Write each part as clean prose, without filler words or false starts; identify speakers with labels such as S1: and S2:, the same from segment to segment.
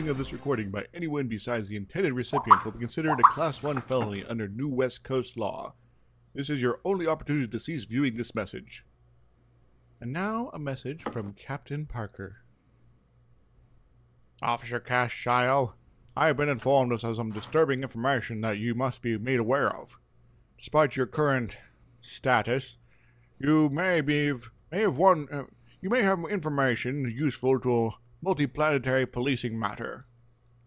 S1: viewing of this recording by anyone besides the intended recipient will be considered a Class 1 felony under New West Coast law. This is your only opportunity to cease viewing this message. And now, a message from Captain Parker. Officer Cash Shio, I have been informed of some disturbing information that you must be made aware of. Despite your current status, you may have information useful to a multiplanetary policing matter.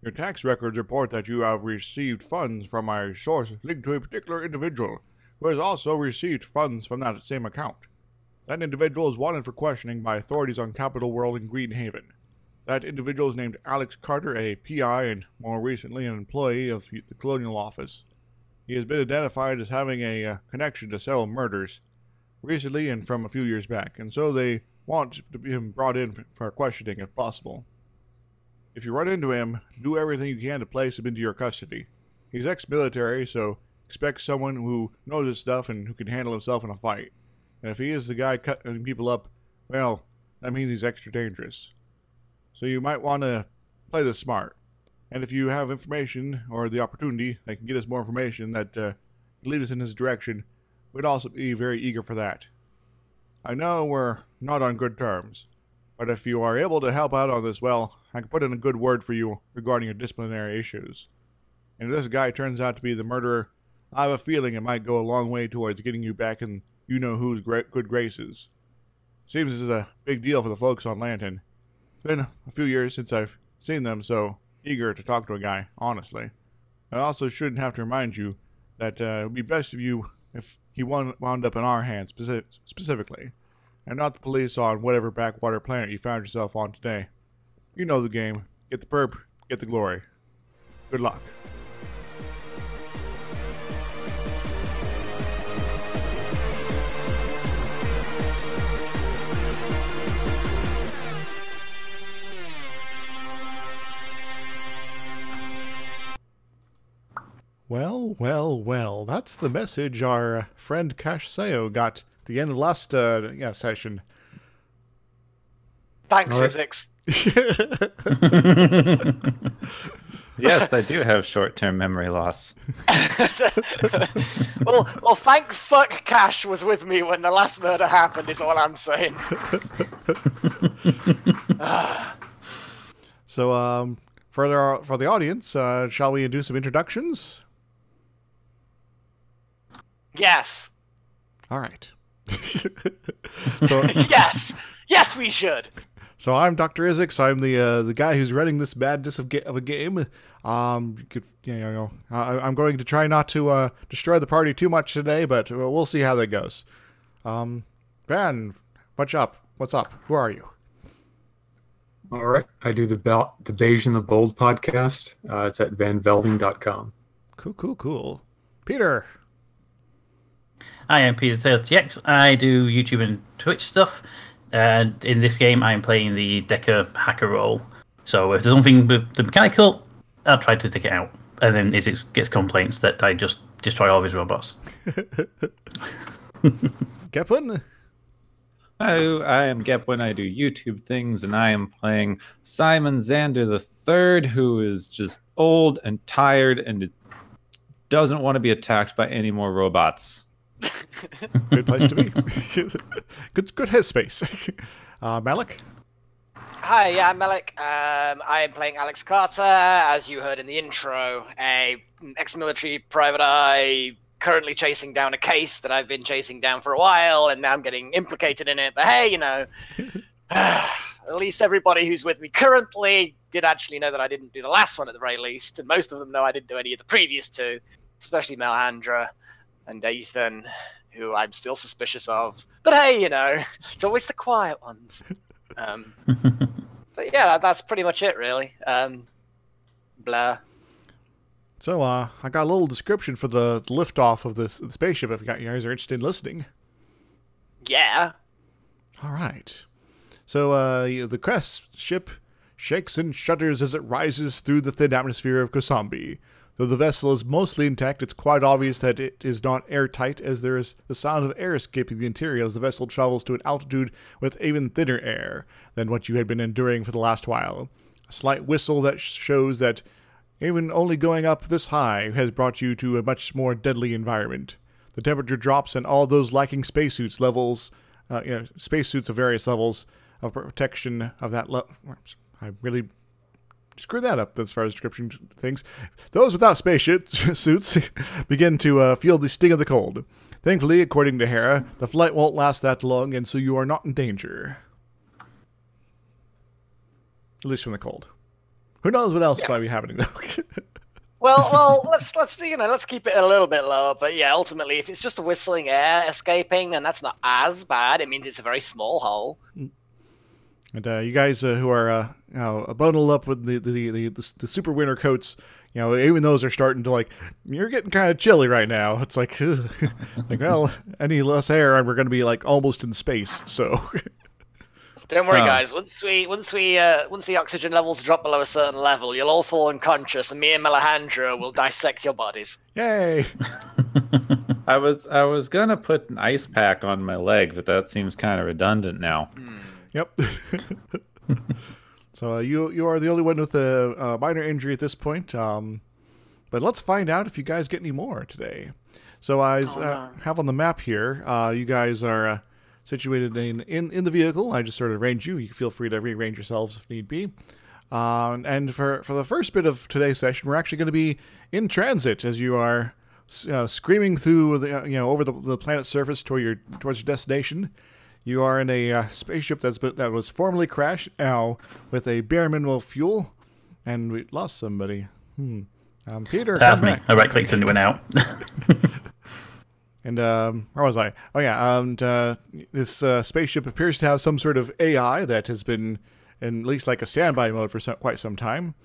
S1: Your tax records report that you have received funds from a source linked to a particular individual who has also received funds from that same account. That individual is wanted for questioning by authorities on Capital World in Greenhaven. That individual is named Alex Carter, a PI and more recently an employee of the Colonial Office. He has been identified as having a connection to several murders recently and from a few years back, and so they want to be him brought in for questioning if possible. If you run into him, do everything you can to place him into your custody. He's ex-military, so expect someone who knows his stuff and who can handle himself in a fight. And if he is the guy cutting people up, well, that means he's extra dangerous. So you might want to play this smart. And if you have information or the opportunity that can get us more information that can lead us in his direction, we'd also be very eager for that. I know we're not on good terms, but if you are able to help out on this, well, I can put in a good word for you regarding your disciplinary issues. And if this guy turns out to be the murderer, I have a feeling it might go a long way towards getting you back in you-know-who's good graces. Seems this is a big deal for the folks on Lantern. It's been a few years since I've seen them, so eager to talk to a guy, honestly. I also shouldn't have to remind you that it would be best of you if he wound up in our hands specifically, and not the police on whatever backwater planet you found yourself on today. You know the game. Get the perp, get the glory. Good luck. Well, that's the message our friend Cash Sayo got at the end of last session.
S2: Thanks, Izixs.
S3: Yes, I do have short-term memory loss.
S2: well, thank fuck Cash was with me when the last murder happened, is all I'm saying.
S1: So, for the audience, shall we do some introductions?
S2: Yes.
S1: All right. So,
S2: yes, we should.
S1: So I'm Dr. Izixs. I'm the guy who's running this madness of a game. I'm going to try not to destroy the party too much today, but we'll see how that goes. Van, what's up? Who are you?
S4: All right. I do the Beige and the Bold podcast. It's at vanvelding.com.
S1: Cool. Peter.
S5: I am PeterTaylorTX. I do YouTube and Twitch stuff. And in this game, I am playing the Decker hacker role. So if there's something with the mechanical, I'll try to take it out. And then Izixs gets complaints that I just destroy all of his robots.
S1: Gepwin?
S3: Hello, I am Gepwin. I do YouTube things, and I am playing Simon Xander III, who is just old and tired and doesn't want to be attacked by any more robots.
S1: Good place to be. good headspace. Melek?
S2: Hi, yeah, I'm Melek. I am playing Alex Carter, as you heard in the intro, a ex-military private eye, currently chasing down a case that I've been chasing down for a while, and now I'm getting implicated in it. But hey, at least everybody who's with me currently did actually know that I didn't do the last one at the very least, and most of them know I didn't do any of the previous two, especially Melhandra and Ethan, who I'm still suspicious of. But hey, it's always the quiet ones. But yeah, that's pretty much it, really. Blah.
S1: So, I got a little description for the liftoff of the spaceship if you guys are interested in listening.
S2: Yeah.
S1: All right. So, the crest ship shakes and shudders as it rises through the thin atmosphere of Kosambi. Though the vessel is mostly intact, it's quite obvious that it is not airtight, as there is the sound of air escaping the interior as the vessel travels to an altitude with even thinner air than what you had been enduring for the last while. A slight whistle that shows that even only going up this high has brought you to a much more deadly environment. The temperature drops and all those lacking spacesuits levels, spacesuits of various levels of protection of that I really screwed that up as far as description things. Those without suits begin to feel the sting of the cold. Thankfully, according to Hera, the flight won't last that long, and so you are not in danger. At least from the cold. Who knows what else might be happening though?
S2: Well, let's keep it a little bit lower. But yeah, ultimately, if it's just a whistling air escaping, then that's not as bad. It means it's a very small hole.
S1: And you guys who are bundled up with the super winter coats, even those are starting to you're getting kind of chilly right now. It's like, well, any less air and we're going to be almost in space. So.
S2: Don't worry, guys. Once the oxygen levels drop below a certain level, you'll all fall unconscious, and me and Melejandro will dissect your bodies.
S1: Yay!
S3: I was gonna put an ice pack on my leg, but that seems kind of redundant now.
S1: Yep. So you are the only one with a minor injury at this point. But let's find out if you guys get any more today. So I have on the map here. You guys are. Situated in the vehicle. I just sort of arrange you. You feel free to rearrange yourselves if need be. And for the first bit of today's session, we're actually going to be in transit as you are screaming through the over the planet's surface towards your destination. You are in a spaceship that was formerly crashed now with a bare minimum fuel, and we lost somebody. Peter,
S5: that's me. I right clicked and it went out.
S1: And where was I? Oh yeah, and this spaceship appears to have some sort of AI that has been in at least a standby mode for quite some time.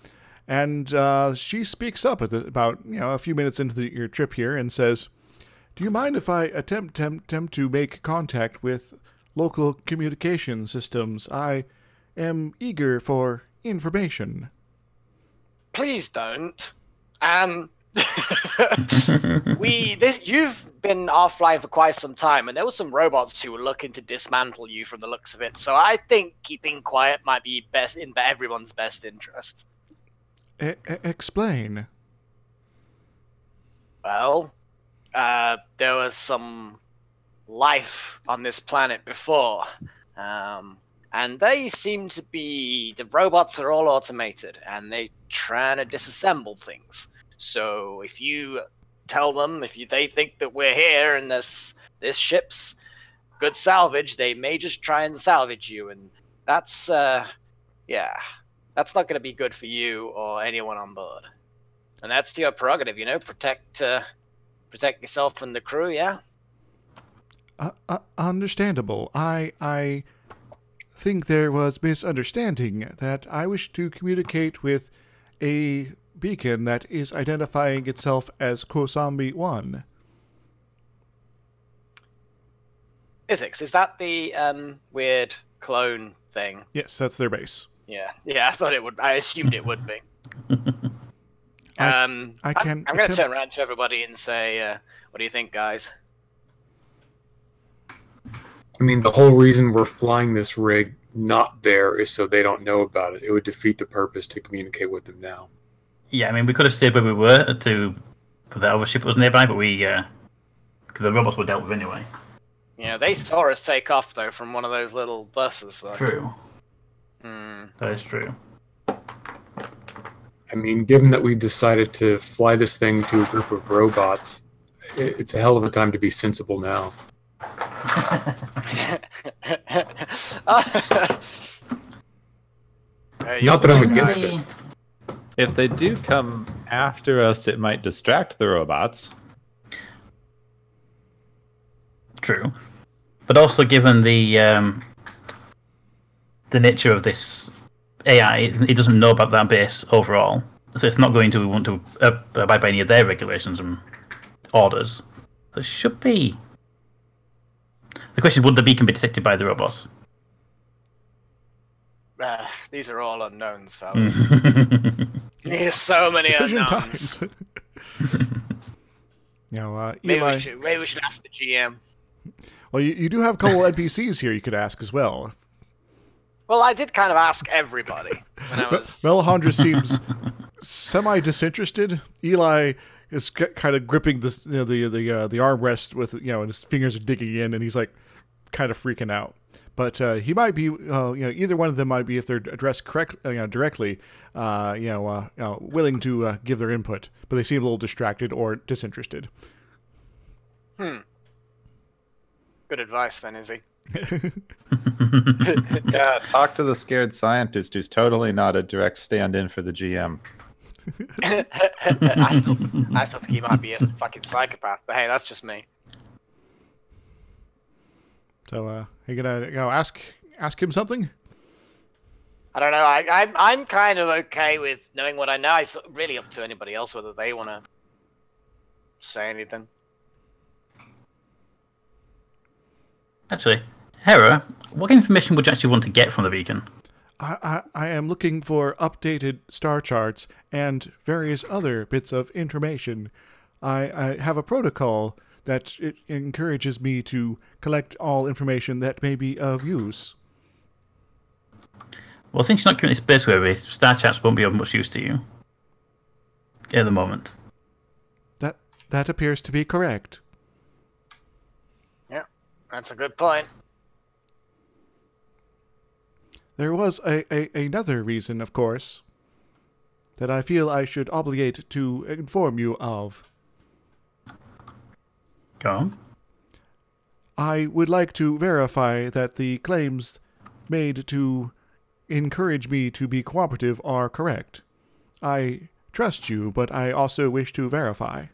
S1: And she speaks up about a few minutes into your trip here and says, "Do you mind if I attempt to make contact with local communication systems? I am eager for information."
S2: Please don't. You've been offline for quite some time, and there were some robots who were looking to dismantle you from the looks of it. So I think keeping quiet might be best in everyone's best interest.
S1: Explain.
S2: Well, there was some life on this planet before, and they seem to be the robots are all automated, and they're trying to disassemble things. So if you tell them, they think that we're here and this ship's good salvage, they may just try and salvage you, and that's not going to be good for you or anyone on board. And that's your prerogative, protect yourself and the crew, yeah.
S1: Understandable. I think there was misunderstanding that I wish to communicate with a beacon that is identifying itself as Kosambi 1.
S2: Izixs, is that the weird clone thing?
S1: Yes, that's their base.
S2: Yeah, I thought it would. I assumed it would be.
S1: I'm
S2: going to turn around to everybody and say, what do you think, guys?
S4: I mean, the whole reason we're flying this rig not there is so they don't know about it. It would defeat the purpose to communicate with them now.
S5: Yeah, I mean, we could have stayed where we were for the other ship that was nearby, but the robots were dealt with anyway.
S2: Yeah, they saw us take off, though, from one of those little buses. So.
S5: True. That is true.
S4: I mean, given that we decided to fly this thing to a group of robots, it's a hell of a time to be sensible now. Not that I'm against it.
S3: If they do come after us, it might distract the robots.
S5: True. But also, given the nature of this AI, it doesn't know about that base overall. So it's not going to want to abide by any of their regulations and orders. So it should be. The question is, would the beacon be detected by the robots?
S2: These are all unknowns, fellas. There's so many unknowns.
S1: Eli...
S2: maybe we should ask the GM.
S1: Well, you do have a couple NPCs here you could ask as well.
S2: Well, I did kind of ask everybody when I was.
S1: Melandra seems semi-disinterested. Eli is kind of gripping this, the armrest with, and his fingers are digging in, and he's like kind of freaking out. But he might be, either one of them might be, if they're addressed directly, willing to give their input. But they seem a little distracted or disinterested.
S2: Good advice, then, Izzy.
S3: Yeah, talk to the scared scientist who's totally not a direct stand-in for the GM.
S2: I still think he might be a fucking psychopath, but hey, that's just me.
S1: So, you gonna ask him something?
S2: I don't know. I'm kind of okay with knowing what I know. It's really up to anybody else whether they want to say anything.
S5: Actually, Hera, what information would you actually want to get from the beacon?
S1: I am looking for updated star charts and various other bits of information. I have a protocol that it encourages me to collect all information that may be of use.
S5: Well, since you're not currently space weary, star charts won't be of much use to you at the moment.
S1: That appears to be correct.
S2: Yeah, that's a good point.
S1: There was another reason, of course, that I feel I should obligate to inform you of.
S5: Go on.
S1: I would like to verify that the claims made to encourage me to be cooperative are correct. I trust you, but I also wish to verify.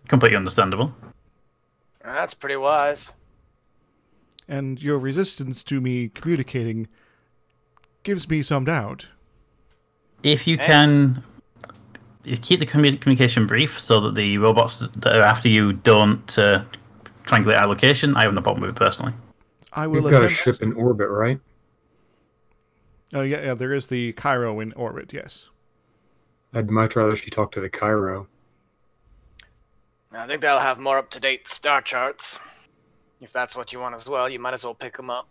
S5: Completely understandable.
S2: That's pretty wise.
S1: And your resistance to me communicating gives me some doubt.
S5: If you can keep the communication brief so that the robots that are after you don't triangulate our location, I have no problem with it personally.
S1: I will
S4: You've got a ship in orbit, right?
S1: Oh, yeah, there is the Cairo in orbit, yes.
S4: I'd much rather she talk to the Cairo.
S2: I think they'll have more up-to-date star charts. If that's what you want as well, you might as well pick them up.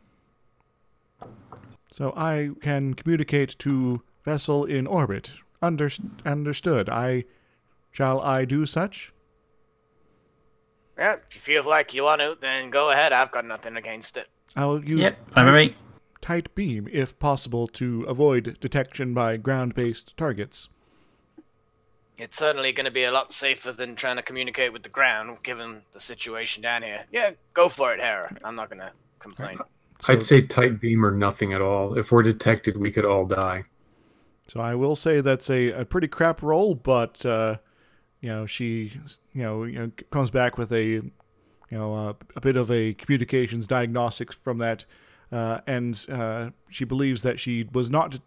S1: So I can communicate to vessel in orbit. Understood. Shall I do such?
S2: Yeah, if you feel like you want to, then go ahead. I've got nothing against it.
S1: I'll use tight beam, if possible, to avoid detection by ground-based targets.
S2: It's certainly going to be a lot safer than trying to communicate with the ground, given the situation down here. Yeah, go for it, Hera. I'm not going to complain.
S4: I'd say tight beam or nothing at all. If we're detected, we could all die.
S1: So I will say that's a pretty crap roll, but she comes back with a bit of a communications diagnostics from that, and she believes that she was not.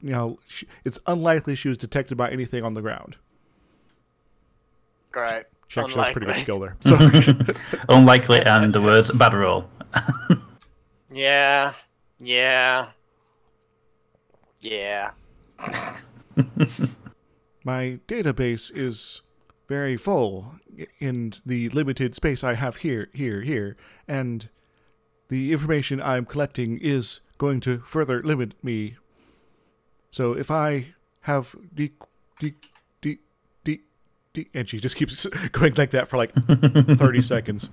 S1: It's unlikely she was detected by anything on the ground.
S2: Great.
S1: She actually has pretty good skill there.
S5: So. Unlikely, and the words bad roll.
S2: Yeah.
S1: My database is very full in the limited space I have here, and the information I'm collecting is going to further limit me. So if I have and she just keeps going like that for like 30 seconds.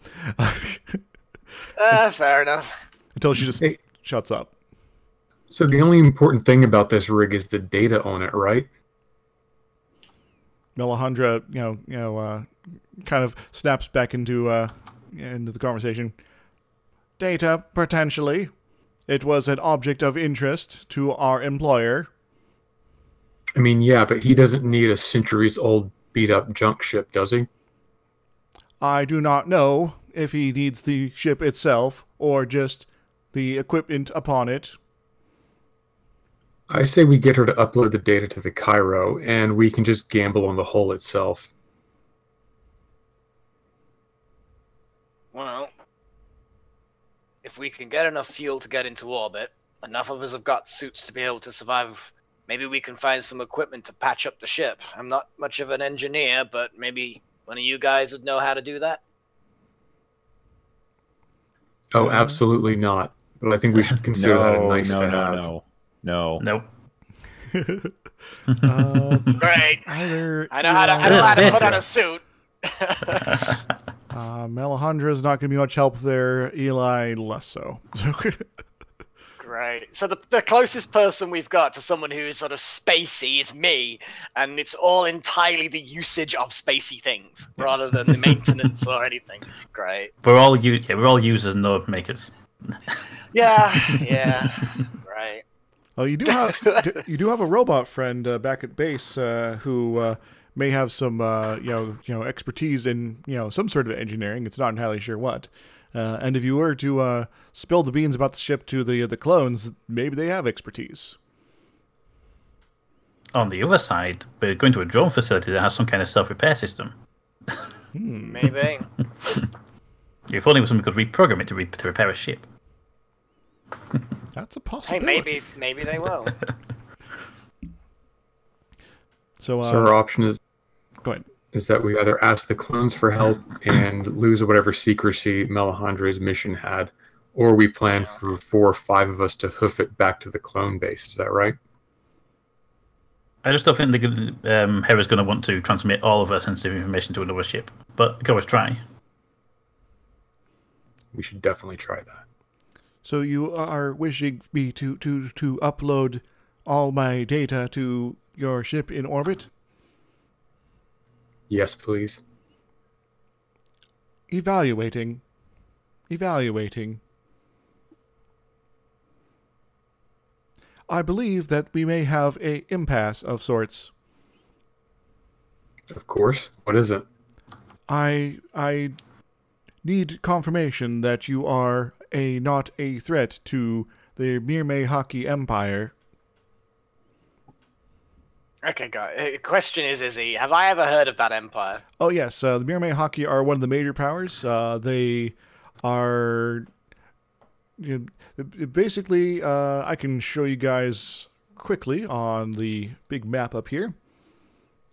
S2: Fair enough.
S1: Until she just shuts up.
S4: So the only important thing about this rig is the data on it, right?
S1: Melandra, kind of snaps back into the conversation. Data, potentially. It was an object of interest to our employer.
S4: I mean, yeah, but he doesn't need a centuries-old beat-up junk ship, does he?
S1: I do not know if he needs the ship itself or just the equipment upon it.
S4: I say we get her to upload the data to the Cairo, and we can just gamble on the hull itself.
S2: Well, if we can get enough fuel to get into orbit, enough of us have got suits to be able to survive. Maybe we can find some equipment to patch up the ship. I'm not much of an engineer, but maybe one of you guys would know how to do that.
S4: Oh, absolutely not. But I think we should consider that a nice
S3: no,
S4: to
S3: no,
S4: have.
S3: no.
S5: Nope.
S2: Great.
S1: Either
S2: I know how to put on a suit.
S1: Melihandra's not going to be much help there. Eli less so.
S2: Great. So the closest person we've got to someone who is sort of spacey is me, and it's all entirely the usage of spacey things rather than the maintenance or anything. Great.
S5: We're all users, no makers.
S2: Yeah. Right.
S1: Oh, you do have a robot friend back at base who may have some expertise in some sort of engineering. It's not entirely sure what. And if you were to spill the beans about the ship to the clones, maybe they have expertise.
S5: On the other side, we're going to a drone facility that has some kind of self-repair system.
S2: Maybe.
S5: If only someone could reprogram it to repair a ship.
S1: That's a
S2: Hey,
S1: possibility.
S2: maybe they will.
S1: So
S4: our option is
S1: go ahead.
S4: that we either ask the clones for help and lose whatever secrecy Melihandra's mission had, or we plan for 4 or 5 of us to hoof it back to the clone base. Is that right?
S5: I just don't think Hera's going to want to transmit all of her sensitive information to another ship, but we can always try.
S4: We should definitely try that.
S1: So you are wishing me to upload all my data to your ship in orbit?
S4: Yes, please.
S1: Evaluating. I believe that we may have a impasse of sorts.
S4: Of course. What is it?
S1: I need confirmation that you are not a threat to the Mirme Haki Empire.
S2: Okay, guys. The question is, Izzy, have I ever heard of that empire?
S1: Oh yes, the Mirme Haki are one of the major powers. They are basically. I can show you guys quickly on the big map up here.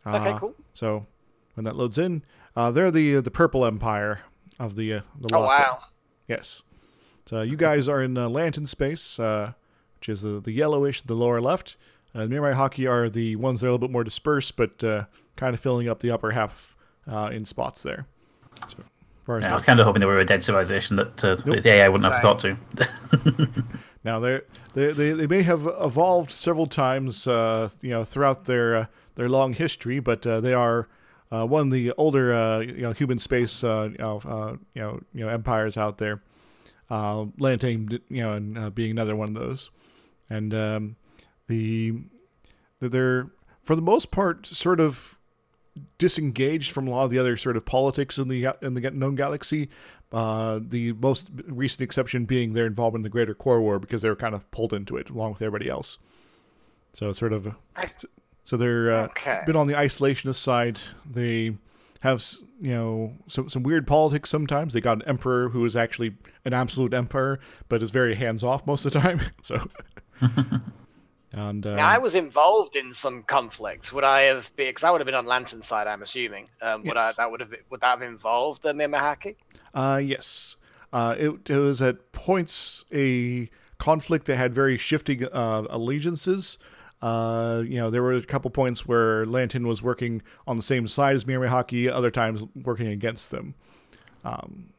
S2: Okay, cool.
S1: So when that loads in, they're the Purple Empire of the
S2: Oh, wow.
S1: Yes. So you guys are in Lantern space, which is the yellowish, the lower left. Mirme Haki are the ones that are a little bit more dispersed, but kind of filling up the upper half in spots there. So,
S5: I was kind of hoping they were a dead civilization that the AI wouldn't have thought to.
S1: Now they may have evolved several times, throughout their long history, but they are one of the older human space empires out there. Lantern, and being another one of those, and they're for the most part sort of disengaged from a lot of the other sort of politics in the known galaxy. The most recent exception being their involvement in the Greater Core War, because they were kind of pulled into it along with everybody else. So it's sort of they're been on the isolationist side. They have some weird politics sometimes. They got an emperor who is actually an absolute emperor, but is very hands off most of the time. So. And
S2: now, I was involved in some conflicts. Would I have been? Because I would have been on Lantern's side, I'm assuming.
S1: Yes.
S2: Would that have involved the Mirme Haki?
S1: Yes. It was at points a conflict that had very shifting allegiances. There were a couple points where Lantern was working on the same side as Mirme Haki, other times working against them.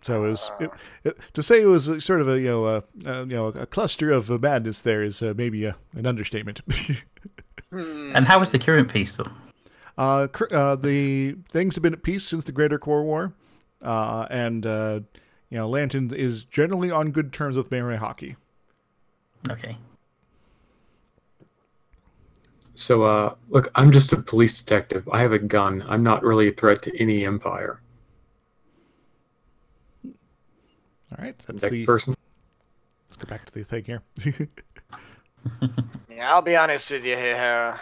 S1: So it was to say it was sort of a cluster of madness. There is maybe an understatement.
S5: And how is the current peace, though?
S1: The things have been at peace since the Greater Core War, and Lantern is generally on good terms with Mirme Haki.
S5: Okay.
S4: So, look, I'm just a police detective. I have a gun. I'm not really a threat to any empire.
S1: All right,
S4: Next person.
S1: Let's go back to the thing here.
S2: Yeah, I'll be honest with you here, Hera.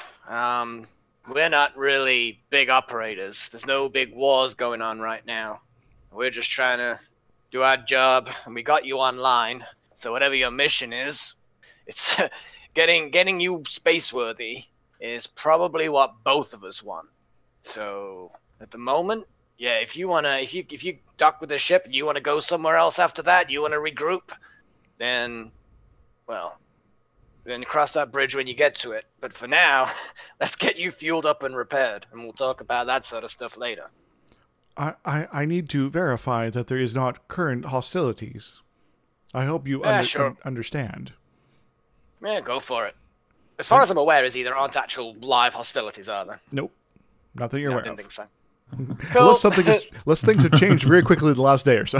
S2: We're not really big operators. There's no big wars going on right now. We're just trying to do our job, and we got you online. So whatever your mission is, it's getting you space-worthy is probably what both of us want. So at the moment, yeah, if you dock with the ship and you want to go somewhere else after that, you want to regroup, then well, then cross that bridge when you get to it. But for now, let's get you fueled up and repaired, and we'll talk about that sort of stuff later.
S1: I need to verify that there is not current hostilities. I hope you understand.
S2: Yeah, go for it. As far as I'm aware, there aren't actual live hostilities, are there?
S1: Nope. Nothing you're aware
S2: I didn't
S1: of.
S2: think so.
S1: Cool. Unless things have changed very quickly the last day or so.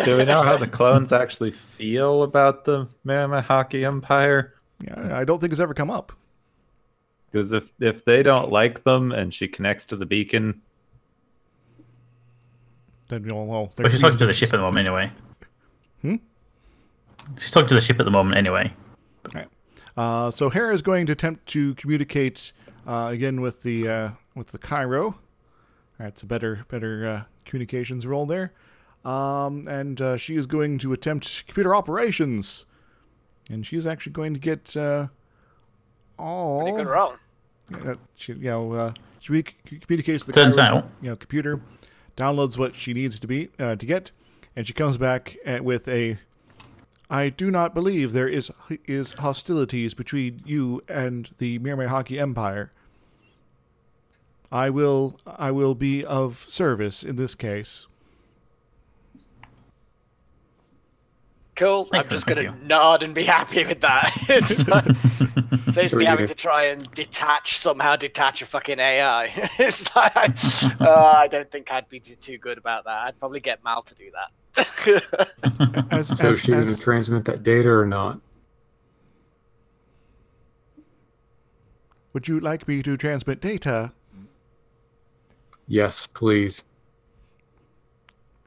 S3: Do we know how the clones actually feel about the Miramahaki Empire?
S1: Yeah, I don't think it's ever come up.
S3: Because if they don't like them and she connects to the beacon...
S1: Then, well,
S5: but she's talking to the ship at the moment anyway. She's talking to the ship at the moment anyway.
S1: Right. So Hera is going to attempt to communicate again with the Cairo. That's a better communications role there. And she is going to attempt computer operations, and she's actually going to get all.
S2: Pretty good roll.
S1: She communicates the
S5: Turns
S1: Cairo's,
S5: out,
S1: computer, downloads what she needs to get, and she comes back with a. I do not believe there is hostilities between you and the Miramahaki Empire. I will be of service in this case.
S2: Cool. I'm just going to nod and be happy with that. Saves me having to try and somehow detach a fucking AI. It's like, I don't think I'd be too good about that. I'd probably get Mal to do that.
S4: So is she going to transmit that data or not?
S1: Would you like me to transmit data?
S4: Yes, please.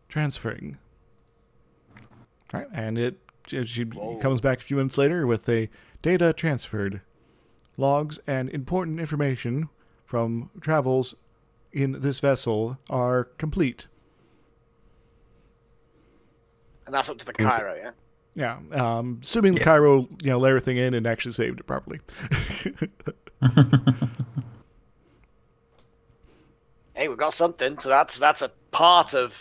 S1: Transferring. All right, and she comes back a few minutes later with a data transferred. Logs and important information from travels in this vessel are complete.
S2: And that's up to the Cairo, yeah?
S1: Yeah, assuming the Cairo, let everything in and actually saved it properly.
S2: Hey, we got something. So that's a part of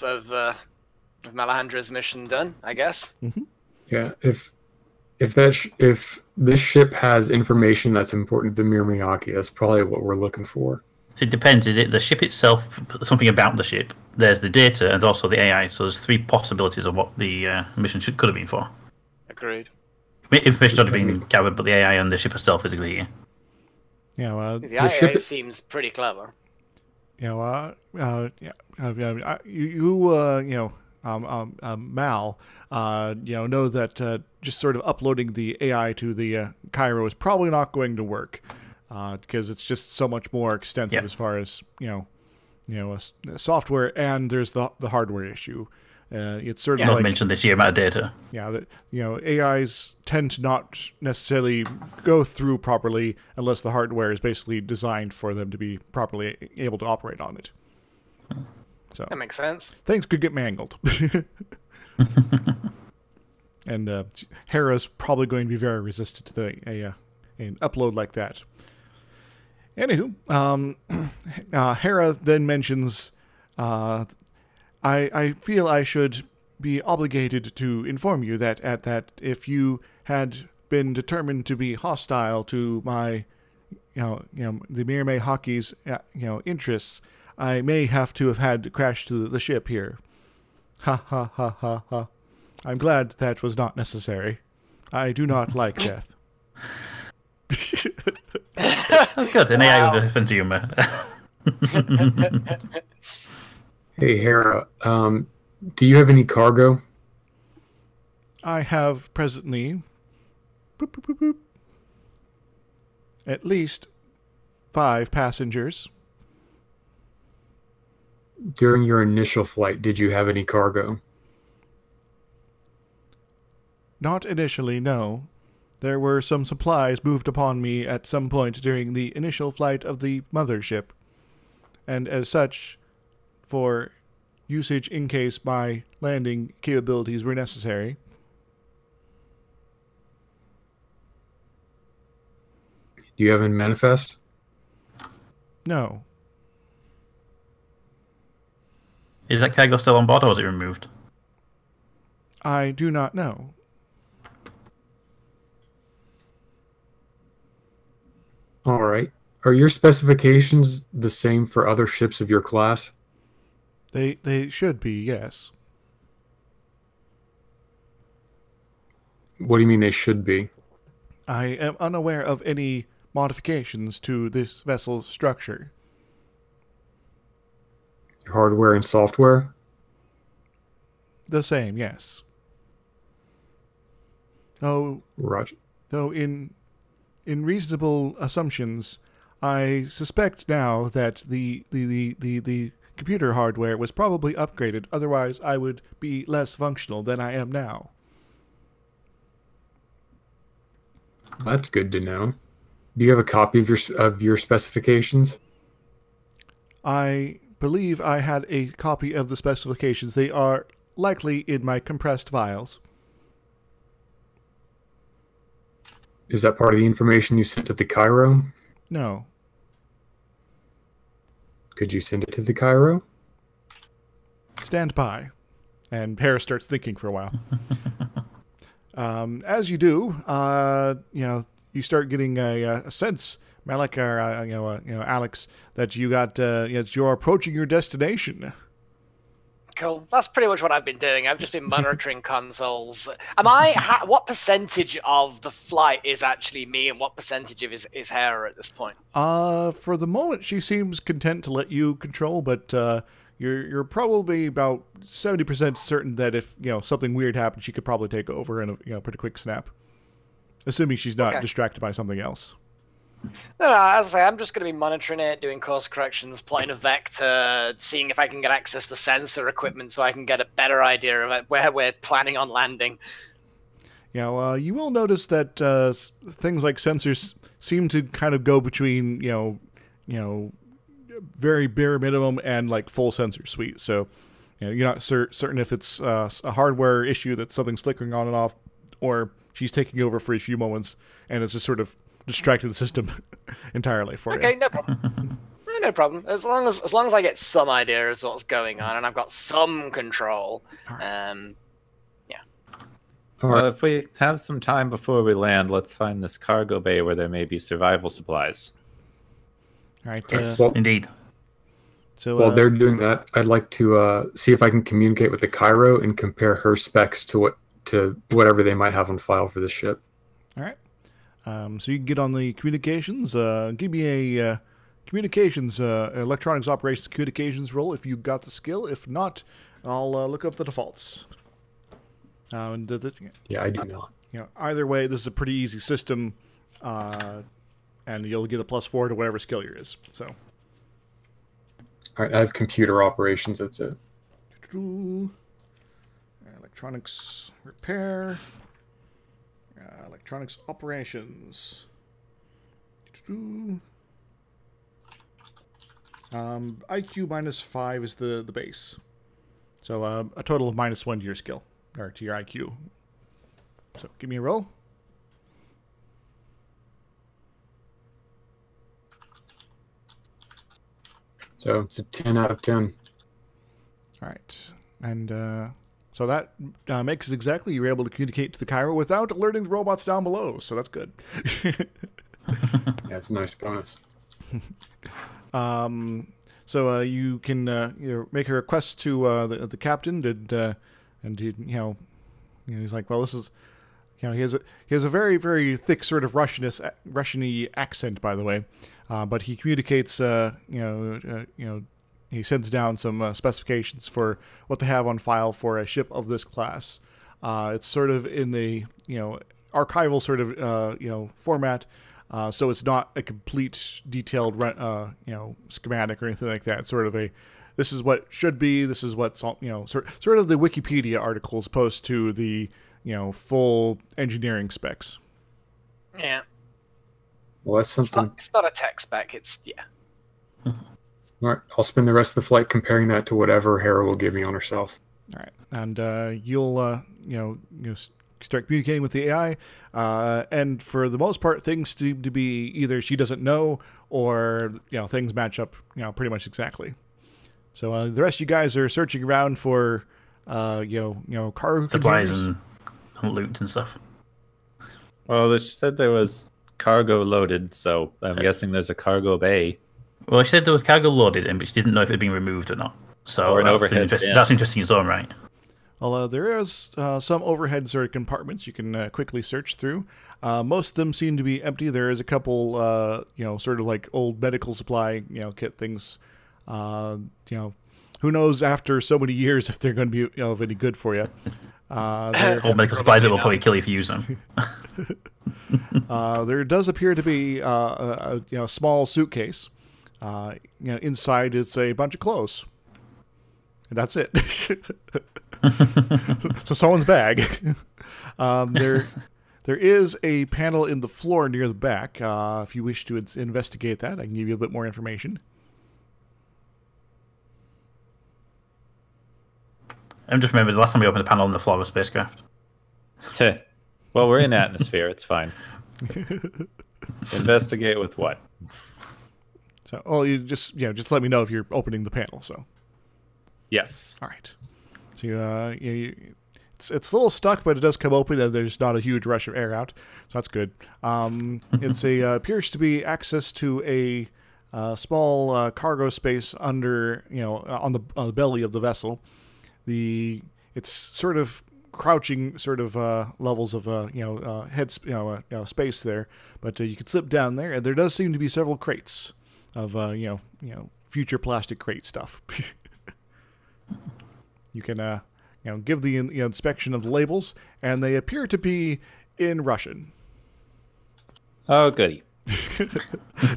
S2: Malahandra's mission done, I guess.
S1: Mm-hmm.
S4: Yeah, if this ship has information that's important to Miramahaki, that's probably what we're looking for.
S5: It depends. Is it the ship itself, something about the ship? There's the data and also the AI. So there's three possibilities of what the mission could have been for.
S2: Agreed.
S5: Information should have been gathered, but the AI and the ship itself is clear.
S1: Yeah,
S2: the AI seems pretty clever.
S1: Mal, know that just sort of uploading the AI to the Cairo is probably not going to work because it's just so much more extensive as far as software, and there's the hardware issue. It's sort of
S5: not
S1: like
S5: mention the sheer amount of data.
S1: Yeah, that AIs tend to not necessarily go through properly unless the hardware is basically designed for them to be properly able to operate on it. So
S2: that makes sense.
S1: Things could get mangled. And Hera's probably going to be very resistant to an upload like that. Anywho, Hera then mentions, I feel I should be obligated to inform you that if you had been determined to be hostile to my, the Miramahakis, interests, I may have to have had to crash to the ship here. Ha ha ha ha ha. I'm glad that was not necessary. I do not like death.
S5: That's good. An AI with a sense of humor.
S4: Hey, Hera, do you have any cargo?
S1: I have presently at least 5 passengers.
S4: During your initial flight, did you have any cargo?
S1: Not initially, no. There were some supplies moved upon me at some point during the initial flight of the mothership, and as such, for usage in case my landing capabilities were necessary.
S4: Do you have any manifest?
S1: No.
S5: Is that cargo still on board, or was it removed?
S1: I do not know.
S4: All right. Are your specifications the same for other ships of your class?
S1: They should be, yes.
S4: What do you mean they should be?
S1: I am unaware of any modifications to this vessel's structure.
S4: Your hardware and software?
S1: The same, yes. Oh,
S4: Roger.
S1: though in reasonable assumptions, I suspect now that the computer hardware was probably upgraded. Otherwise, I would be less functional than I am now.
S4: That's good to know. Do you have a copy of your specifications?
S1: I believe I had a copy of the specifications. They are likely in my compressed files.
S4: Is that part of the information you sent to the Cairo?
S1: No.
S4: Could you send it to the Cairo?
S1: Stand by. And Harris starts thinking for a while. As you do, you start getting a sense, Melek, or Alex, that you're approaching your destination.
S2: Cool. That's pretty much what I've been doing. I've just been monitoring consoles. What percentage of the flight is actually me, and what percentage of is Hera at this point?
S1: For the moment, she seems content to let you control, but you're probably about 70% certain that if something weird happens, she could probably take over in a pretty quick snap, assuming she's not distracted by something else.
S2: No, as I say, I'm just going to be monitoring it, doing course corrections, plotting a vector, seeing if I can get access to sensor equipment so I can get a better idea of where we're planning on landing.
S1: You will notice that things like sensors seem to kind of go between, very bare minimum and like full sensor suite. So, you're not certain if it's a hardware issue that something's flickering on and off, or she's taking over for a few moments and it's just sort of distracted the system entirely for you.
S2: Okay, no problem. No problem. As long as I get some idea of what's going on and I've got some control.
S1: Right.
S3: Well, if we have some time before we land, let's find this cargo bay where there may be survival supplies.
S1: All right.
S5: Indeed.
S1: So
S4: while they're doing that, I'd like to see if I can communicate with the Cairo and compare her specs to whatever they might have on file for the ship.
S1: All right. So you can get on the communications. Give me a communications, electronics operations communications roll if you got the skill. If not, I'll look up the defaults.
S4: Yeah, I do not.
S1: Either way, this is a pretty easy system, and you'll get a +4 to whatever skill yours is. So.
S4: All right, I have computer operations. That's it.
S1: Electronics repair. Electronics operations. IQ -5 is the base. So a total of -1 to your skill, or to your IQ. So give me a roll.
S4: So it's a 10 out of 10.
S1: All right. And so that makes it exactly. You're able to communicate to the Cairo without alerting the robots down below. So that's good.
S4: Yeah, it's a nice bonus.
S1: So you can make a request to the captain, and he's like, well, this is, he has a very, very thick sort of Russian-y accent, by the way, but he communicates, he sends down some specifications for what they have on file for a ship of this class. It's sort of in the archival sort of format. So it's not a complete detailed, schematic or anything like that. It's sort of this is what should be, this is what's, sort of the Wikipedia article as opposed to the, full engineering specs.
S2: Yeah.
S4: Well, that's something.
S2: It's not a tech spec.
S4: All right, I'll spend the rest of the flight comparing that to whatever Hera will give me on herself.
S1: All right, and you'll, start communicating with the AI, and for the most part, things seem to be either she doesn't know or things match up, pretty much exactly. So the rest of you guys are searching around for, cargo
S5: supplies
S1: containers.
S5: and loot and stuff.
S3: Well, she said there was cargo loaded, so I'm guessing there's a cargo bay.
S5: Well, she said there was cargo loaded, but she didn't know if it had been removed or not. So
S3: Or an overhead bin.
S5: that's interesting in its own right.
S1: Although there is some overhead sort of compartments you can quickly search through. Most of them seem to be empty. There is a couple, sort of like old medical supply, kit things. Who knows after so many years if they're going to be of any good for you.
S5: Old medical supplies that will probably kill you if you use them.
S1: There does appear to be a small suitcase. Inside it's a bunch of clothes. And that's it. So someone's bag. There is a panel in the floor near the back. If you wish to investigate that, I can give you a bit more information.
S5: I'm just remembering the last time we opened a panel on the floor of a spacecraft.
S3: Well, we're in atmosphere. It's fine. Investigate with what?
S1: So, you just let me know if you're opening the panel. So,
S3: yes.
S1: All right. So it's a little stuck, but it does come open, and there's not a huge rush of air out, so that's good. It's appears to be access to a small cargo space under on the belly of the vessel. It's sort of crouching levels of space there, but you can slip down there, and there does seem to be several crates of future plastic crate stuff. You can give the inspection of the labels, and they appear to be in Russian.
S3: Oh, goody.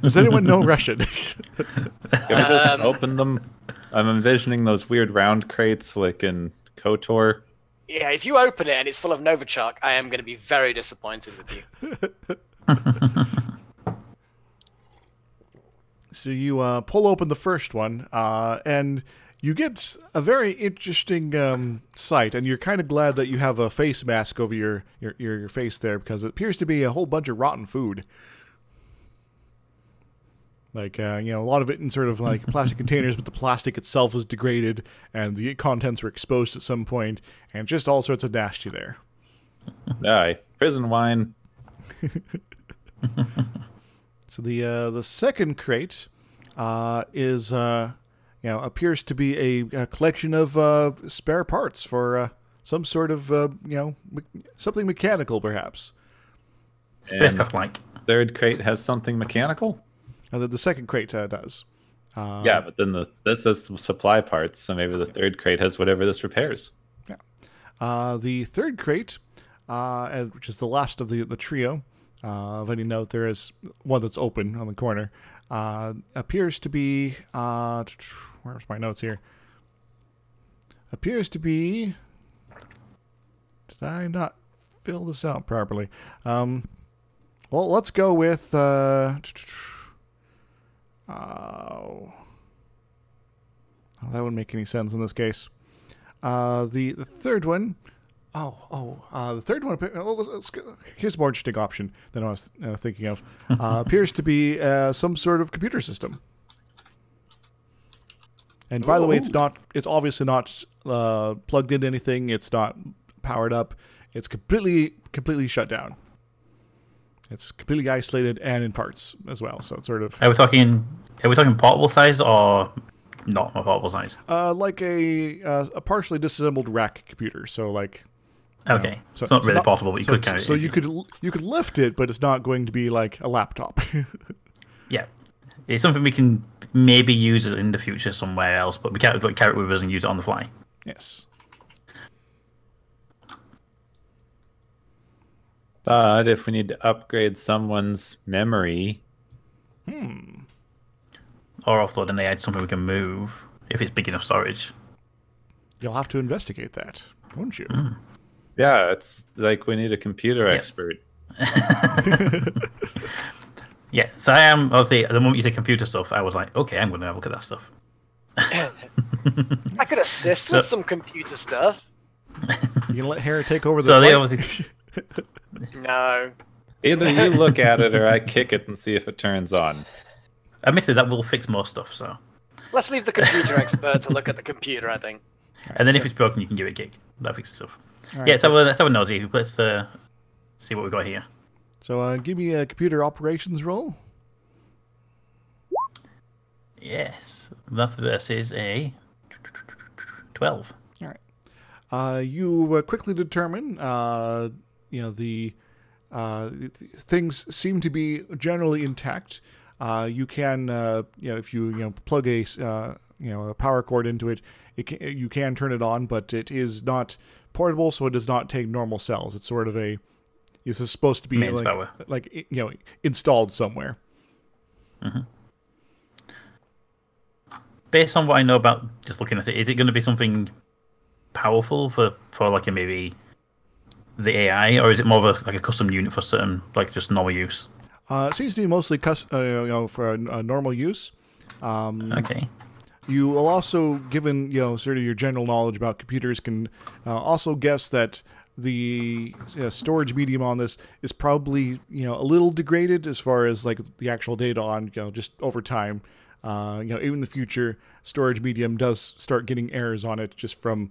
S1: Does anyone know Russian?
S3: Can we just open them? I'm envisioning those weird round crates like in KOTOR.
S2: Yeah, if you open it and it's full of Novichok, I am going to be very disappointed with you.
S1: So you pull open the first one, and you get a very interesting sight, and you're kind of glad that you have a face mask over your face there, because it appears to be a whole bunch of rotten food. Like, a lot of it in sort of like plastic containers, but the plastic itself is degraded, and the contents were exposed at some point, and just all sorts of nasty there.
S3: Aye, prison wine.
S1: So the second crate is appears to be a collection of spare parts for some sort of something mechanical, perhaps.
S5: Spacecraft-like.
S3: Third crate has something mechanical.
S1: The second crate does.
S3: Yeah, but then this is supply parts, so maybe the third crate has whatever this repairs.
S1: Yeah. The third crate, which is the last of the trio, of any note, there is one that's open on the corner. Appears to be... where's my notes here? Appears to be... Did I not fill this out properly? Well, let's go with... that wouldn't make any sense in this case. The third one... the third one... Here's a more interesting option than I was thinking of. Appears to be some sort of computer system. And by the way, it's obviously not plugged into anything. It's not powered up. It's completely shut down. It's completely isolated and in parts as well. So it's sort of...
S5: Are we talking portable size or not a portable size?
S1: Like a partially disassembled rack computer. So like...
S5: Okay, so it's not really portable, but you could carry it.
S1: So you could lift it, but it's not going to be like a laptop.
S5: Yeah, it's something we can maybe use it in the future somewhere else, but we can't carry it with us and use it on the fly.
S1: Yes.
S3: But if we need to upgrade someone's memory...
S5: Or also then they add something we can move, if it's big enough storage.
S1: You'll have to investigate that, won't you?
S3: Yeah, it's like we need a computer expert.
S5: Yeah, so I am, obviously, the moment you said computer stuff, I was like, okay, I'm going to have a look at that stuff.
S2: I could assist with some computer stuff.
S1: You can let Harry take over the
S5: So they
S1: fight?
S5: obviously...
S2: No.
S3: Either you look at it or I kick it and see if it turns on.
S5: Admittedly, that will fix most stuff, so...
S2: Let's leave the computer expert to look at the computer, I think.
S5: And then if it's broken, you can give it a kick. That fixes stuff.
S1: All
S5: Yeah,
S1: right,
S5: let's have a nosy. Let's see what we got here.
S1: So give me a computer operations roll.
S5: Yes, that versus a 12.
S1: All right. You quickly determine, the things seem to be generally intact. You can, if you plug a power cord into it, you can turn it on, but it is not portable, so it does not take normal cells. It's sort of this is supposed to be installed somewhere.
S5: Mm-hmm. Based on what I know about just looking at it, is it going to be something powerful for like maybe the AI, or is it more of a custom unit for certain, like just normal use?
S1: It seems to be mostly for normal use.
S5: Okay.
S1: You will also, given sort of your general knowledge about computers, can also guess that the storage medium on this is probably a little degraded as far as like the actual data on just over time. Even in the future, storage medium does start getting errors on it just from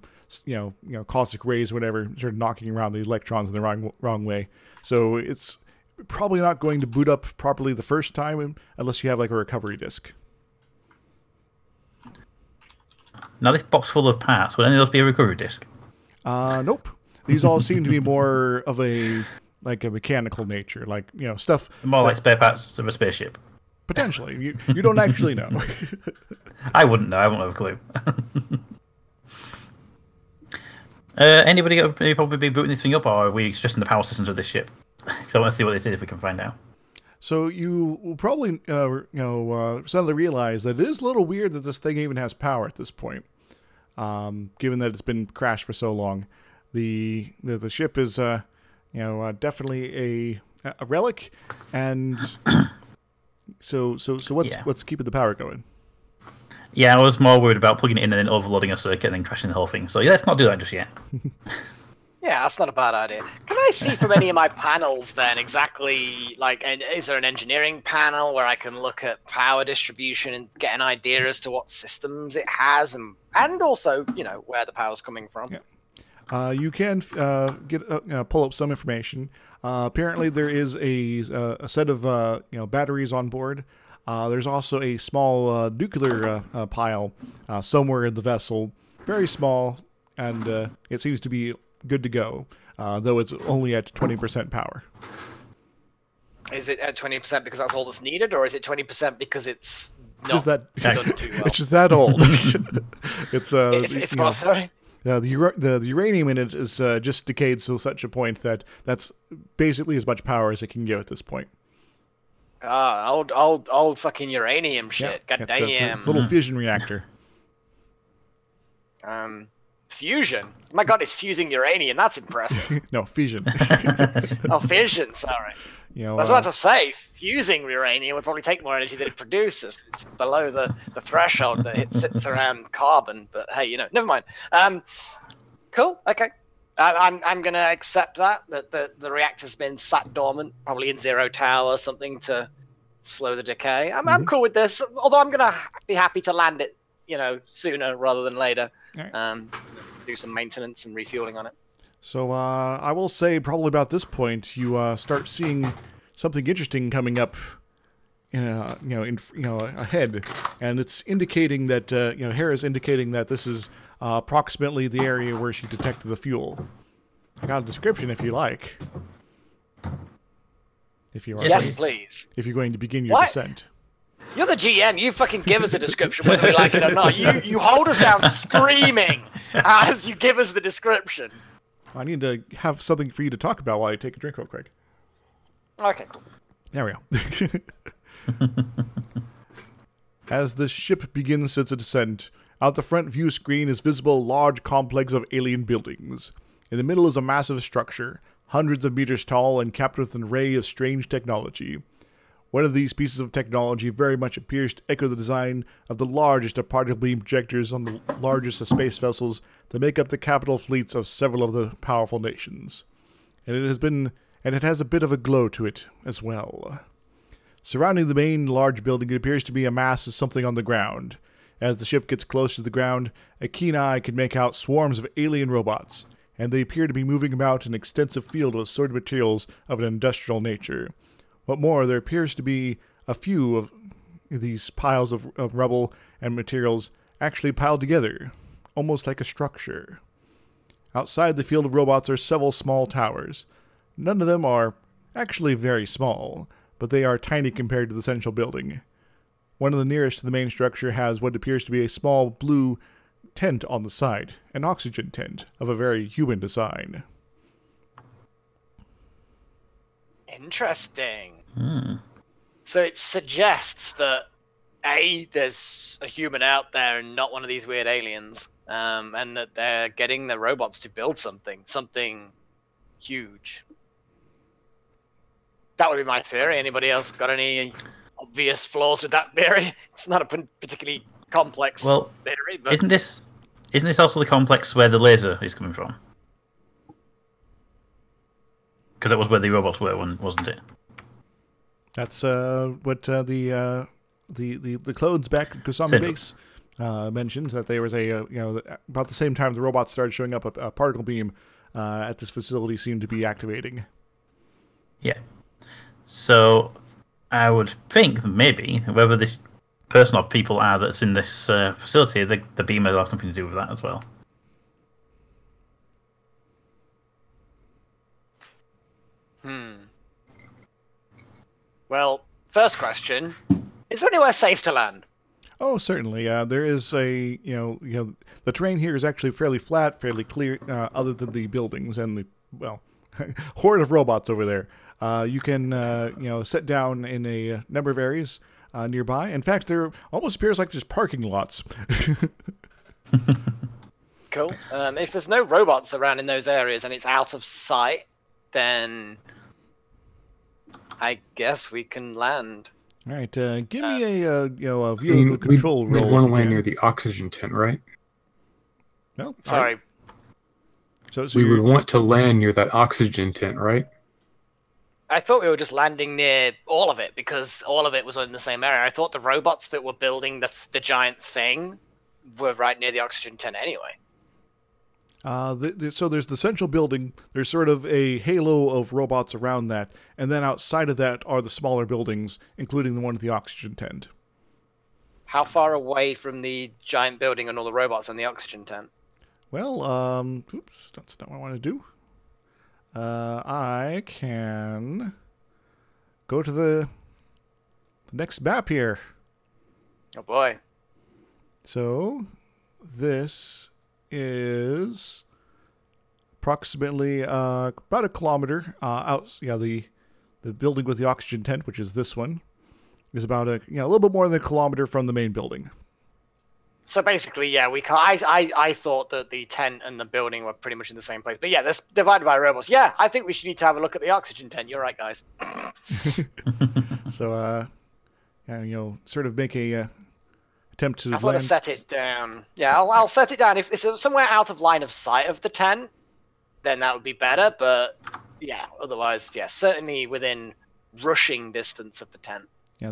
S1: cosmic rays, whatever, sort of knocking around the electrons in the wrong way. So it's probably not going to boot up properly the first time unless you have like a recovery disk.
S5: Now this box full of parts, would any of those be a recovery disk?
S1: Nope. These all seem to be more of a mechanical nature, like stuff.
S5: More like spare parts of a spaceship.
S1: Potentially, you don't actually know.
S5: I wouldn't know. I wouldn't have a clue. Anybody probably be booting this thing up, or are we stressing the power systems of this ship? Because I want to see what this is if we can find out.
S1: So you will probably, suddenly realize that it is a little weird that this thing even has power at this point, given that it's been crashed for so long. The ship is, definitely a relic, and so what's keeping the power going?
S5: Yeah, I was more worried about plugging it in and then overloading a circuit and then crashing the whole thing. So yeah, let's not do that just yet.
S2: Yeah, that's not a bad idea. Can I see from any of my panels then exactly, is there an engineering panel where I can look at power distribution and get an idea as to what systems it has and also, where the power's coming from?
S1: Yeah. You can pull up some information. Apparently there is a set of batteries on board. There's also a small nuclear pile somewhere in the vessel. Very small, and it seems to be good to go, though it's only at 20% power.
S2: Is it at 20% because that's all that's needed, or is it 20% because it's not
S1: done
S2: too well?
S1: It's just that old. It's
S2: what, sorry?
S1: The uranium in it is just decayed to such a point that that's basically as much power as it can give at this point.
S2: Old fucking uranium shit.
S1: Yeah,
S2: God damn.
S1: it's a little fusion reactor.
S2: Fusion? My god, it's fusing uranium. That's impressive.
S1: No, fission.
S2: Oh, fission, sorry. I was about to say, fusing uranium would probably take more energy than it produces. It's below the threshold that it sits around carbon, but hey, never mind. Cool, okay. I'm going to accept that the reactor's been sat dormant, probably in zero tower or something to slow the decay. I'm cool with this, although I'm going to be happy to land it, sooner rather than later. Right. Do some maintenance and refueling on it.
S1: So I will say probably about this point you start seeing something interesting coming up, ahead, and it's indicating that Hera's indicating that this is approximately the area where she detected the fuel. I got a description if you like.
S2: Yes, please.
S1: If you're going to begin your descent.
S2: You're the GM. You fucking give us a description whether we like it or not. You hold us down screaming as you give us the description.
S1: I need to have something for you to talk about while I take a drink real quick.
S2: Okay, cool.
S1: There we go. As the ship begins its descent, out the front view screen is visible a large complex of alien buildings. In the middle is a massive structure, hundreds of meters tall and capped with an array of strange technology. One of these pieces of technology very much appears to echo the design of the largest of particle beam projectors on the largest of space vessels that make up the capital fleets of several of the powerful nations. And it has a bit of a glow to it as well. Surrounding the main large building, it appears to be a mass of something on the ground. As the ship gets closer to the ground, a keen eye can make out swarms of alien robots, and they appear to be moving about an extensive field of assorted materials of an industrial nature. What more, there appears to be a few of these piles of rubble and materials actually piled together, almost like a structure. Outside the field of robots are several small towers. None of them are actually very small, but they are tiny compared to the central building. One of the nearest to the main structure has what appears to be a small blue tent on the side, an oxygen tent of a very human design.
S2: Interesting.
S5: Hmm.
S2: So it suggests that A, there's a human out there and not one of these weird aliens, and that they're getting the robots to build something huge. That would be my theory. Anybody else got any obvious flaws with that theory? It's not a particularly complex theory, but
S5: isn't this also the complex where the laser is coming from? Because that was where the robots were, wasn't it?
S1: That's what the clones back at Kusama Base mentioned, that there was about the same time the robots started showing up, a particle beam at this facility seemed to be activating.
S5: Yeah. So I would think that maybe whether this person or people are that's in this facility, the beam will have something to do with that as well.
S2: Well, first question: is there anywhere safe to land?
S1: Oh, certainly. There is the terrain here is actually fairly flat, fairly clear, other than the buildings and the horde of robots over there. You can sit down in a number of areas nearby. In fact, there almost appears like there's parking lots.
S2: Cool. If there's no robots around in those areas and it's out of sight, then I guess we can land.
S1: All right, give me a view of the control roll.
S4: We want to land near the oxygen tent, right?
S1: No,
S2: sorry.
S1: So
S4: we would want to land near that oxygen tent, right?
S2: I thought we were just landing near all of it because all of it was in the same area. I thought the robots that were building the giant thing were right near the oxygen tent anyway.
S1: So there's the central building. There's sort of a halo of robots around that, and then outside of that are the smaller buildings, including the one at the oxygen tent.
S2: How far away from the giant building and all the robots and the oxygen tent?
S1: Well, oops, that's not what I want to do. I can go to the next map here.
S2: Oh boy.
S1: So this is approximately about a kilometer out. Yeah, the building with the oxygen tent, which is this one, is about a little bit more than a kilometer from the main building.
S2: So basically, yeah, we can't. I thought that the tent and the building were pretty much in the same place, but yeah, that's divided by robots. Yeah, I think we should need to have a look at the oxygen tent. You're right, guys.
S1: So, sort of make a attempt to.
S2: I thought I'd set it down. Yeah, I'll set it down. If it's somewhere out of line of sight of the tent, then that would be better. But yeah, otherwise, yeah, certainly within rushing distance of the tent.
S1: Yeah,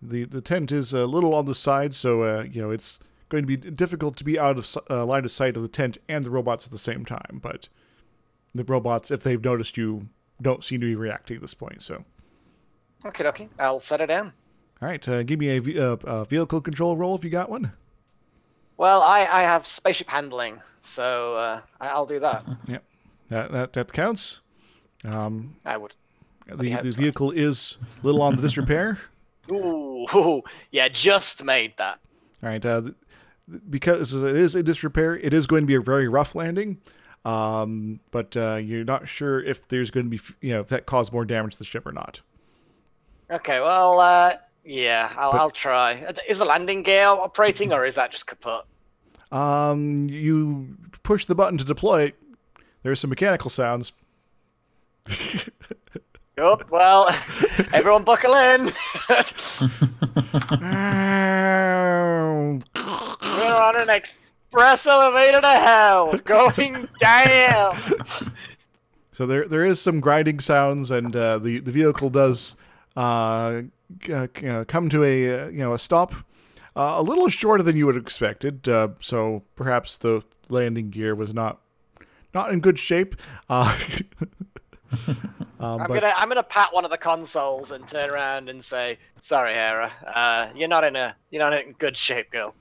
S1: the tent is a little on the side, so it's going to be difficult to be out of line of sight of the tent and the robots at the same time. But the robots, if they've noticed you, don't seem to be reacting at this point. So,
S2: okay, I'll set it down.
S1: All right, give me a vehicle control roll if you got one.
S2: Well, I have spaceship handling, so I'll do that.
S1: Yep, that counts.
S2: I would.
S1: The vehicle is a little on the disrepair.
S2: Ooh, yeah, just made that.
S1: All right, because it is in disrepair, it is going to be a very rough landing, but you're not sure if there's going to be, if that caused more damage to the ship or not.
S2: Okay, well, yeah, I'll try. Is the landing gear operating, or is that just kaput?
S1: You push the button to deploy it. There's some mechanical sounds.
S2: Oh, well, everyone buckle in. We're on an express elevator to hell, going down.
S1: So there is some grinding sounds, and the vehicle does come to a stop, a little shorter than you would have expected. So perhaps the landing gear was not not in good shape.
S2: I'm gonna pat one of the consoles and turn around and say, "Sorry, Hera. You're not in good shape, girl."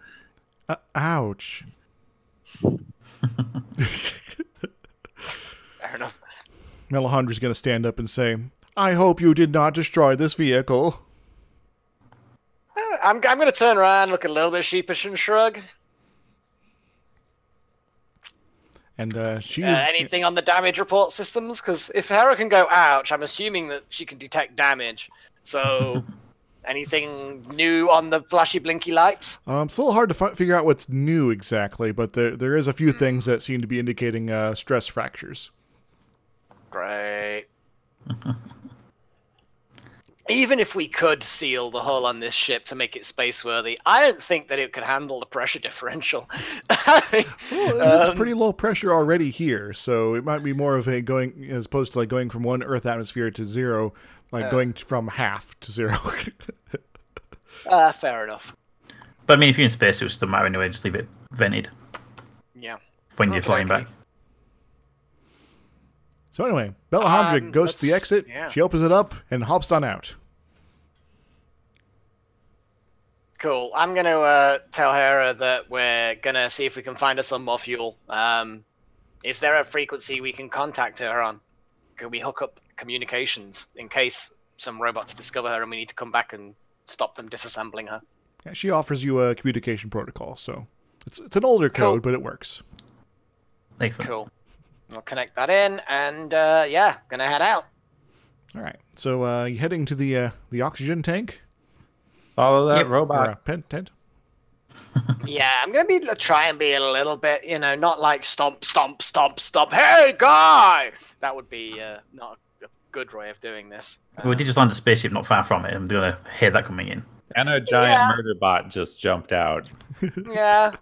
S1: Ouch.
S2: Fair enough.
S1: Melihandra's gonna stand up and say, "I hope you did not destroy this vehicle."
S2: I'm gonna turn around, look a little bit sheepish, and shrug.
S1: And she is
S2: anything on the damage report systems? Because if Hera can go ouch, I'm assuming that she can detect damage. So, anything new on the flashy blinky lights?
S1: it's a little hard to figure out what's new exactly, but there is a few things that seem to be indicating stress fractures.
S2: Great. Even if we could seal the hull on this ship to make it space-worthy, I don't think that it could handle the pressure differential.
S1: Well, it's pretty low pressure already here, so it might be more of a going, as opposed to like going from one Earth atmosphere to zero, like going from half to zero.
S2: Fair enough.
S5: But I mean, if you're in space, it doesn't matter anyway. Just leave it vented.
S2: Yeah.
S5: When you're flying back.
S1: So anyway, Melihandra goes to the exit, she opens it up, and hops on out.
S2: Cool. I'm going to tell Hera that we're going to see if we can find us some more fuel. Is there a frequency we can contact her on? Can we hook up communications in case some robots discover her and we need to come back and stop them disassembling her?
S1: Yeah, she offers you a communication protocol, so it's an older code, but it works.
S5: Excellent.
S2: Cool. We'll connect that in, and gonna head out.
S1: All right. So you heading to the oxygen tank?
S3: Follow that robot.
S1: Or, tent?
S2: Yeah, I'm gonna try and be a little bit, not like stomp, stomp, stomp, stomp. Hey, guy! That would be not a good way of doing this.
S5: We did just land a spaceship not far from it, and we're gonna hear that coming in.
S3: And a giant murder bot just jumped out.
S2: Yeah.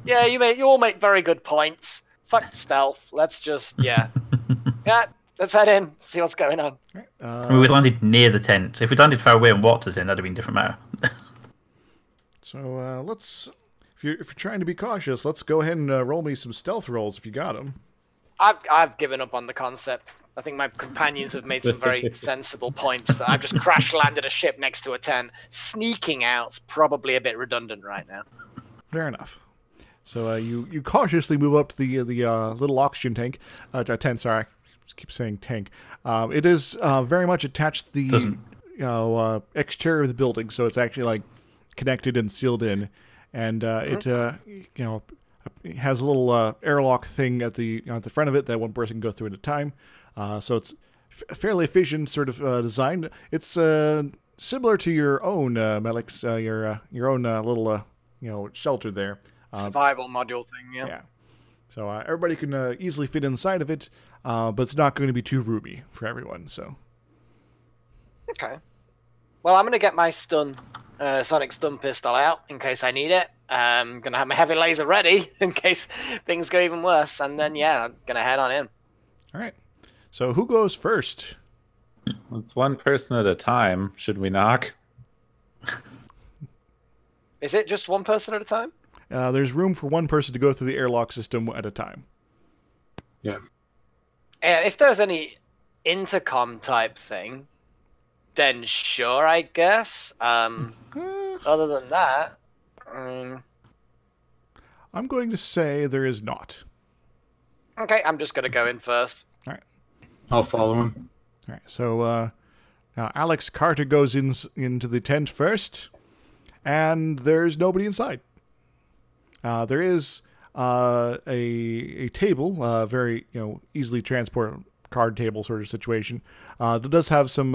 S2: You all make very good points. Fuck stealth. Let's just, let's head in, see what's going on.
S5: I mean, we landed near the tent. If we landed far away and walked us in, that'd have been a different matter.
S1: So let's, if you're trying to be cautious, let's go ahead and roll me some stealth rolls if you got them.
S2: I've given up on the concept. I think my companions have made some very sensible points that I've just crash landed a ship next to a tent. Sneaking out's probably a bit redundant right now.
S1: Fair enough. So you cautiously move up to the little oxygen tank, tent. Sorry, I keep saying tank. It is very much attached to the exterior of the building, so it's actually like connected and sealed in, and it has a little airlock thing at the front of it that one person can go through at a time. So it's fairly efficient sort of design. It's similar to your own Melek's, your own little shelter there.
S2: Survival module thing, yeah.
S1: Yeah. So everybody can easily fit inside of it, but it's not going to be too roomy for everyone. So.
S2: Okay. Well, I'm going to get my sonic stun pistol out in case I need it. I'm going to have my heavy laser ready in case things go even worse. And then, I'm going to head on in.
S1: All right. So who goes first?
S3: It's one person at a time. Should we knock?
S2: Is it just one person at a time?
S1: There's room for one person to go through the airlock system at a time.
S4: Yeah.
S2: If there's any intercom type thing, then sure, I guess. Other than that,
S1: I'm going to say there is not.
S2: Okay, I'm just going to go in first.
S1: All right.
S4: I'll follow him.
S1: All right. So now Alex Carter goes into the tent first, and there's nobody inside. There is a table, very easily transport card table sort of situation. That does have some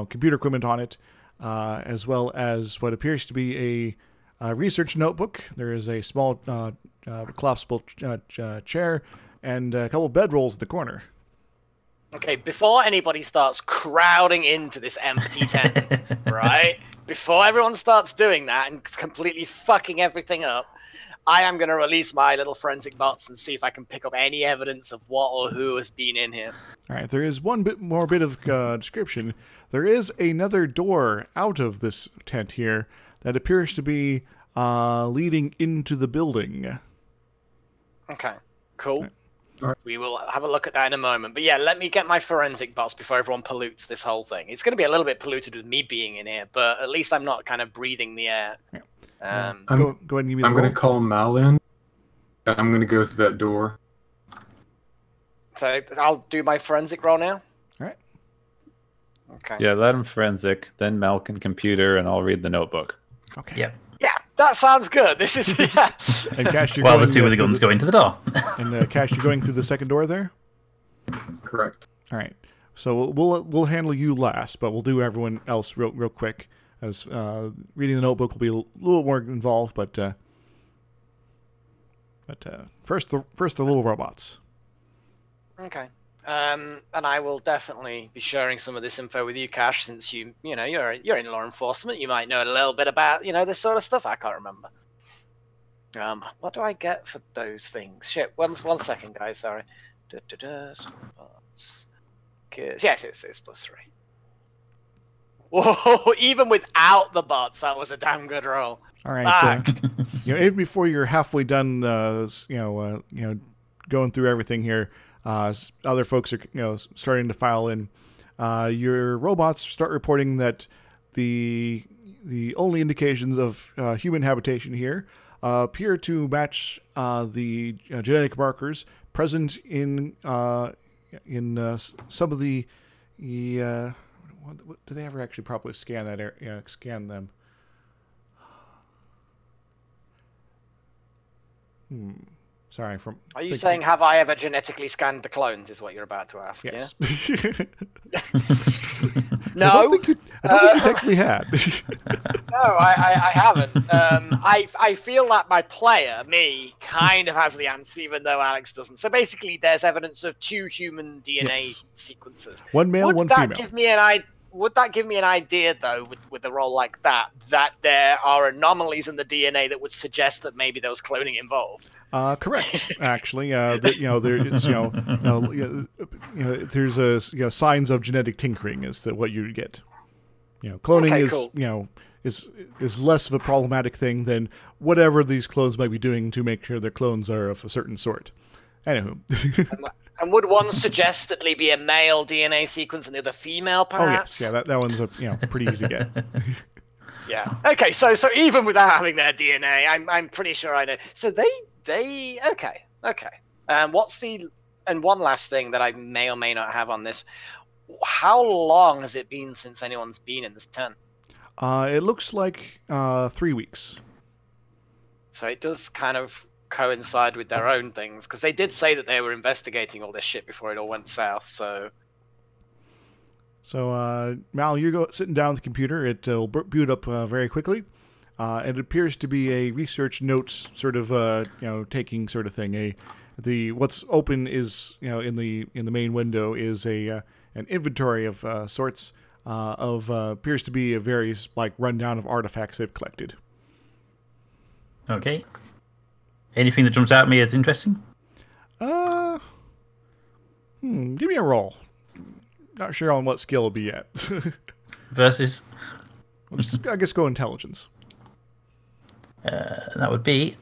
S1: computer equipment on it, as well as what appears to be a research notebook. There is a small collapsible chair and a couple bedrolls at the corner.
S2: Okay, before anybody starts crowding into this empty tent, right? Before everyone starts doing that and completely fucking everything up, I am going to release my little forensic bots and see if I can pick up any evidence of what or who has been in here.
S1: All right, there is one bit of description. There is another door out of this tent here that appears to be leading into the building.
S2: Okay, cool.
S4: Alright.
S2: We will have a look at that in a moment. But yeah, let me get my forensic bots before everyone pollutes this whole thing. It's going to be a little bit polluted with me being in here, but at least I'm not kind of breathing the air.
S1: Yeah.
S2: Um,
S1: go ahead and give me the
S4: I'm going
S1: roll.
S4: to call Mal in. And I'm going to go through that door.
S2: So I'll do my forensic roll now.
S1: All right.
S2: Okay.
S3: Yeah, let him forensic, then Mel can computer, and I'll read the notebook.
S1: Okay.
S5: Yeah.
S2: Yeah, that sounds good. This is yeah.
S1: And Cash, you're
S5: While
S1: going
S5: the two with the
S1: through
S5: guns go into the door.
S1: And Cash, you're going through the second door there.
S4: Correct.
S1: All right. So we'll handle you last, but we'll do everyone else real quick. As reading the notebook will be a little more involved, but first the little robots.
S2: Okay. And I will definitely be sharing some of this info with you, Cash, since you're in law enforcement. You might know a little bit about this sort of stuff. I can't remember. What do I get for those things? Shit. One second, guys. Sorry. Yes, it's +3. Whoa! Even without the bots, that was a damn good roll.
S1: All right. Even before you're halfway done, going through everything here, other folks are starting to file in. Your robots start reporting that the only indications of human habitation here appear to match the genetic markers present in some of the. Do they ever actually properly scan that area? Yeah, scan them. Sorry.
S2: Are you saying have I ever genetically scanned the clones? Is what you're about to ask?
S1: Yes.
S2: Yeah.
S1: No. I don't think you technically had.
S2: No, I haven't. I feel that my player, me, kind of has the answer, even though Alex doesn't. So basically, there's evidence of 2 human DNA sequences.
S1: One male, one female.
S2: Would that give me an idea, though, with a role like that there are anomalies in the DNA that would suggest that maybe there was cloning involved?
S1: Correct. Actually, there's signs of genetic tinkering is what you get. Cloning is less of a problematic thing than whatever these clones might be doing to make sure their clones are of a certain sort. Anywho.
S2: And would one suggestedly be a male DNA sequence and the other female, perhaps?
S1: Oh yes, yeah, that one's a pretty easy get.
S2: Yeah. Okay, so even without having their DNA, I'm pretty sure I know. So they okay. And one last thing that I may or may not have on this: how long has it been since anyone's been in this tent?
S1: It looks like 3 weeks.
S2: So it does kind of coincide with their own things, because they did say that they were investigating all this shit before it all went south. So
S1: Mal, you sitting down at the computer. It will boot up very quickly. It appears to be a research notes sort of taking sort of thing. What's open is in the main window is an inventory of sorts appears to be a various rundown of artifacts they've collected.
S5: Okay. Anything that jumps out at me as interesting?
S1: Give me a roll. Not sure on what skill it'll be yet.
S5: Versus?
S1: I guess go intelligence.
S5: That would be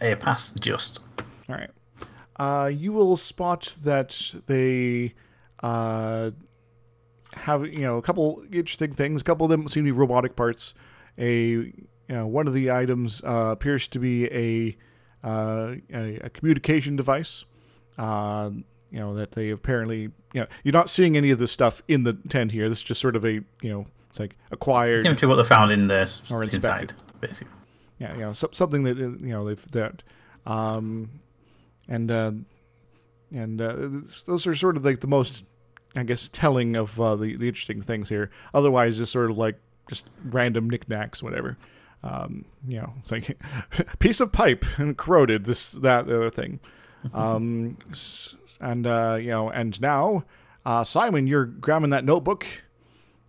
S5: a pass just.
S1: All right. You will spot that they have a couple interesting things. A couple of them seem to be robotic parts. One of the items appears to be a communication device. That they apparently you're not seeing any of this stuff in the tent here. This is just sort of it's like acquired.
S5: Similar to what they found in the
S1: or inspected,
S5: inside, basically.
S1: Yeah, something that those are sort of like the most, I guess, telling of the interesting things here. Otherwise, just sort of like just random knickknacks, whatever. It's like piece of pipe and corroded, this, that, the other thing. And now, Simon, you're grabbing that notebook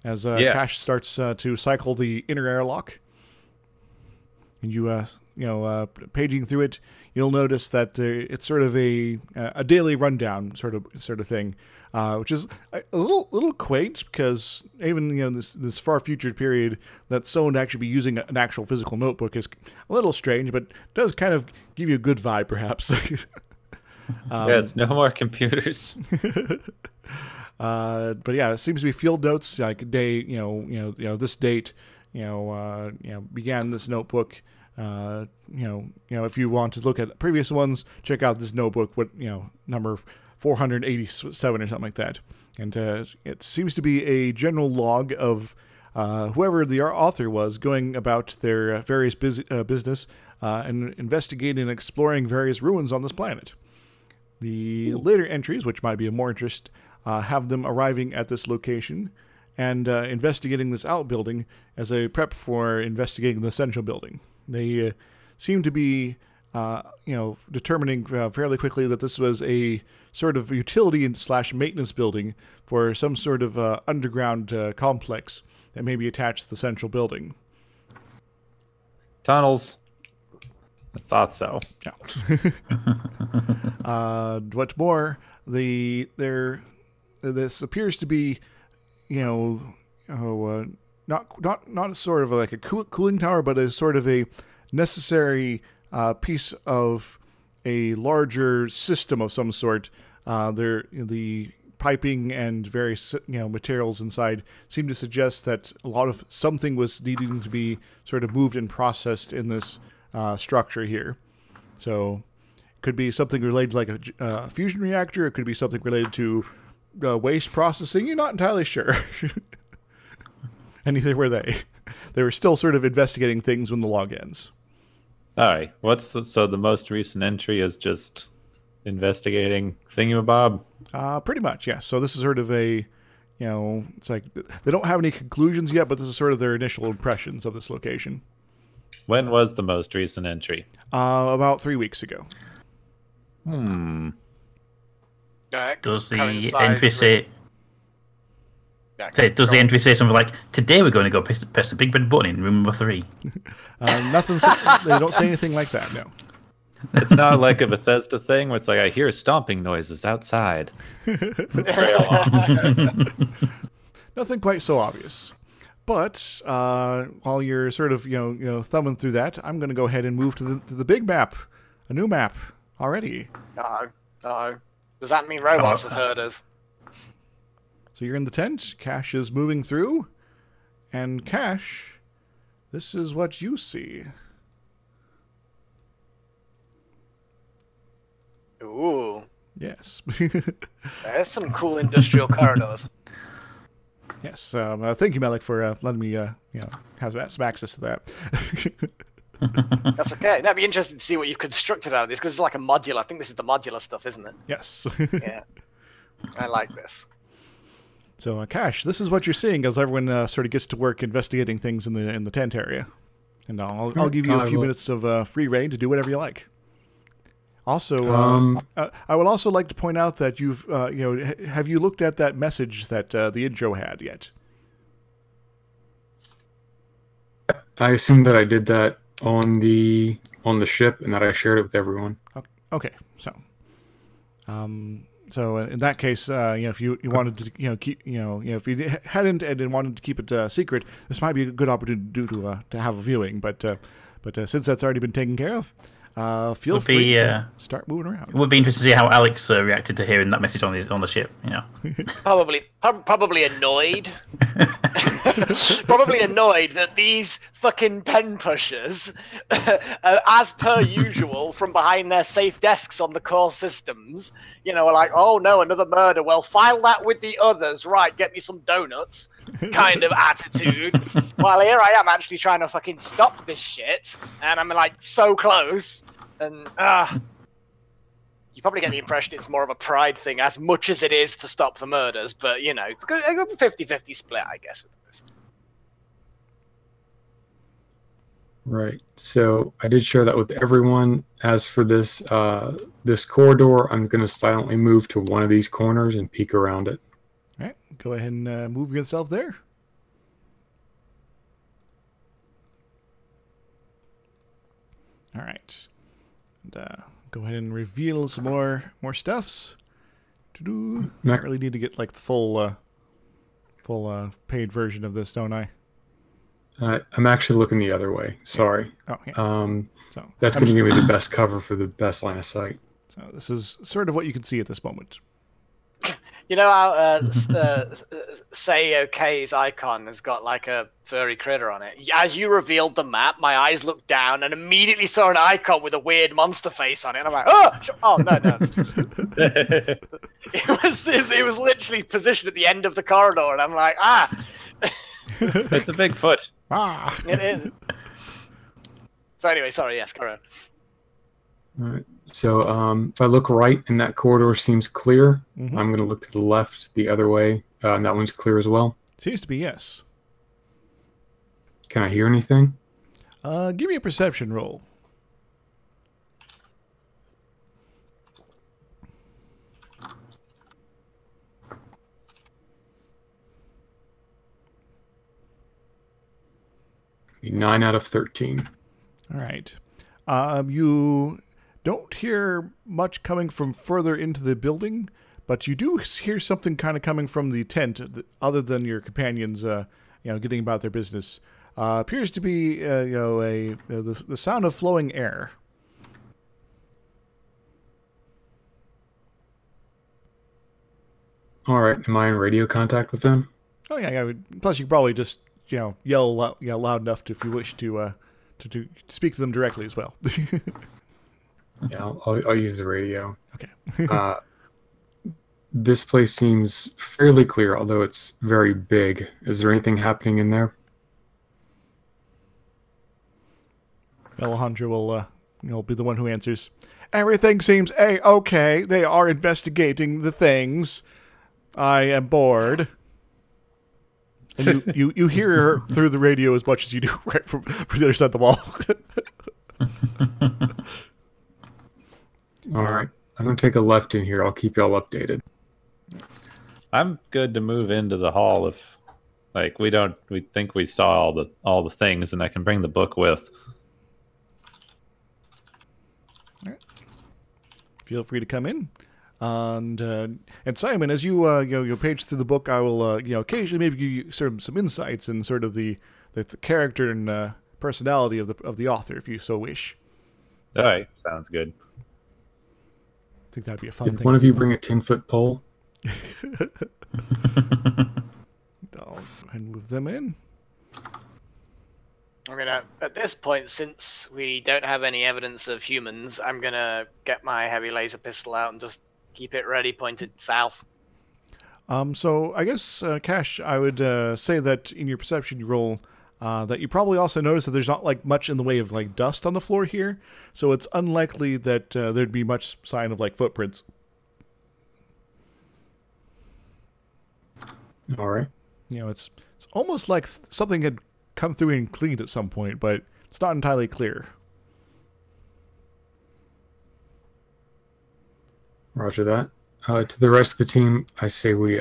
S1: as
S3: Yes.
S1: Cash starts to cycle the inner airlock. And you paging through it, you'll notice that it's sort of a daily rundown sort of thing, which is a little quaint, because even this far future period that someone would actually be using an actual physical notebook is a little strange, but does kind of give you a good vibe, perhaps.
S3: Yes, no more computers.
S1: But yeah, it seems to be field notes like day, this date, began this notebook. If you want to look at previous ones, check out this notebook. Number 487 or something like that. And it seems to be a general log of whoever the author was going about their various business and investigating and exploring various ruins on this planet. The later entries, which might be of more interest, have them arriving at this location and investigating this outbuilding as a prep for investigating the central building. They seem to be, determining fairly quickly that this was a sort of utility / maintenance building for some sort of underground complex that may be attached to the central building.
S3: Tunnels. I thought so.
S1: Yeah. What's more, this appears to be, not sort of like a cooling tower, but a sort of a necessary piece of a larger system of some sort. The piping and various materials inside seem to suggest that something was needing to be sort of moved and processed in this structure here. So it could be something related to like a fusion reactor. It could be something related to waste processing. You're not entirely sure. And neither were they. They were still sort of investigating things when the log ends.
S3: All right. So the most recent entry is just investigating thingamabob?
S1: Pretty much, yeah. So this is sort of a, it's like they don't have any conclusions yet, but this is sort of their initial impressions of this location.
S3: When was the most recent entry?
S1: About 3 weeks ago.
S5: Does the entry say? Does the entry say something like, "Today we're going to go press a big red button in room number 3"?
S1: Nothing. They don't say anything like that. No.
S3: It's not like a Bethesda thing where it's like I hear stomping noises outside.
S1: Nothing quite so obvious. But while you're sort of thumbing through that, I'm going to go ahead and move to the big map, a new map already.
S2: No. Does that mean robots have heard us?
S1: So you're in the tent. Cash is moving through, and Cash, this is what you see.
S2: Ooh.
S1: Yes.
S2: There's some cool industrial corridors.
S1: Yes. Thank you, Melek, for letting me, have some access to that.
S2: That's okay. That'd be interesting to see what you've constructed out of this, because it's like a modular. I think this is the modular stuff, isn't it?
S1: Yes.
S2: Yeah. I like this.
S1: So, Cash, this is what you're seeing as everyone sort of gets to work investigating things in the tent area, and I'll give you a few minutes of free reign to do whatever you like. Also, I would also like to point out that you've, have you looked at that message that the intro had yet?
S4: I assume that I did that on the ship and that I shared it with everyone.
S1: Okay, so, so in that case, if you wanted to, keep, if you hadn't and wanted to keep it secret, this might be a good opportunity to have a viewing. But since that's already been taken care of. Feel free to start moving around.
S5: It would be interesting to see how Alex reacted to hearing that message on the ship.
S2: Probably annoyed. Probably annoyed that these fucking pen pushers, as per usual, from behind their safe desks on the core systems, are like, oh no, another murder. Well, file that with the others. Right, get me some donuts. Kind of attitude. While here I am actually trying to fucking stop this shit, and I'm like so close, and you probably get the impression it's more of a pride thing as much as it is to stop the murders, but a 50-50 split, I guess, with those.
S4: Right. So I did share that with everyone. As for this this corridor, I'm going to silently move to one of these corners and peek around it.
S1: All right. Go ahead and move yourself there. All right. And go ahead and reveal some more stuffs. I really need to get like the full paid version of this, don't I?
S4: I'm actually looking the other way. Sorry.
S1: Oh, yeah.
S4: That's going to give me the best cover for the best line of sight.
S1: So this is sort of what you can see at this moment.
S2: You know how Say OK's icon has got like a furry critter on it? As you revealed the map, my eyes looked down and immediately saw an icon with a weird monster face on it. And I'm like, oh no, it's just... it was literally positioned at the end of the corridor, and I'm like,
S3: It's a Bigfoot.
S2: It is. So anyway, sorry, yes, carry on.
S4: All right. So if I look right and that corridor seems clear, I'm going to look to the left the other way, and that one's clear as well.
S1: Seems to be yes.
S4: Can I hear anything?
S1: Give me a perception roll.
S4: Be 9 out of 13.
S1: All right. You don't hear much coming from further into the building, but you do hear something kind of coming from the tent, other than your companions, getting about their business. Appears to be, the sound of flowing air.
S4: All right. Am I in radio contact with them?
S1: Oh yeah. Plus, you could probably just yell loud enough if you wish to speak to them directly as well.
S4: Yeah, I'll use the radio.
S1: Okay.
S4: This place seems fairly clear, although it's very big. Is there anything happening in there?
S1: Alejandro will be the one who answers. Everything seems A-okay. They are investigating the things. I am bored. And you hear her through the radio as much as you do right from the other side of the wall.
S4: All right. I'm going to take a left in here. I'll keep y'all updated.
S3: I'm good to move into the hall if, we think we saw all the things, and I can bring the book with.
S1: All right. Feel free to come in. And Simon, as you page through the book, I will occasionally maybe give you sort of some insights and sort of the character and personality of the author, if you so wish.
S3: All right, sounds good.
S1: I think that'd be a fun
S4: Did
S1: thing.
S4: one of you bring a 10-foot pole?
S1: I'll move them in.
S2: I'm gonna, at this point, since we don't have any evidence of humans, I'm gonna get my heavy laser pistol out and just keep it ready, pointed south.
S1: So I guess, Cash, I would say that in your perception roll, that you probably also notice that there's not much in the way of dust on the floor here, so it's unlikely that there'd be much sign of footprints.
S4: All right.
S1: It's almost like something had come through and cleaned at some point, but it's not entirely clear.
S4: Roger that. To the rest of the team, I say we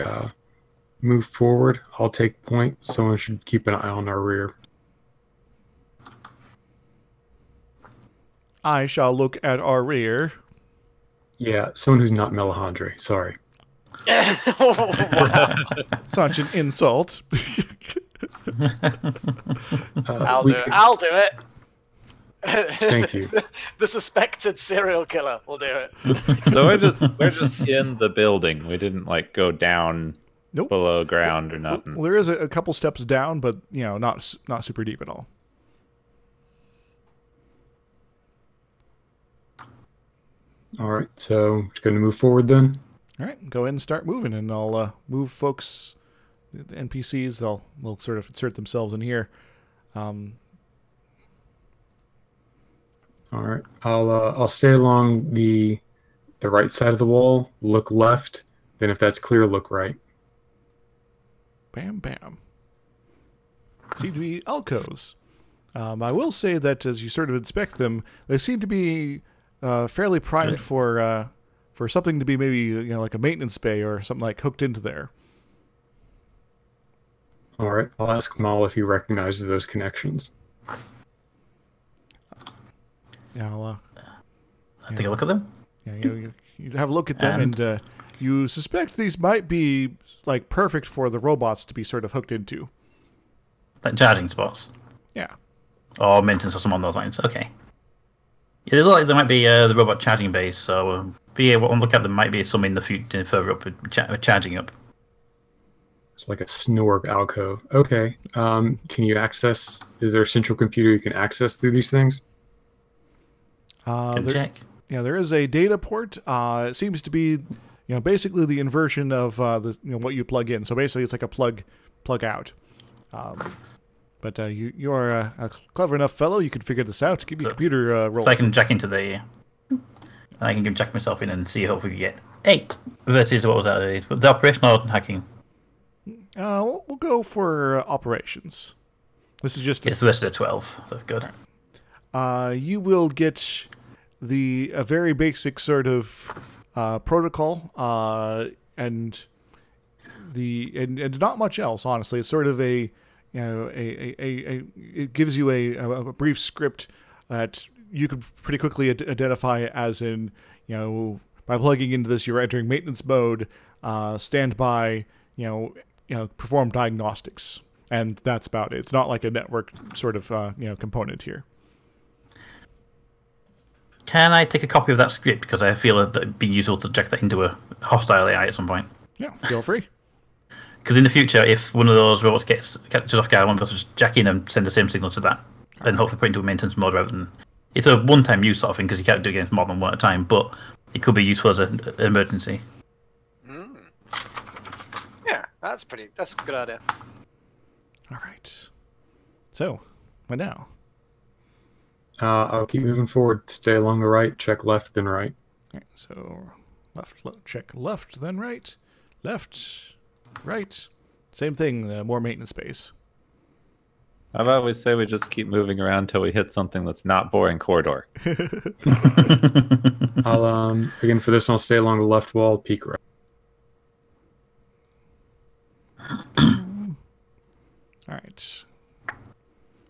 S4: move forward. I'll take point. Someone should keep an eye on our rear.
S1: I shall look at our rear.
S4: Yeah, someone who's not Melandre. Sorry.
S2: Wow.
S1: Such an insult.
S2: I'll do it.
S4: Thank you.
S2: The suspected serial killer will do it.
S3: So we're just in the building. We didn't go down
S1: Nope.
S3: below ground or nothing.
S1: Well, there is a couple steps down, but not super deep at all.
S4: All right, so we're going to move forward then.
S1: All right, go ahead and start moving, and I'll move folks, the NPCs. They'll sort of insert themselves in here.
S4: All right, I'll stay along the right side of the wall. Look left. Then, if that's clear, look right.
S1: Bam, bam. Seem to be alcoves. I will say that as you sort of inspect them, they seem to be fairly primed for something to be maybe like a maintenance bay or something hooked into there.
S4: All right, I'll ask Mal if he recognizes those connections.
S1: Yeah,
S5: I'll take a look at them.
S1: Yeah, you have a look at them, and you suspect these might be perfect for the robots to be sort of hooked into.
S5: Like charging spots.
S1: Yeah.
S5: Or maintenance or something on those lines. Okay. Yeah, they look like there might be the robot charging base, so be able to look at them. Might be some in the future further up, charging up.
S4: It's like a Snorg alcove. Okay. Can you access? Is there a central computer you can access through these things?
S5: Check.
S1: Yeah, there is a data port. It seems to be, basically the inversion of what you plug in. So basically, it's like a plug out. But you're a clever enough fellow. You could figure this out. Give me computer rolls.
S5: So I can jack into the. I can jack myself in and see if we get 8 versus what was that? The operational hacking.
S1: We'll go for operations. This is just
S5: it's versus a 12. That's good.
S1: You will get a very basic sort of protocol, and not much else. Honestly, it's sort of it gives you a brief script that you could pretty quickly identify as in, by plugging into this, you're entering maintenance mode, standby, perform diagnostics, and that's about it. It's not like a network sort of component here.
S5: Can I take a copy of that script because I feel that it'd be useful to jack that into a hostile AI at some point?
S1: Yeah, feel free.
S5: Because in the future, if one of those robots catches off guard, I want to just jack in and send the same signal to that, and hopefully put it into a maintenance mode rather than. It's a one-time use sort of thing because you can't do it against more than one at a time, but it could be useful as an emergency.
S2: Yeah, that's a good idea.
S1: All right. So, what now?
S4: I'll keep moving forward. Stay along the right. Check left, then right.
S1: Okay, so check left, then right. Left, right. Same thing, more maintenance space.
S3: How about we say we just keep moving around till we hit something that's not boring corridor?
S4: I'll, again, for this one, I'll stay along the left wall, peek right.
S1: All right.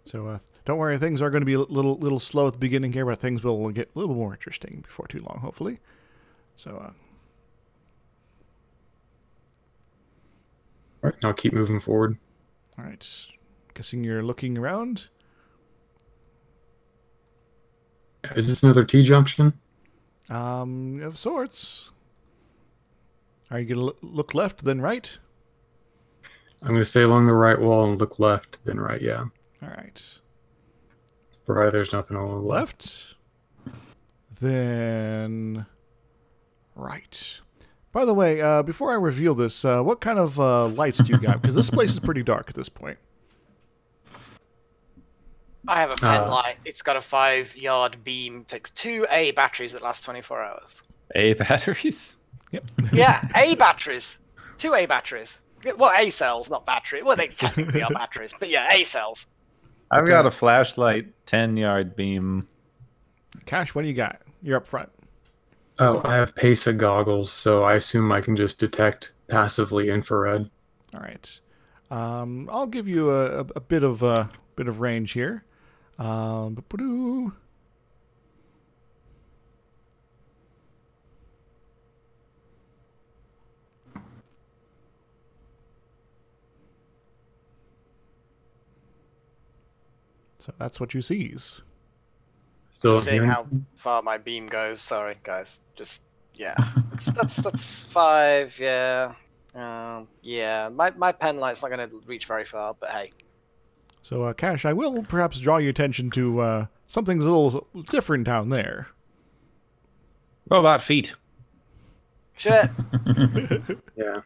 S1: So, don't worry, things are going to be a little slow at the beginning here, but things will get a little more interesting before too long, hopefully. So,
S4: all right, now keep moving forward.
S1: All right. Guessing you're looking around.
S4: Is this another T-junction?
S1: Of sorts. Are you going to look left, then right?
S4: I'm going to stay along the right wall and look left, then right, yeah.
S1: All right.
S4: Right, there's nothing on the left.
S1: Then right. By the way, before I reveal this, what kind of lights do you got? Because this place is pretty dark at this point.
S2: I have a pen light. It's got a 5-yard beam. Takes 2 A batteries that last 24 hours.
S3: A batteries?
S1: Yep.
S2: Yeah, A batteries. 2 A batteries. Well, A cells, not battery. Well, they technically are batteries, but yeah, A cells.
S3: I've got a flashlight, 10-yard beam.
S1: Cash, what do you got? You're up front.
S4: Oh, I have PESA goggles, so I assume I can just detect passively infrared.
S1: All right. I'll give you a bit of range here. So that's what you sees.
S4: Still
S2: Seeing how far my beam goes. Sorry, guys. Just yeah. that's 5. Yeah. Yeah. My pen light's not going to reach very far, but hey.
S1: So, Cash, I will perhaps draw your attention to something's a little different down there.
S3: Robot feet.
S2: Shit.
S4: Yeah.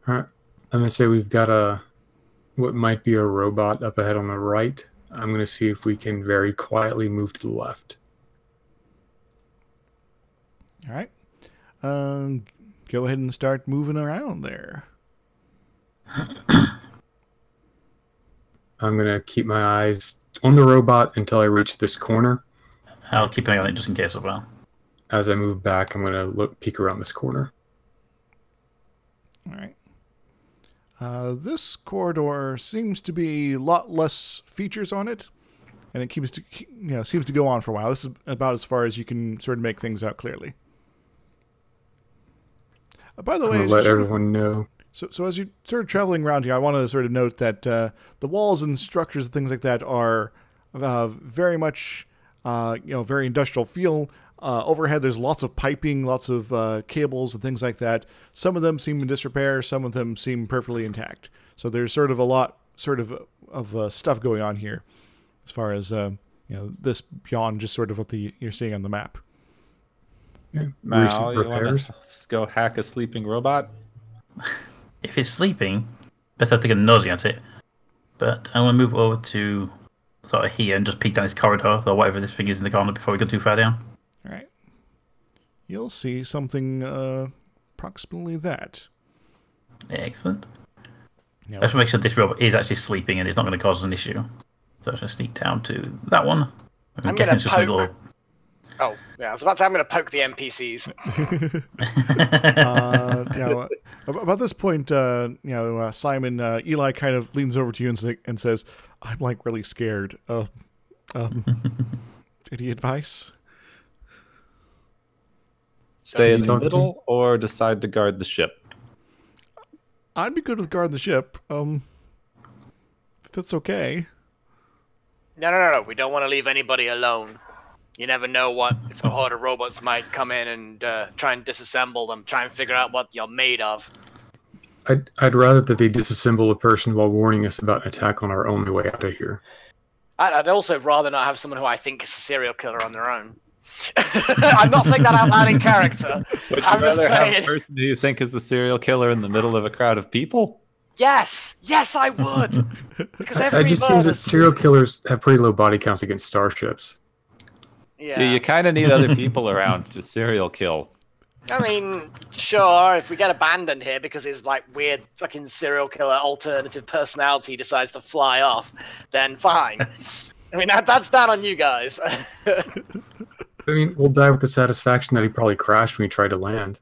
S4: All right. I'm going to say we've got what might be a robot up ahead on the right. I'm going to see if we can very quietly move to the left.
S1: All right. Go ahead and start moving around there.
S4: I'm going to keep my eyes on the robot until I reach this corner.
S5: I'll keep an eye on it just in case as well.
S4: As I move back, I'm going to peek around this corner.
S1: All right. This corridor seems to be a lot less features on it, and it seems to go on for a while. This is about as far as you can sort of make things out clearly. By the way,
S4: I'm going to let everyone know.
S1: So as you sort of traveling around here, I want to sort of note that the walls and structures and things like that are very much, very industrial feel. Overhead, there's lots of piping, lots of cables and things like that. Some of them seem in disrepair. Some of them seem perfectly intact. So there's sort of a lot of stuff going on here, as far as this beyond just sort of what you're seeing on the map.
S4: Yeah.
S3: Mal, you want to go hack a sleeping robot?
S5: If it's sleeping, better have to get a nosy at it. But I want to move over to sort of here and just peek down this corridor or whatever this thing is in the corner before we go too far down.
S1: All right. You'll see something approximately that.
S5: Excellent.
S1: Yeah.
S5: Let's make sure this robot is actually sleeping and it's not going to cause us an issue. So I'm going to sneak down to that one. I'm guessing it's just a little...
S2: Oh, yeah, I was about to say I'm going to poke the NPCs.
S1: About this point, Simon, Eli kind of leans over to you and says, "I'm like really scared. Any advice?"
S3: Stay in the middle or decide to guard the ship?
S1: I'd be good with guarding the ship. If that's okay.
S2: No. We don't want to leave anybody alone. You never know if a horde of robots might come in and try and disassemble them, try and figure out what you're made of.
S4: I'd rather that they disassemble a person while warning us about an attack on our only way out of here.
S2: I'd also rather not have someone who I think is a serial killer on their own. I'm not saying that out loud in character.
S3: Would you
S2: I'm just
S3: rather have
S2: saying...
S3: a person who you think is a serial killer in the middle of a crowd of people?
S2: Yes, I would. Because
S4: It just seems that serial killers have pretty low body counts against starships.
S2: Yeah.
S3: You kind of need other people around to serial kill.
S2: I mean, sure, if we get abandoned here because his like weird fucking serial killer alternative personality decides to fly off, then fine. I mean, that's down on you guys.
S4: I mean, we'll die with the satisfaction that he probably crashed when he tried to land.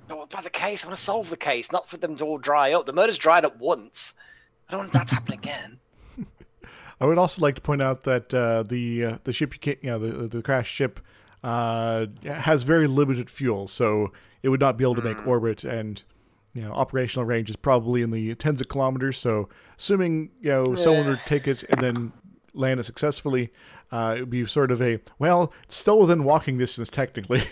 S2: But what about the case? I want to solve the case, not for them to all dry up. The murder's dried up once. I don't want that to happen again.
S1: I would also like to point out that the ship, the crashed ship, has very limited fuel, so it would not be able to make orbit, and operational range is probably in the tens of kilometers. So, assuming someone would take it and then land it successfully, it would be sort of it's still within walking distance technically.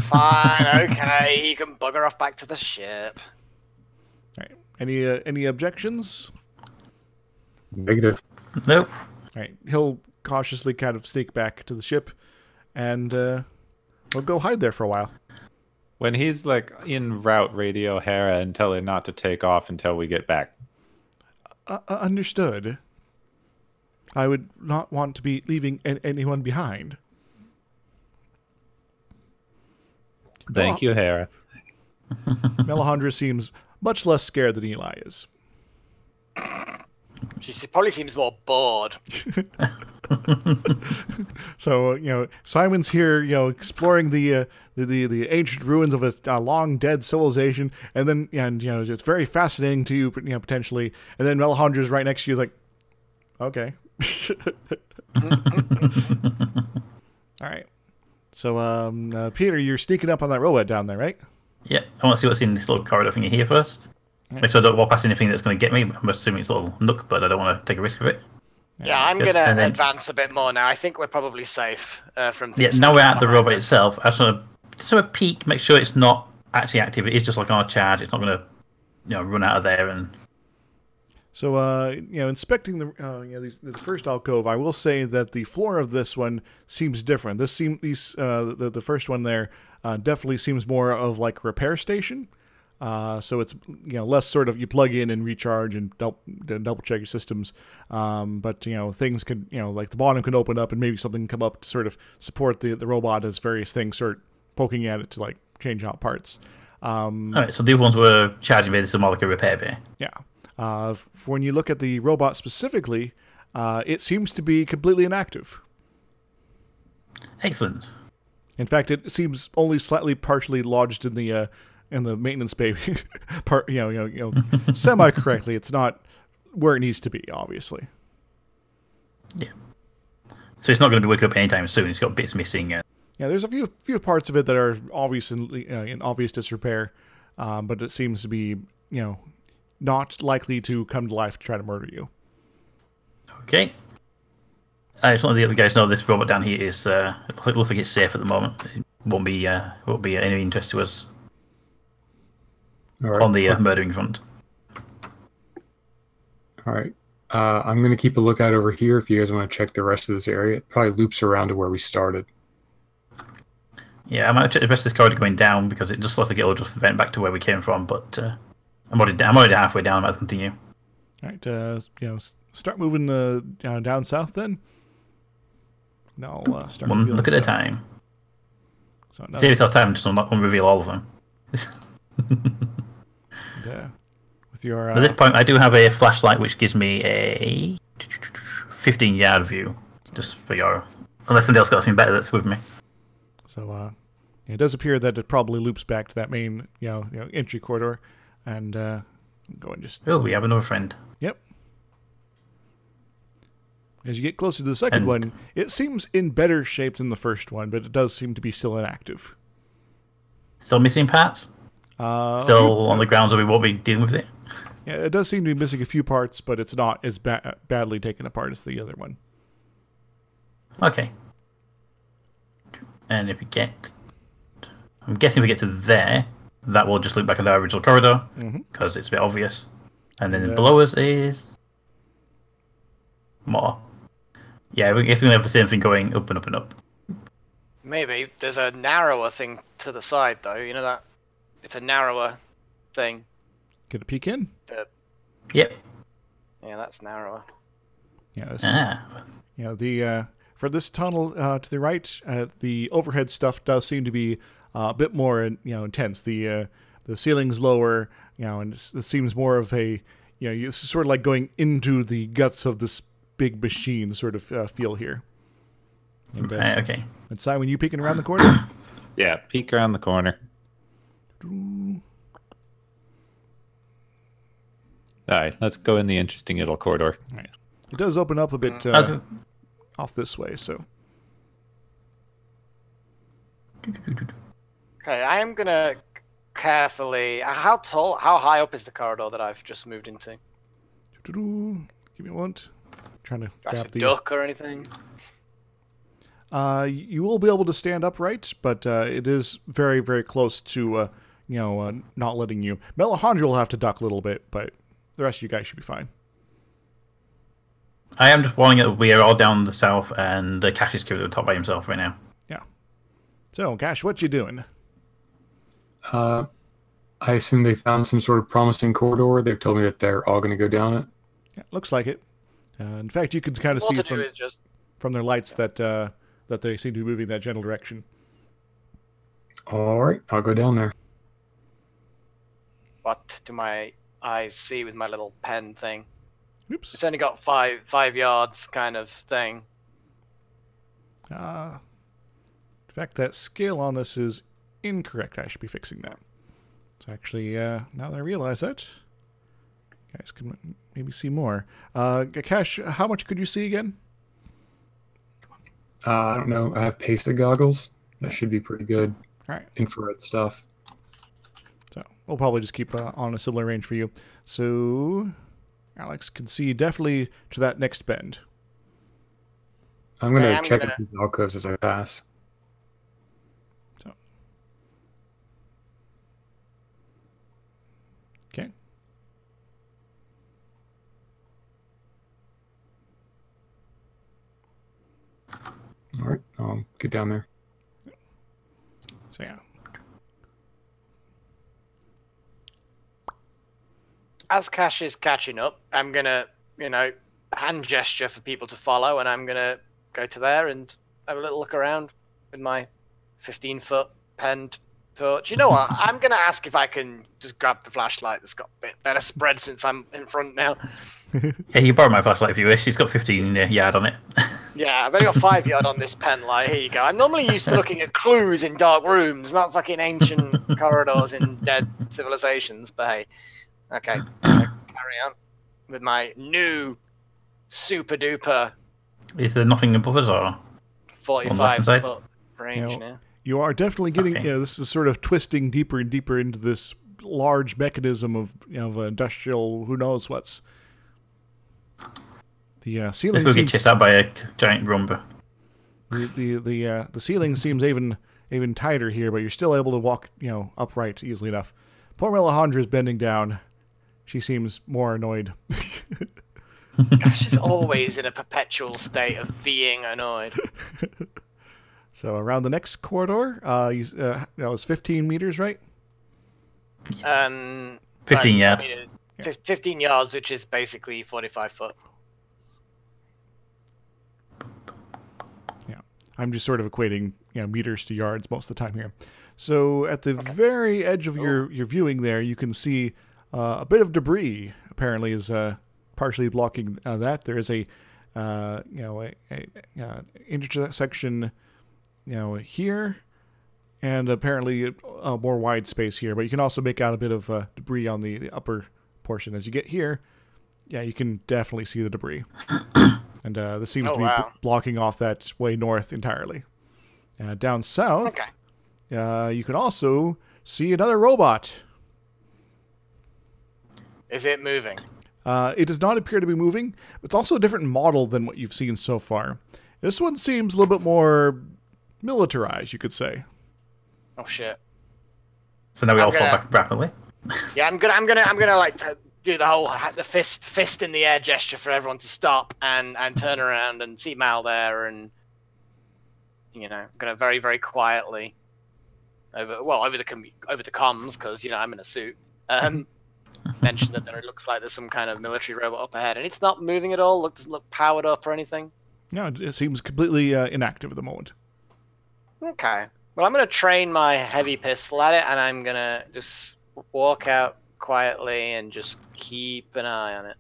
S2: Fine, okay, you can bugger off back to the ship.
S1: All right. Any objections?
S4: Negative.
S5: Nope.
S1: All right. He'll cautiously kind of sneak back to the ship, and we'll go hide there for a while.
S3: When he's like en route, radio Hera and tell her not to take off until we get back.
S1: Understood. I would not want to be leaving anyone behind.
S3: Thank you, Hera.
S1: Melandra seems much less scared than Eli is.
S2: She probably seems more bored.
S1: So, Simon's here, exploring the ancient ruins of a long dead civilization, and then, it's very fascinating to you, potentially. And then Melandra's right next to you, is like, okay. All right. So, Peter, you're sneaking up on that robot down there, right?
S5: Yeah, I want to see what's in this little corridor thing here first. Make sure I don't walk past anything that's going to get me. I'm assuming it's a little nook, but I don't want to take a risk of it.
S2: Yeah, I'm going to advance a bit more now. I think we're probably safe from things.
S5: Yeah, now we're at the robot itself. I just want to sort of peek, make sure it's not actually active. It is just like on a charge. It's not going to run out of there. And
S1: so, inspecting the first alcove, I will say that the floor of this one seems different. The first one there definitely seems more of like a repair station. So it's less sort of you plug in and recharge and double check your systems, but things can like the bottom can open up and maybe something can come up to sort of support the robot as various things start poking at it to like change out parts.
S5: All right, so the other ones were charging bays, so more like a repair bay.
S1: Yeah. When you look at the robot specifically, it seems to be completely inactive.
S5: Excellent.
S1: In fact, it seems only slightly partially lodged in the maintenance bay part, semi correctly. It's not where it needs to be, obviously.
S5: Yeah. So it's not going to be waking up anytime soon. It's got bits missing.
S1: Yeah, there's a few parts of it that are obviously in obvious disrepair, but it seems to be not likely to come to life to try to murder you.
S5: Okay. I just want the other guys know this robot down here is. It looks like it's safe at the moment. It won't be any interest to us on the murdering front.
S4: All right. I'm going to keep a lookout over here if you guys want to check the rest of this area. It probably loops around to where we started.
S5: Yeah, I might check the rest of this corridor going down because it just looks like it'll just vent back to where we came from. But I'm already halfway down. I might continue.
S1: All right. Start moving down south then. No, start
S5: One look at a
S1: stuff.
S5: time.
S1: So
S5: Save yourself time. Just I'm not going to reveal all of them.
S1: With your
S5: At this point, I do have a flashlight which gives me a 15-yard view. Just for your, unless somebody else got something better that's with me.
S1: So it does appear that it probably loops back to that main entry corridor, and go and just.
S5: Oh, we have another friend.
S1: Yep. As you get closer to the second one, it seems in better shape than the first one, but it does seem to be still inactive.
S5: Still missing parts? Still on the grounds that we won't be dealing with it?
S1: Yeah, it does seem to be missing a few parts, but it's not as badly taken apart as the other one.
S5: Okay. And if we get... I'm guessing we get to there, that will just loop back into our original corridor, because it's a bit obvious. And then below us is... more. Yeah, I guess we're going to have the same thing going up and up and up.
S2: Maybe. There's a narrower thing to the side, though. You know that? It's a narrower thing.
S1: Get a peek in?
S5: Yep.
S2: Yeah, that's narrower.
S1: Yeah. For this tunnel to the right, the overhead stuff does seem to be a bit more intense. The ceiling's lower, and it seems more of a it's sort of like going into the guts of this big machine sort of feel here. And,
S5: okay.
S1: And Simon, you peeking around the corner?
S3: Yeah, peek around the corner. All right, let's go in the interesting little corridor.
S1: All right. It does open up a bit off this way, so.
S2: Okay, I am gonna carefully. How high up is the corridor that I've just moved into?
S1: Give me a moment. Trying to
S2: Do I
S1: grab
S2: have to duck or anything?
S1: You will be able to stand upright, but it is very, very close to not letting you. Melek will have to duck a little bit, but the rest of you guys should be fine.
S5: I am just warning that we are all down the south, and Cash is at the top by himself right now.
S1: Yeah. So, Cash, what you doing?
S4: I assume they found some sort of promising corridor. They've told me that they're all going to go down it.
S1: Yeah, looks like it. In fact, you can kind of see from their lights that that they seem to be moving that general direction.
S4: All right, I'll go down there.
S2: What do my eyes see with my little pen thing?
S1: Oops.
S2: It's only got five yards kind of thing.
S1: In fact, that scale on this is incorrect. I should be fixing that. So actually, now that I realize that, you guys can maybe see more. Cash, how much could you see again?
S4: I don't know. I have PASA goggles. That should be pretty good.
S1: All right.
S4: Infrared stuff.
S1: So we'll probably just keep on a similar range for you. So Alex can see definitely to that next bend.
S4: I'm going to check these alcoves as I pass.
S1: So. Okay.
S4: All right, I'll get down there.
S1: So yeah.
S2: As Cash is catching up, I'm gonna, hand gesture for people to follow, and I'm gonna go to there and have a little look around with my 15-foot penned torch. You know what? I'm gonna ask if I can just grab the flashlight that's got a bit better spread since I'm in front now.
S5: Yeah, you borrow my flashlight if you wish. It's got 15 yard on it.
S2: Yeah, I've only got 5 yard on this pen light. Here you go. I'm normally used to looking at clues in dark rooms, not fucking ancient corridors in dead civilizations. But hey, okay, carry on with my new super duper.
S5: Is there nothing above us or
S2: 45-foot range now.
S1: You are definitely getting.
S5: Okay.
S1: This is sort of twisting deeper and deeper into this large mechanism of industrial who knows what's. The ceiling
S5: This will get
S1: seems
S5: chased out by a giant rumba.
S1: the ceiling seems even tighter here, but you're still able to walk upright easily enough. Poor Melihandra's bending down. She seems more annoyed.
S2: She's always in a perpetual state of being annoyed.
S1: So around the next corridor, that was 15 meters, right?
S5: 15
S2: yards.
S5: yards.
S2: 15 yards, which is basically 45 foot.
S1: Yeah, I'm just sort of equating meters to yards most of the time here. So at the very edge of your viewing there, you can see a bit of debris. Apparently, is partially blocking that. There is a intersection here, and apparently a more wide space here. But you can also make out a bit of debris on the upper portion. As you get here, yeah, you can definitely see the debris. And this seems to be blocking off that way north entirely. Down south, you can also see another robot.
S2: Is it moving?
S1: It does not appear to be moving. It's also a different model than what you've seen so far. This one seems a little bit more militarized, you could say.
S2: Oh shit!
S5: So now we all fall back rapidly.
S2: Yeah, I'm gonna like do the whole fist in the air gesture for everyone to stop and turn around and see Mal there, and I'm gonna very very quietly over the comms, because I'm in a suit. Mention that there looks like there's some kind of military robot up ahead, and it's not moving at all. Doesn't look powered up or anything.
S1: No, it seems completely inactive at the moment.
S2: Okay. Well, I'm going to train my heavy pistol at it, and I'm going to just walk out quietly and just keep an eye on it.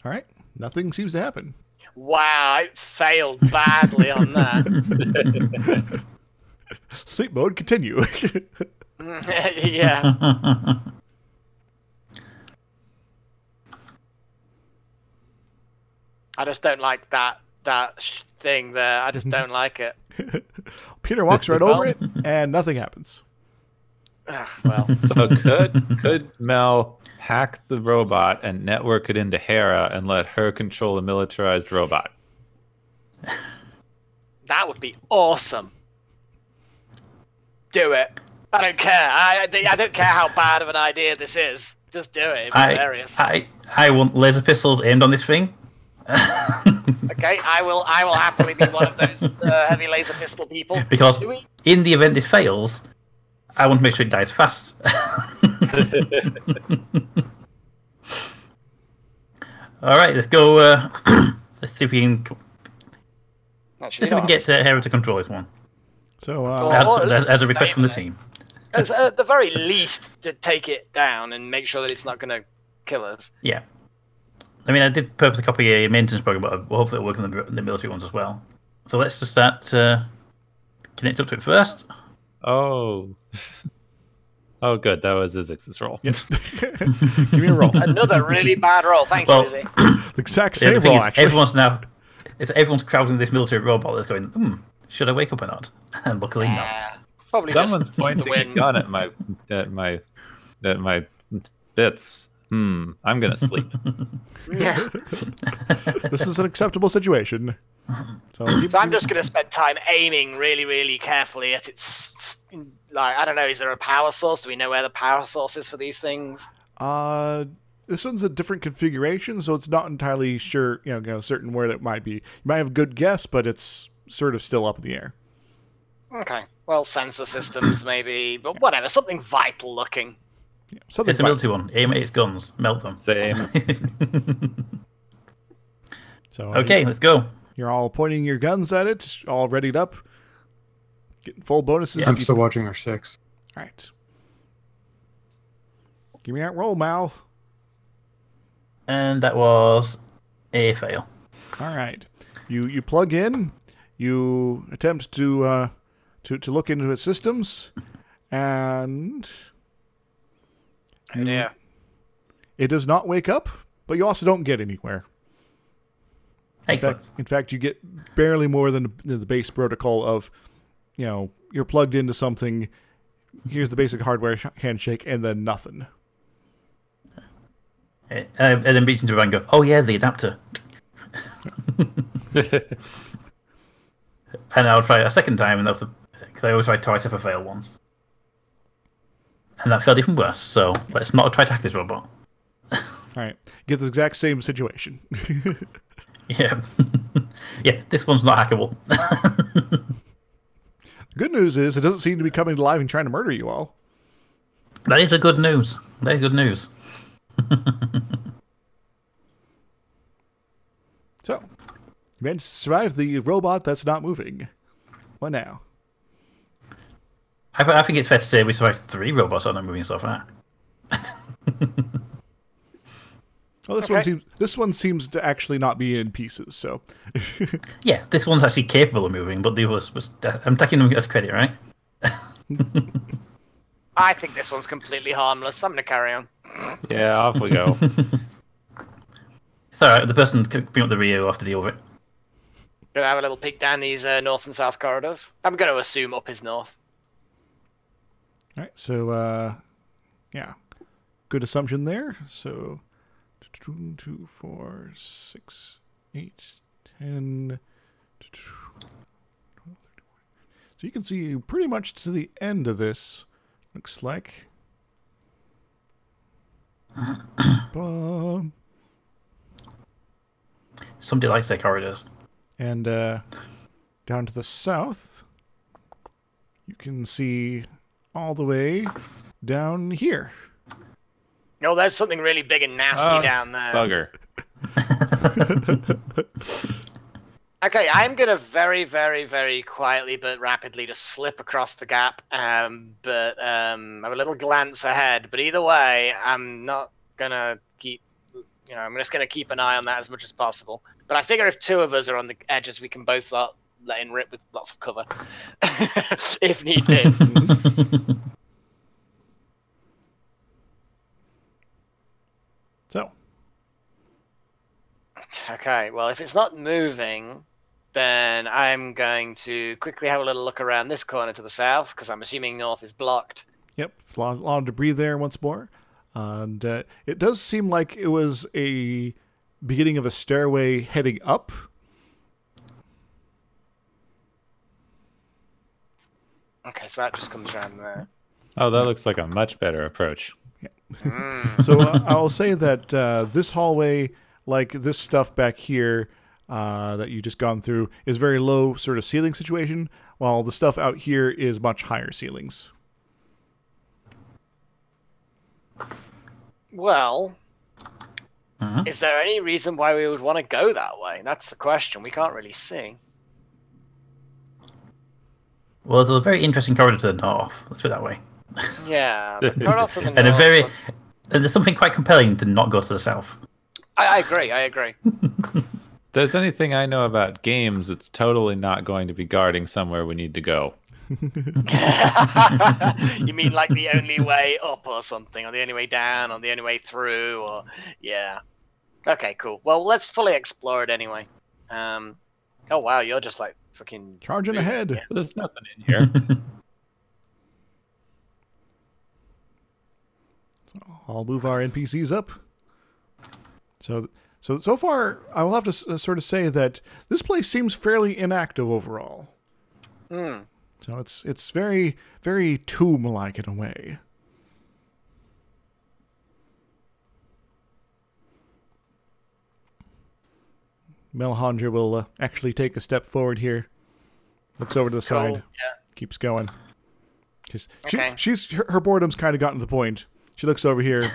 S1: All right. Nothing seems to happen.
S2: Wow, I failed badly on that.
S1: Sleep mode, continue.
S2: Yeah. I just don't like that thing there. I just don't like it.
S1: Peter walks right over it, and nothing happens.
S2: Ugh, well,
S3: So could Mel hack the robot and network it into Hera and let her control a militarized robot?
S2: that would be awesome. Do it. I don't care. I don't care how bad of an idea this is. Just do it. It'd be hilarious.
S5: I want laser pistols aimed on this thing.
S2: Okay, I will happily be one of those heavy laser pistol people.
S5: Because in the event this fails, I want to make sure it dies fast. All right, let's go. Let's see if we can. Get Hera to control this one.
S1: So
S5: as a request from the team.
S2: At the very least, to take it down and make sure that it's not going to kill us.
S5: Yeah. I mean, I did purposely copy a maintenance program, but hopefully it'll work on the military ones as well. So let's just start connect up to it first.
S3: Oh. Oh, good. That was Izixs' roll.
S1: Yes. Give me a roll.
S2: Another really bad roll. Thank you, Izzy.
S1: The exact same
S5: the
S1: roll,
S5: is,
S1: actually.
S5: Everyone's crowding this military robot that's going, should I wake up or not? And luckily not.
S2: Probably
S3: Someone's
S2: just
S3: pointing a gun at my bits. I'm gonna sleep.
S2: Yeah.
S1: This is an acceptable situation. So
S2: I'm just going to spend time aiming really, really carefully at its, like, I don't know, is there a power source? Do we know where the power source is for these things?
S1: This one's a different configuration, so it's not entirely sure, certain where it might be. You might have a good guess, but it's sort of still up in the air.
S2: Okay. Well, sensor systems maybe, but whatever, something vital looking.
S1: Yeah, something
S5: It's a military one. Aim at its guns. Melt them.
S3: Same.
S1: So
S5: okay, let's go.
S1: You're all pointing your guns at it, all readied up, getting full bonuses.
S4: I'm still watching our 6.
S1: All right. Give me that roll, Mal.
S5: And that was a fail.
S1: All right. You plug in. You attempt to look into its systems, and it does not wake up, but you also don't get anywhere.
S5: Excellent.
S1: In fact, you get barely more than the base protocol of, you're plugged into something, here's the basic hardware handshake, and then nothing.
S5: And then reach into the and go, oh yeah, the adapter. And I'll try it a second time, and because I always try twice if I fail once. And that failed even worse, so let's not try to hack this robot.
S1: Alright, get the exact same situation.
S5: Yeah. Yeah, this one's not hackable.
S1: The good news is, it doesn't seem to be coming to life and trying to murder you all.
S5: That is a good news. That is good news.
S1: So, you managed to survive the robot that's not moving. What now?
S5: I think it's fair to say we survived 3 robots that are not moving so far.
S1: Well, this one seems to actually not be in pieces, so...
S5: Yeah, this one's actually capable of moving, but the others was... I'm taking them as credit, right?
S2: I think this one's completely harmless. I'm going to carry on.
S3: Yeah, off we go.
S5: It's alright, the person coming up the rear will have to deal with it.
S2: Gonna have a little peek down these north and south corridors. I'm going to assume up is north.
S1: Alright, so, yeah. Good assumption there. So, 2, 2, 4, 6, 8, 10, 12, 13. So you can see pretty much to the end of this, looks like.
S5: Somebody likes their corridors.
S1: And down to the south, you can see all the way down here.
S2: Oh, there's something really big and nasty down there.
S3: Bugger.
S2: Okay, I'm going to very, very, very quietly but rapidly just slip across the gap. But I'm a little glance ahead. But either way, I'm not going to keep... You know, I'm just going to keep an eye on that as much as possible. But I figure if 2 of us are on the edges, we can both start letting rip with lots of cover. If need be.
S1: So.
S2: Okay, well, if it's not moving, then I'm going to quickly have a little look around this corner to the south, because I'm assuming north is blocked.
S1: Yep, a lot of debris there once more. And it does seem like it was a beginning of a stairway heading up.
S2: Okay, so that just comes around there.
S3: Oh, that looks like a much better approach.
S1: So I will say that this hallway, like this stuff back here that you just gone through, is very low sort of ceiling situation, while the stuff out here is much higher ceilings.
S2: Well, is there any reason why we would want to go that way? That's the question. We can't really see.
S5: Well, there's a very interesting corridor to the north. Let's put it that way.
S2: Yeah, the corridor to the
S5: And
S2: north.
S5: and there's something quite compelling to not go to the south.
S2: I agree. I agree.
S3: If there's anything I know about games, it's totally not going to be guarding somewhere we need to go.
S2: You mean like the only way up or something, or the only way down, or the only way through, or yeah. Okay, cool. Well, let's fully explore it anyway. Oh wow, you're just like fucking
S1: Charging ahead.
S3: Yeah, there's nothing in here.
S1: So I'll move our NPCs up. So far, I will have to sort of say that this place seems fairly inactive overall. So it's very, very tomb-like in a way. Melhandra will actually take a step forward here. Looks over to the side.
S2: Yeah.
S1: Keeps going. Because
S2: Okay.
S1: her boredom's kind of gotten to the point. She looks over here,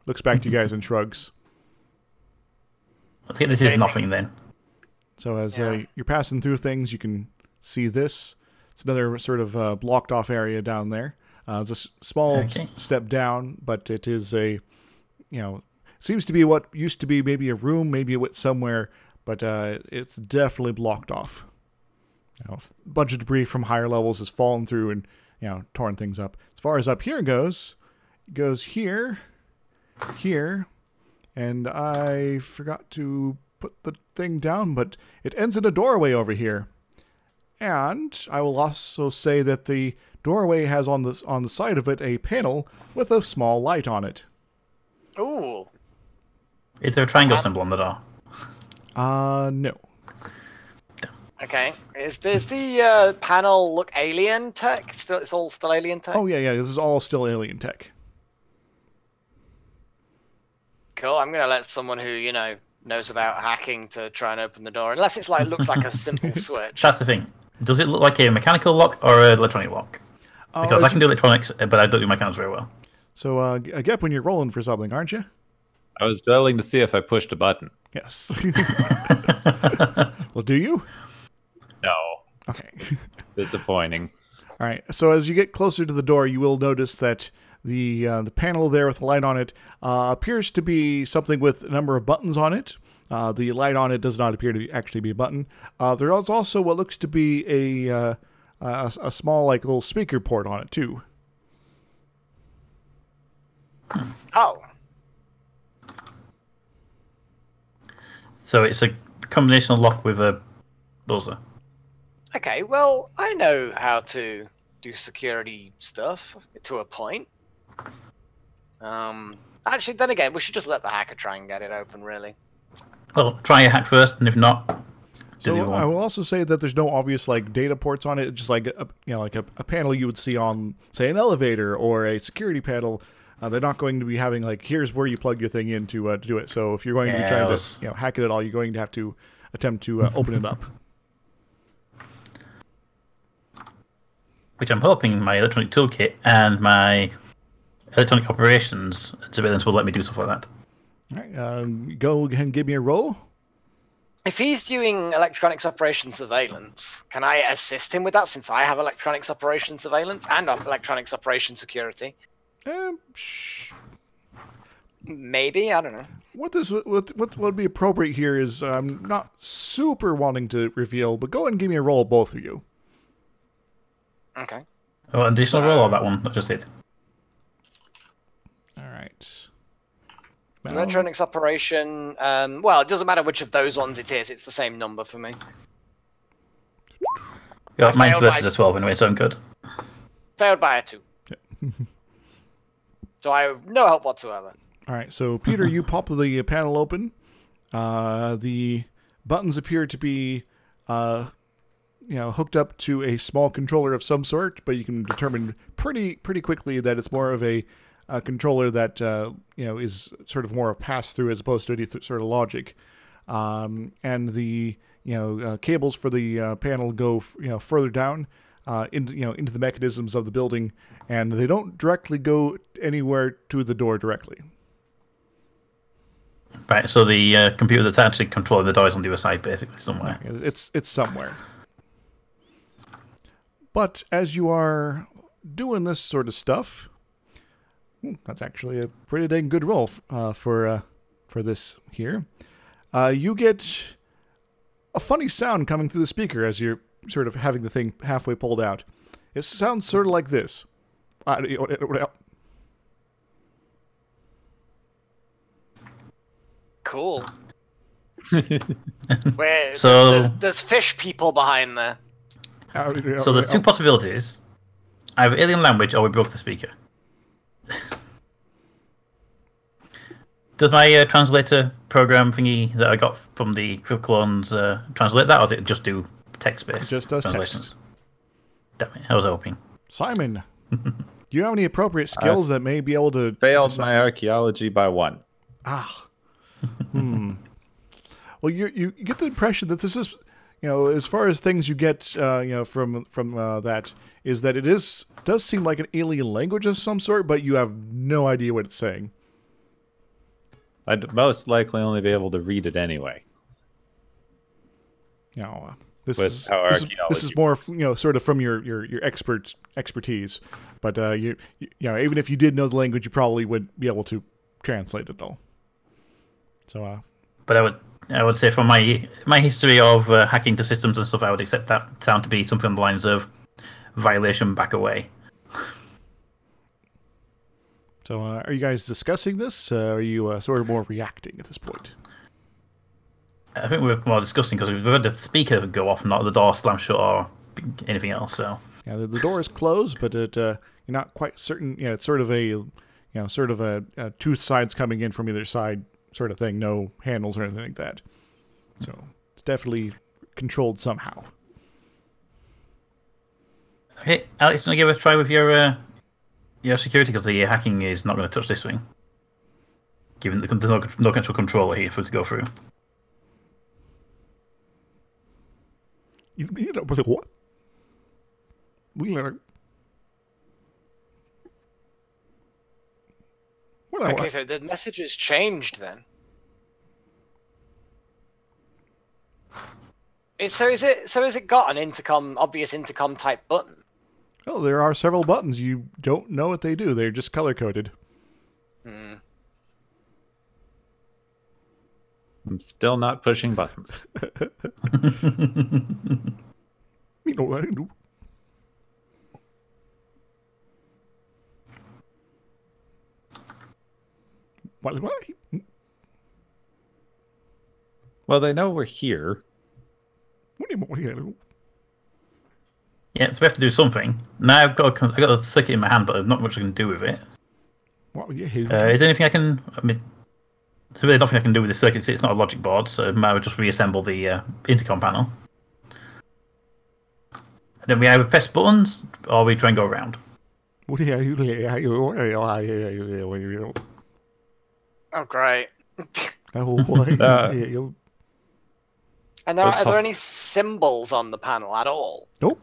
S1: looks back to you guys and shrugs.
S5: I think this is nothing then.
S1: So as you're passing through things, you can see this. It's another sort of blocked off area down there. It's a small step down, but it is a, seems to be what used to be maybe a room, maybe it went somewhere, but it's definitely blocked off. A bunch of debris from higher levels has fallen through and, torn things up. As far as up here goes, it goes here, here, and I forgot to put the thing down, but it ends in a doorway over here. And I will also say that the doorway has on the side of it a panel with a small light on it.
S2: Ooh.
S5: Is there a triangle symbol on the door?
S1: No.
S2: Okay. Does the panel look alien tech? It's all still alien tech?
S1: Oh, yeah, this is all still alien tech.
S2: Cool. I'm going to let someone who, you know, knows about hacking to try and open the door. Unless it's like looks like a simple switch.
S5: That's the thing. Does it look like a mechanical lock or an electronic lock? Because I can do electronics, but I don't do mechanics very well.
S1: So, Gepwin, you're rolling for something, aren't you?
S3: I was willing to see if I pushed a button.
S1: Yes. Well, do you?
S3: No.
S1: Okay.
S3: Disappointing.
S1: All right. So as you get closer to the door, you will notice that the panel there with the light on it appears to be something with a number of buttons on it. The light on it does not appear to actually be a button. There is also what looks to be a small, like, little speaker port on it too.
S2: Oh.
S5: So it's a combination of lock with a buzzer.
S2: Okay, well, I know how to do security stuff to a point. Actually, then again, we should just let the hacker try and get it open, really.
S5: Well, try a hack first, and if not, do the
S1: So
S5: other
S1: I
S5: one.
S1: will also say that there's no obvious like data ports on it. It's just like a panel you would see on, say, an elevator or a security panel. They're not going to be having like, here's where you plug your thing in to do it. So if you're going to be trying to hack it at all, you're going to have to attempt to open it up.
S5: Which I'm hoping my electronic toolkit and my electronic operations surveillance will let me do stuff like that.
S1: All right, go ahead and give me a roll.
S2: If he's doing electronics operation surveillance, can I assist him with that since I have electronics operation surveillance and electronics operation security? Maybe, I don't know.
S1: What would be appropriate here is I'm not super wanting to reveal, but go ahead and give me a roll, both of you.
S2: Okay.
S5: Oh, additional roll or that one? I just did.
S1: All right.
S2: Electronics operation. Well, it doesn't matter which of those ones it is. It's the same number for me.
S5: Yeah, mine
S2: failed
S5: versus
S2: by-
S5: a 12 anyway, so I'm good.
S2: Failed by a 2. So I have no help whatsoever.
S1: All right, so Peter, you pop the panel open. The buttons appear to be, hooked up to a small controller of some sort, but you can determine pretty quickly that it's more of a controller that is sort of more a pass through as opposed to any sort of logic. And the cables for the panel go further down into the mechanisms of the building, and they don't directly go anywhere to the door directly.
S5: Right, so the computer that's actually controlling the door is on the other side, basically, somewhere.
S1: It's somewhere. But as you are doing this sort of stuff, that's actually a pretty dang good roll for this here. You get a funny sound coming through the speaker as you're sort of having the thing halfway pulled out. It sounds sort of like this.
S2: Cool. Where
S5: So-
S2: there's fish people behind there.
S5: So there's two possibilities. Either alien language or we broke the speaker. Does my translator program thingy that I got from the clones translate that, or does it just do text-based
S1: It just does
S5: translations? Damn it, I was hoping.
S1: Simon, do you have any appropriate skills that may be able to
S3: Failed my archaeology by 1.
S1: Well, you get the impression that this is, as far as things you get, from that, is that it does seem like an alien language of some sort, but you have no idea what it's saying.
S3: I'd most likely only be able to read it anyway.
S1: This
S3: With
S1: is
S3: how
S1: this
S3: archaeology
S1: is more, sort of from your expertise. But even if you did know the language, you probably would be able to translate it all. So,
S5: But I would say from my history of hacking to systems and stuff, I would accept that sound to be something on the lines of violation, back away.
S1: So, are you guys discussing this? Are you sort of more reacting at this point?
S5: I think we're more discussing because we've heard the speaker go off, not the door slam shut or anything else. So
S1: Yeah, the door is closed, but you're not quite certain. Yeah, it's sort of a two sides coming in from either side sort of thing. No handles or anything like that. So it's definitely controlled somehow.
S5: Okay, Alex, want to give it a try with your security, because the hacking is not going to touch this thing. Given there's no actual controller here for it to go through.
S1: You know what?
S2: Okay, so the message has changed then. So is it got an obvious intercom type button?
S1: Oh, there are several buttons. You don't know what they do. They're just color coded.
S2: Hmm.
S3: I'm still not pushing buttons.
S1: You know what I do. What?
S3: Well, they know we're here.
S5: Yeah, so we have to do something. Now I've got a circuit in my hand, but I've not much I can do with it. Is there anything I can... I mean, there's really nothing I can do with the circuit. It's not a logic board, so I would just reassemble the intercom panel. And then we either press buttons, or we try and go around.
S2: Oh, great. And are there any symbols on the panel at all?
S1: Nope.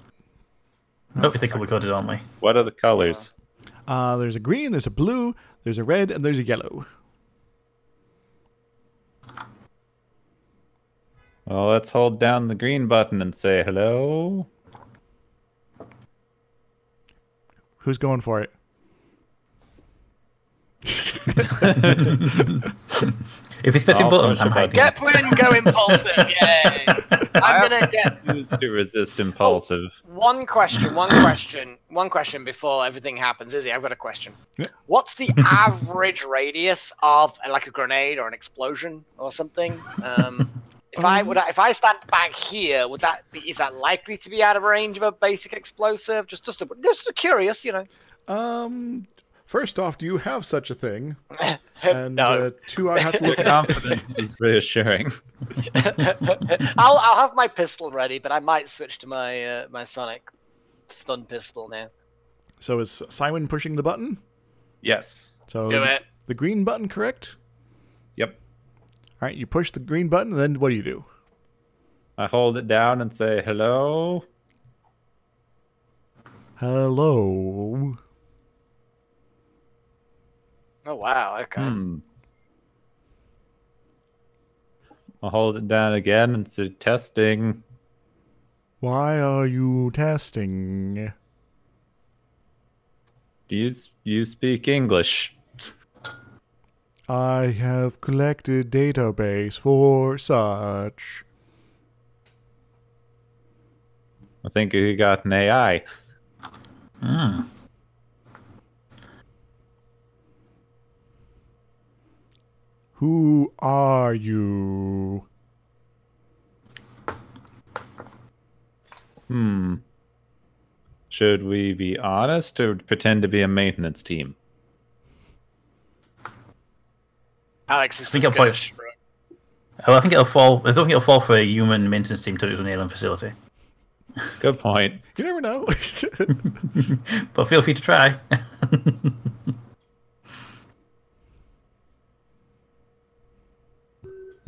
S5: Nope, we think we got it, aren't we?
S3: What are the colors?
S1: There's a green, there's a blue, there's a red, and there's a yellow.
S3: Well, let's hold down the green button and say hello.
S1: Who's going for it?
S5: If he's pressing buttons, I'm hiding.
S2: Gepwin, go impulsive! Yay! I'm gonna get
S3: used to resist impulsive.
S2: one question before everything happens. Izzy, I've got a question.
S1: Yeah.
S2: What's the average radius of like a grenade or an explosion or something? If I stand back here, is that likely to be out of range of a basic explosive? Just curious, you know.
S1: First off, do you have such a thing? And
S2: No.
S1: two, I have to
S3: Your
S1: look at.
S3: confidence is reassuring.
S2: I'll have my pistol ready, but I might switch to my my sonic stun pistol now.
S1: So is Simon pushing the button?
S3: Yes.
S1: So
S2: Do it.
S1: the green button, correct?
S3: Yep.
S1: All right, you push the green button, and then what do?
S3: I hold it down and say hello.
S1: Hello.
S2: Oh wow, okay.
S3: I'll hold it down again and say testing.
S1: Why are you testing?
S3: Do you speak English?
S1: I have collected database for such.
S3: I think you got an AI.
S1: Who are you?
S3: Should we be honest or pretend to be a maintenance team?
S2: Alex is
S5: I think I'll play. I think it'll fall. I don't think it'll fall for a human maintenance team to do an alien facility.
S3: Good point.
S1: You never know.
S5: But feel free to try.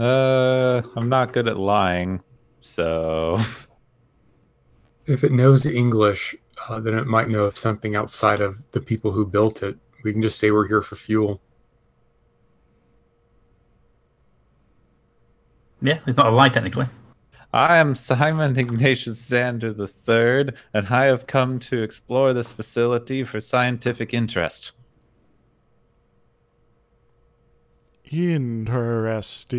S3: I'm not good at lying, so...
S4: If it knows English, then it might know of something outside of the people who built it. We can just say we're here for fuel.
S5: Yeah, it's not a lie technically.
S3: I am Simon Ignatius Xander III, and I have come to explore this facility for scientific interest.
S1: Interesting.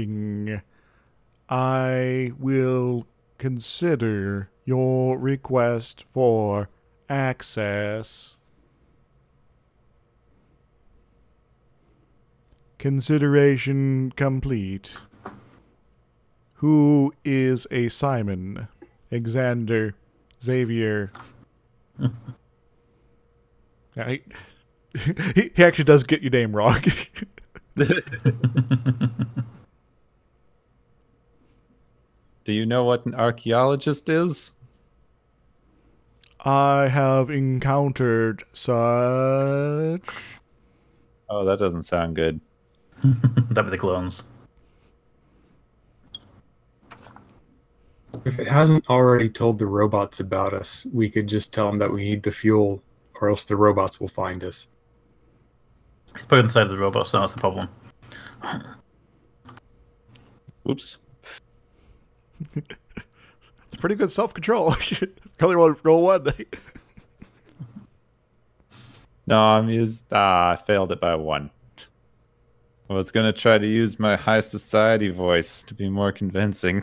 S1: I will consider your request for access. Consideration complete. Who is a Simon? Xander, Xavier. Yeah, he actually does get your name wrong.
S3: Do you know what an archaeologist is?
S1: I have encountered such.
S3: Oh, that doesn't sound good.
S5: That'd be the clones.
S4: If it hasn't already told the robots about us, we could just tell them that we need the fuel, or else the robots will find us.
S5: It's put on the side of the robot, so that's the problem.
S3: Oops.
S1: It's pretty good self-control. Probably want to roll one.
S3: No, I'm used. I failed it by 1. I was gonna try to use my high society voice to be more convincing.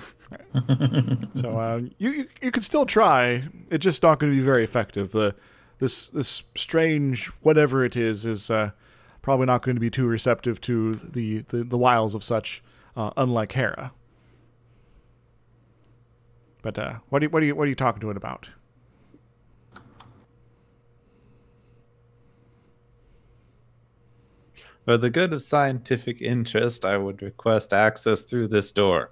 S1: So you can still try. It's just not going to be very effective. This strange whatever it is probably not going to be too receptive to the wiles of such, unlike Hera. But what are you talking to it about?
S3: For the good of scientific interest, I would request access through this door.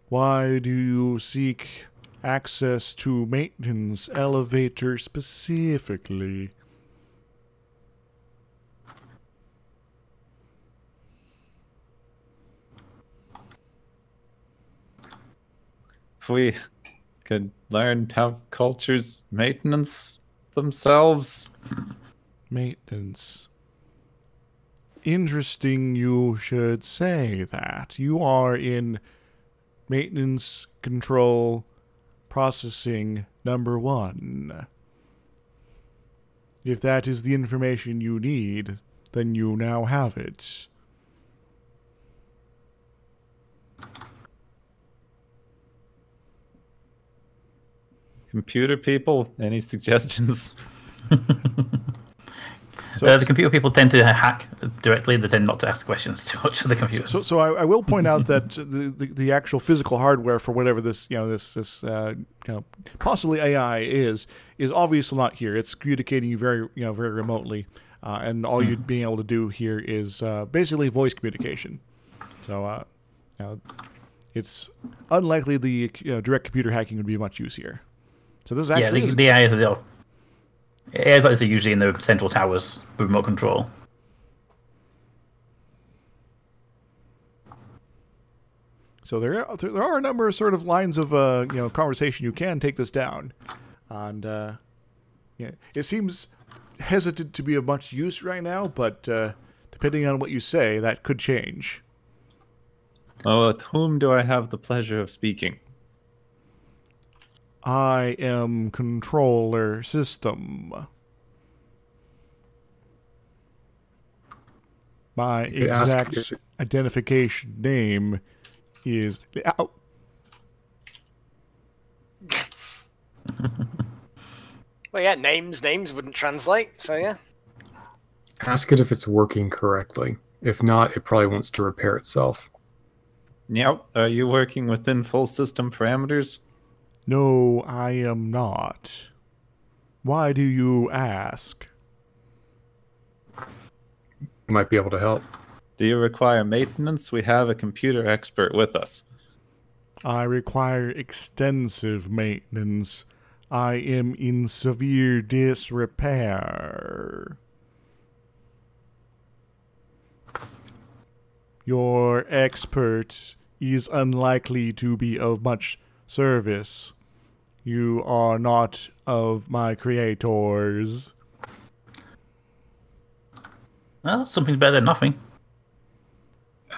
S1: Why do you seek access to maintenance elevator specifically?
S3: If we could learn how cultures maintenance themselves.
S1: Maintenance. Interesting you should say that. You are in maintenance control processing number 1. If that is the information you need, then you now have it.
S3: Computer people, any suggestions?
S1: So,
S5: The computer people tend to hack directly. They tend not to ask questions too much of the computers.
S1: So I will point out that the actual physical hardware for whatever this possibly AI is obviously not here. It's communicating you very remotely, and all you'd be able to do here is basically voice communication. So it's unlikely the direct computer hacking would be much use here. So this is actually
S5: the AI is usually in the central towers with remote control.
S1: So there are a number of sort of lines of conversation you can take this down, and it seems hesitant to be of much use right now, but depending on what you say, that could change.
S3: Oh, with whom do I have the pleasure of speaking?
S1: I am controller system. My exact identification name is... Ow.
S2: Well, yeah, names wouldn't translate, so yeah.
S4: Ask it if it's working correctly. If not, it probably wants to repair itself.
S3: Yep. Are you working within full system parameters?
S1: No, I am not. Why do you ask?
S4: You might be able to help.
S3: Do you require maintenance? We have a computer expert with us.
S1: I require extensive maintenance. I am in severe disrepair. Your expert is unlikely to be of much service. You are not of my creators.
S5: Well, something's better than nothing.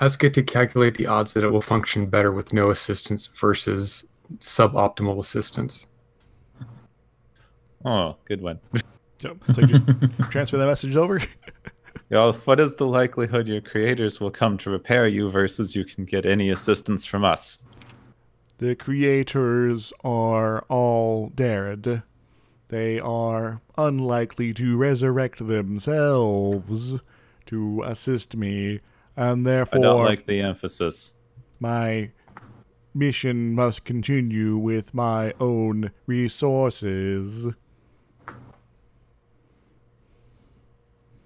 S4: Ask it to calculate the odds that it will function better with no assistance versus suboptimal assistance.
S3: Oh, good one.
S1: So you just transfer that message over?
S3: Well, what is the likelihood your creators will come to repair you versus you can get any assistance from us?
S1: The creators are all dead. They are unlikely to resurrect themselves to assist me, and therefore...
S3: I don't like the emphasis.
S1: My mission must continue with my own resources.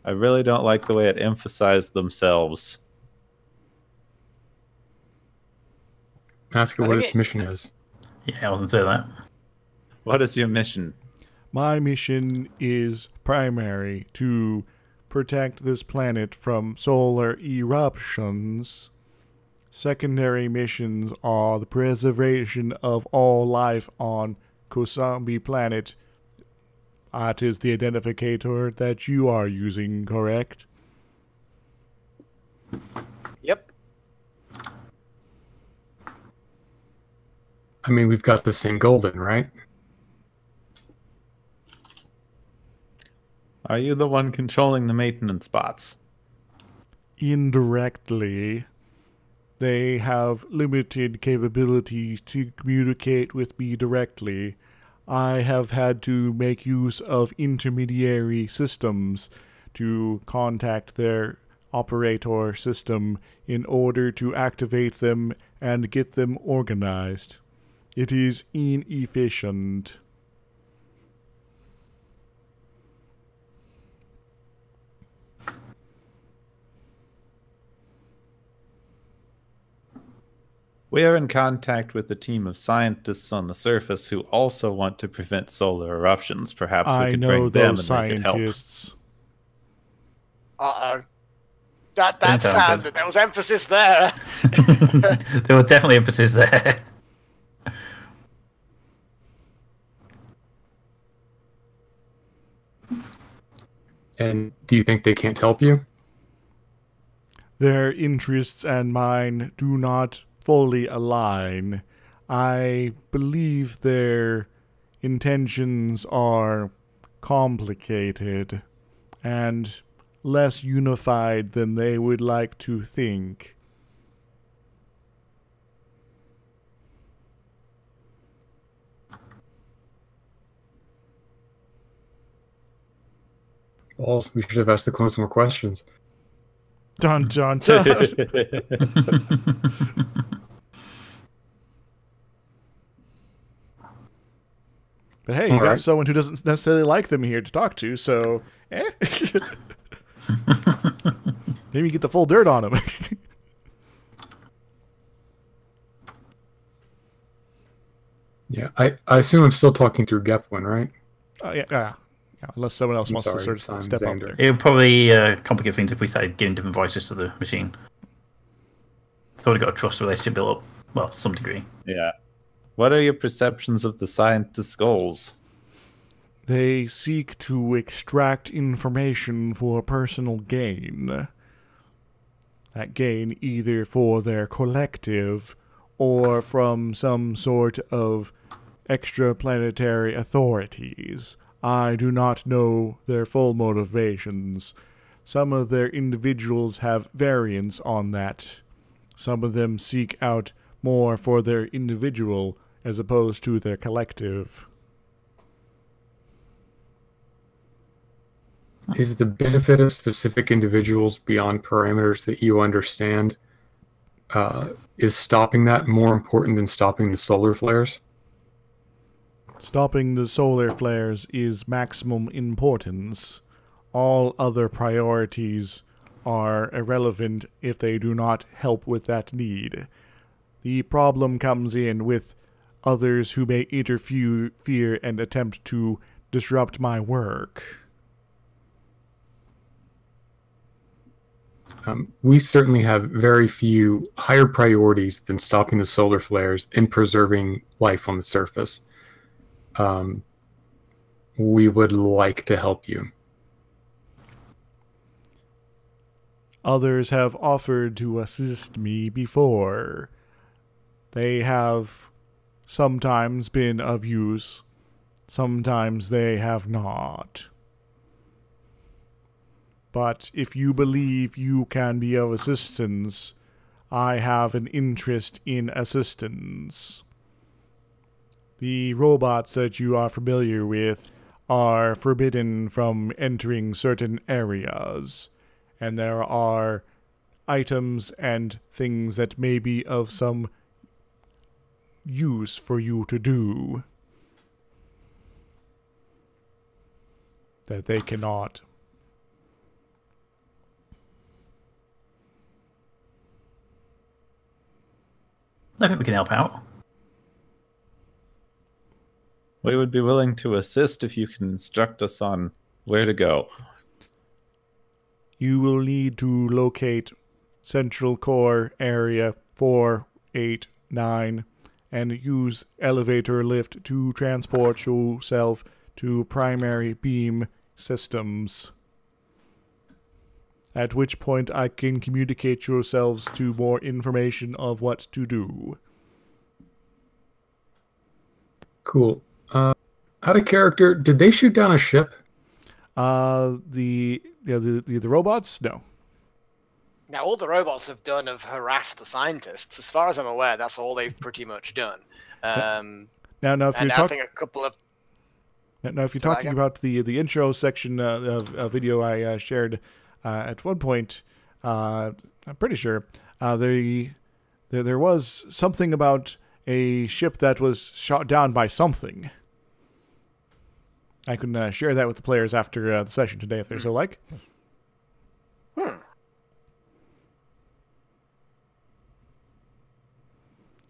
S3: I really don't like the way it emphasized themselves.
S4: Ask it what its mission is.
S5: Yeah, I wasn't saying that.
S3: What is your mission?
S1: My mission is primary to protect this planet from solar eruptions. Secondary missions are the preservation of all life on Kosambi planet. That is the identificator that you are using, correct?
S2: Yep.
S4: I mean, we've got the same goal then, right?
S3: Are you the one controlling the maintenance bots?
S1: Indirectly. They have limited capabilities to communicate with me directly. I have had to make use of intermediary systems to contact their operator system in order to activate them and get them organized. It is inefficient.
S3: We are in contact with a team of scientists on the surface who also want to prevent solar eruptions. Perhaps we
S1: I
S3: could
S1: know
S3: bring them
S1: those
S3: and they could help.
S1: scientists.
S2: Uh-oh. That
S5: Don't sound
S2: sounded... There was emphasis there.
S5: There was definitely emphasis there.
S4: And do you think they can't help you?
S1: Their interests and mine do not fully align. I believe their intentions are complicated and less unified than they would like to think.
S4: Well, we should have asked the clones more questions.
S1: Dun dun dun. But hey, you got someone who doesn't necessarily like them here to talk to, so maybe get the full dirt on them.
S4: Yeah, I assume I'm still talking through Gepwin, right?
S1: Yeah, unless someone else wants to sort of step up there.
S5: It would probably complicate things if we started giving different voices to the machine. Thought we got a trust relationship built up, well, to some degree.
S3: Yeah. What are your perceptions of the scientists' goals?
S1: They seek to extract information for personal gain. That gain either for their collective or from some sort of extraplanetary authorities. I do not know their full motivations. Some of their individuals have variants on that. Some of them seek out more for their individual as opposed to their collective.
S4: Is the benefit of specific individuals beyond parameters that you understand, is stopping that more important than stopping the solar flares?
S1: Stopping the solar flares is maximum importance. All other priorities are irrelevant if they do not help with that need. The problem comes in with others who may interfere and attempt to disrupt my work.
S4: We certainly have very few higher priorities than stopping the solar flares and preserving life on the surface. We would like to help you.
S1: Others have offered to assist me before. They have sometimes been of use, sometimes they have not. But if you believe you can be of assistance, I have an interest in assistance. The robots that you are familiar with are forbidden from entering certain areas, and there are items and things that may be of some use for you to do that they cannot.
S5: I think we can help out.
S3: We would be willing to assist if you can instruct us on where to go.
S1: You will need to locate Central Core Area 489 and use elevator lift to transport yourself to primary beam systems. At which point I can communicate yourselves to more information of what to do.
S4: Cool. Out of character, did they shoot down a ship?
S1: The robots? No.
S2: Now, all the robots have done have harassed the scientists. As far as I'm aware, that's all they've pretty much done.
S1: Now, if you're
S2: I think a couple of...
S1: Now, if you're talking about the intro section of a video I shared at one point, I'm pretty sure there was something about a ship that was shot down by something. I can share that with the players after the session today, if they're so like.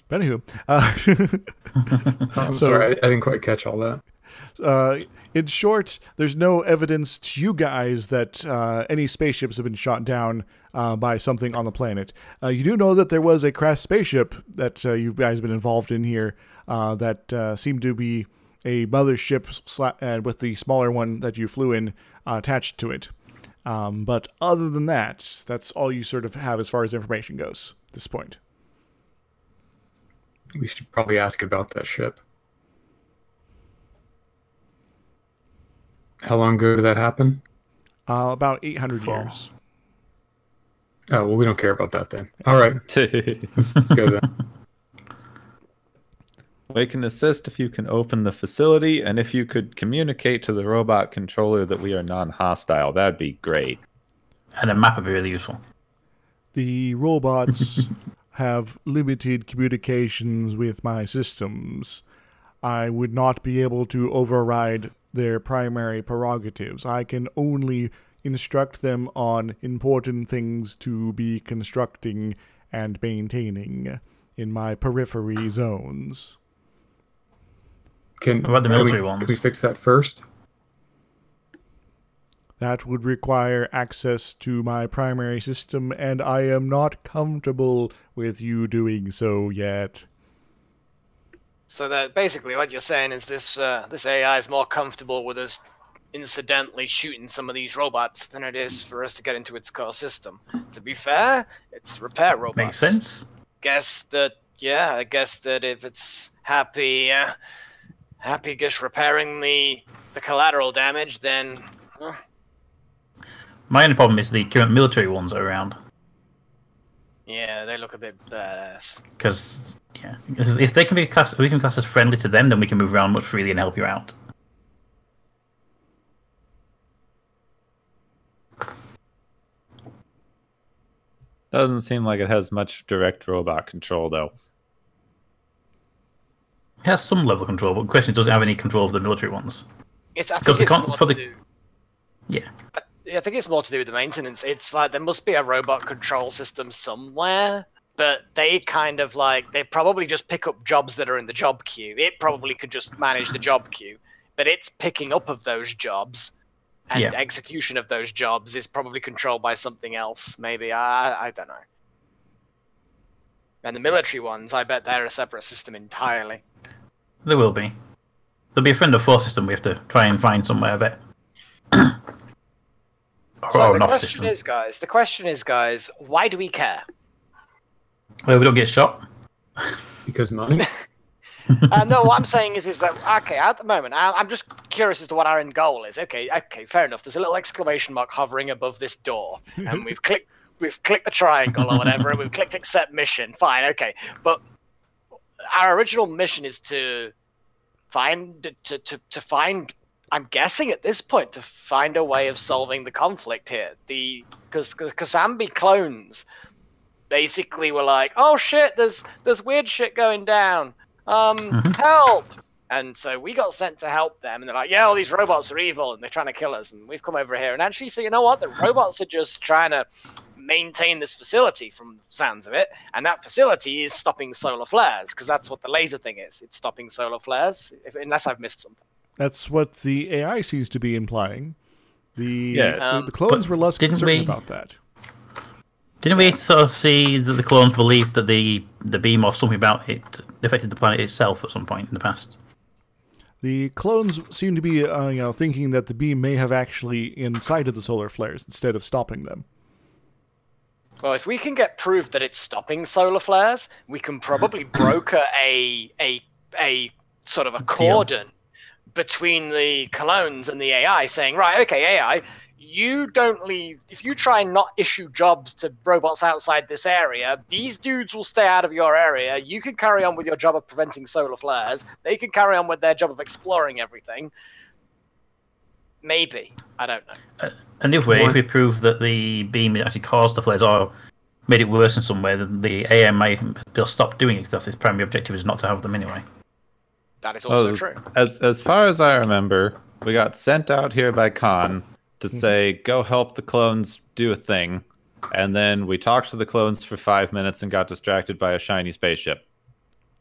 S1: But anywho,
S4: I'm sorry, I didn't quite catch all that.
S1: In short, there's no evidence to you guys that any spaceships have been shot down by something on the planet. You do know that there was a crashed spaceship that you guys have been involved in here that seemed to be a mothership with the smaller one that you flew in attached to it. But other than that, that's all you sort of have as far as information goes at this point.
S4: We should probably ask about that ship. How long ago did that happen?
S1: About 800 years.
S4: Oh, well, we don't care about that then. All right. Let's go then.
S3: We can assist if you can open the facility, and if you could communicate to the robot controller that we are non-hostile, that'd be great.
S5: And a map would be really useful.
S1: The robots have limited communications with my systems. I would not be able to override their primary prerogatives. I can only instruct them on important things to be constructing and maintaining in my periphery zones.
S5: What about the military ones?
S4: Can we fix that first?
S1: That would require access to my primary system, and I am not comfortable with you doing so yet.
S2: So that basically what you're saying is this AI is more comfortable with us incidentally shooting some of these robots than it is for us to get into its core system. To be fair, it's repair robots.
S5: Makes sense.
S2: I guess that if it's happy just repairing the collateral damage, then
S5: my only problem is the current military ones are around.
S2: Yeah, they look a bit badass.
S5: Because if they can be classed, we can class as friendly to them, then we can move around much freely and help you out.
S3: Doesn't seem like it has much direct robot control, though.
S5: It has some level of control, but the question is, does it have any control of the military ones?
S2: I think it's more to do with the maintenance. It's like there must be a robot control system somewhere, but they kind of like, they probably just pick up jobs that are in the job queue. It probably could just manage the job queue, but it's picking up of those jobs, and execution of those jobs is probably controlled by something else, maybe. I don't know. And the military ones, I bet they're a separate system entirely.
S5: There will be. There'll be a friend of four system we have to try and find somewhere, I bet.
S2: So the question is, guys, why do we care?
S5: Well, we don't get shot.
S4: Because money?
S2: No, what I'm saying is that, okay, at the moment, I'm just curious as to what our end goal is. Okay, fair enough. There's a little exclamation mark hovering above this door, and we've clicked the triangle or whatever, and we've clicked accept mission. Fine, okay. But our original mission is to find, I'm guessing at this point, to find a way of solving the conflict here. Because Kasambi clones basically were like, oh shit, there's weird shit going down. Help! And so we got sent to help them, and they're like, yeah, all these robots are evil, and they're trying to kill us, and we've come over here. And actually, so you know what? The robots are just trying to maintain this facility from the sounds of it, and that facility is stopping solar flares, because that's what the laser thing is. It's stopping solar flares, unless I've missed something.
S1: That's what the AI seems to be implying. The clones
S5: but
S1: were less
S5: didn't
S1: concerned
S5: we-
S1: about that.
S5: Didn't we sort of see that the clones believed that the beam or something about it affected the planet itself at some point in the past?
S1: The clones seem to be, thinking that the beam may have actually incited the solar flares instead of stopping them.
S2: Well, if we can get proof that it's stopping solar flares, we can probably broker a sort of a cordon between the clones and the AI, saying, right, okay, AI, you don't leave. If you try and not issue jobs to robots outside this area, these dudes will stay out of your area. You can carry on with your job of preventing solar flares. They can carry on with their job of exploring everything. Maybe. I don't know.
S5: And the other way, if we prove that the beam actually caused the flares or made it worse in some way, then the AI might stop doing it because its primary objective is not to have them anyway.
S2: That is also true.
S3: As far as I remember, we got sent out here by Khan to say, go help the clones do a thing. And then we talked to the clones for 5 minutes and got distracted by a shiny spaceship.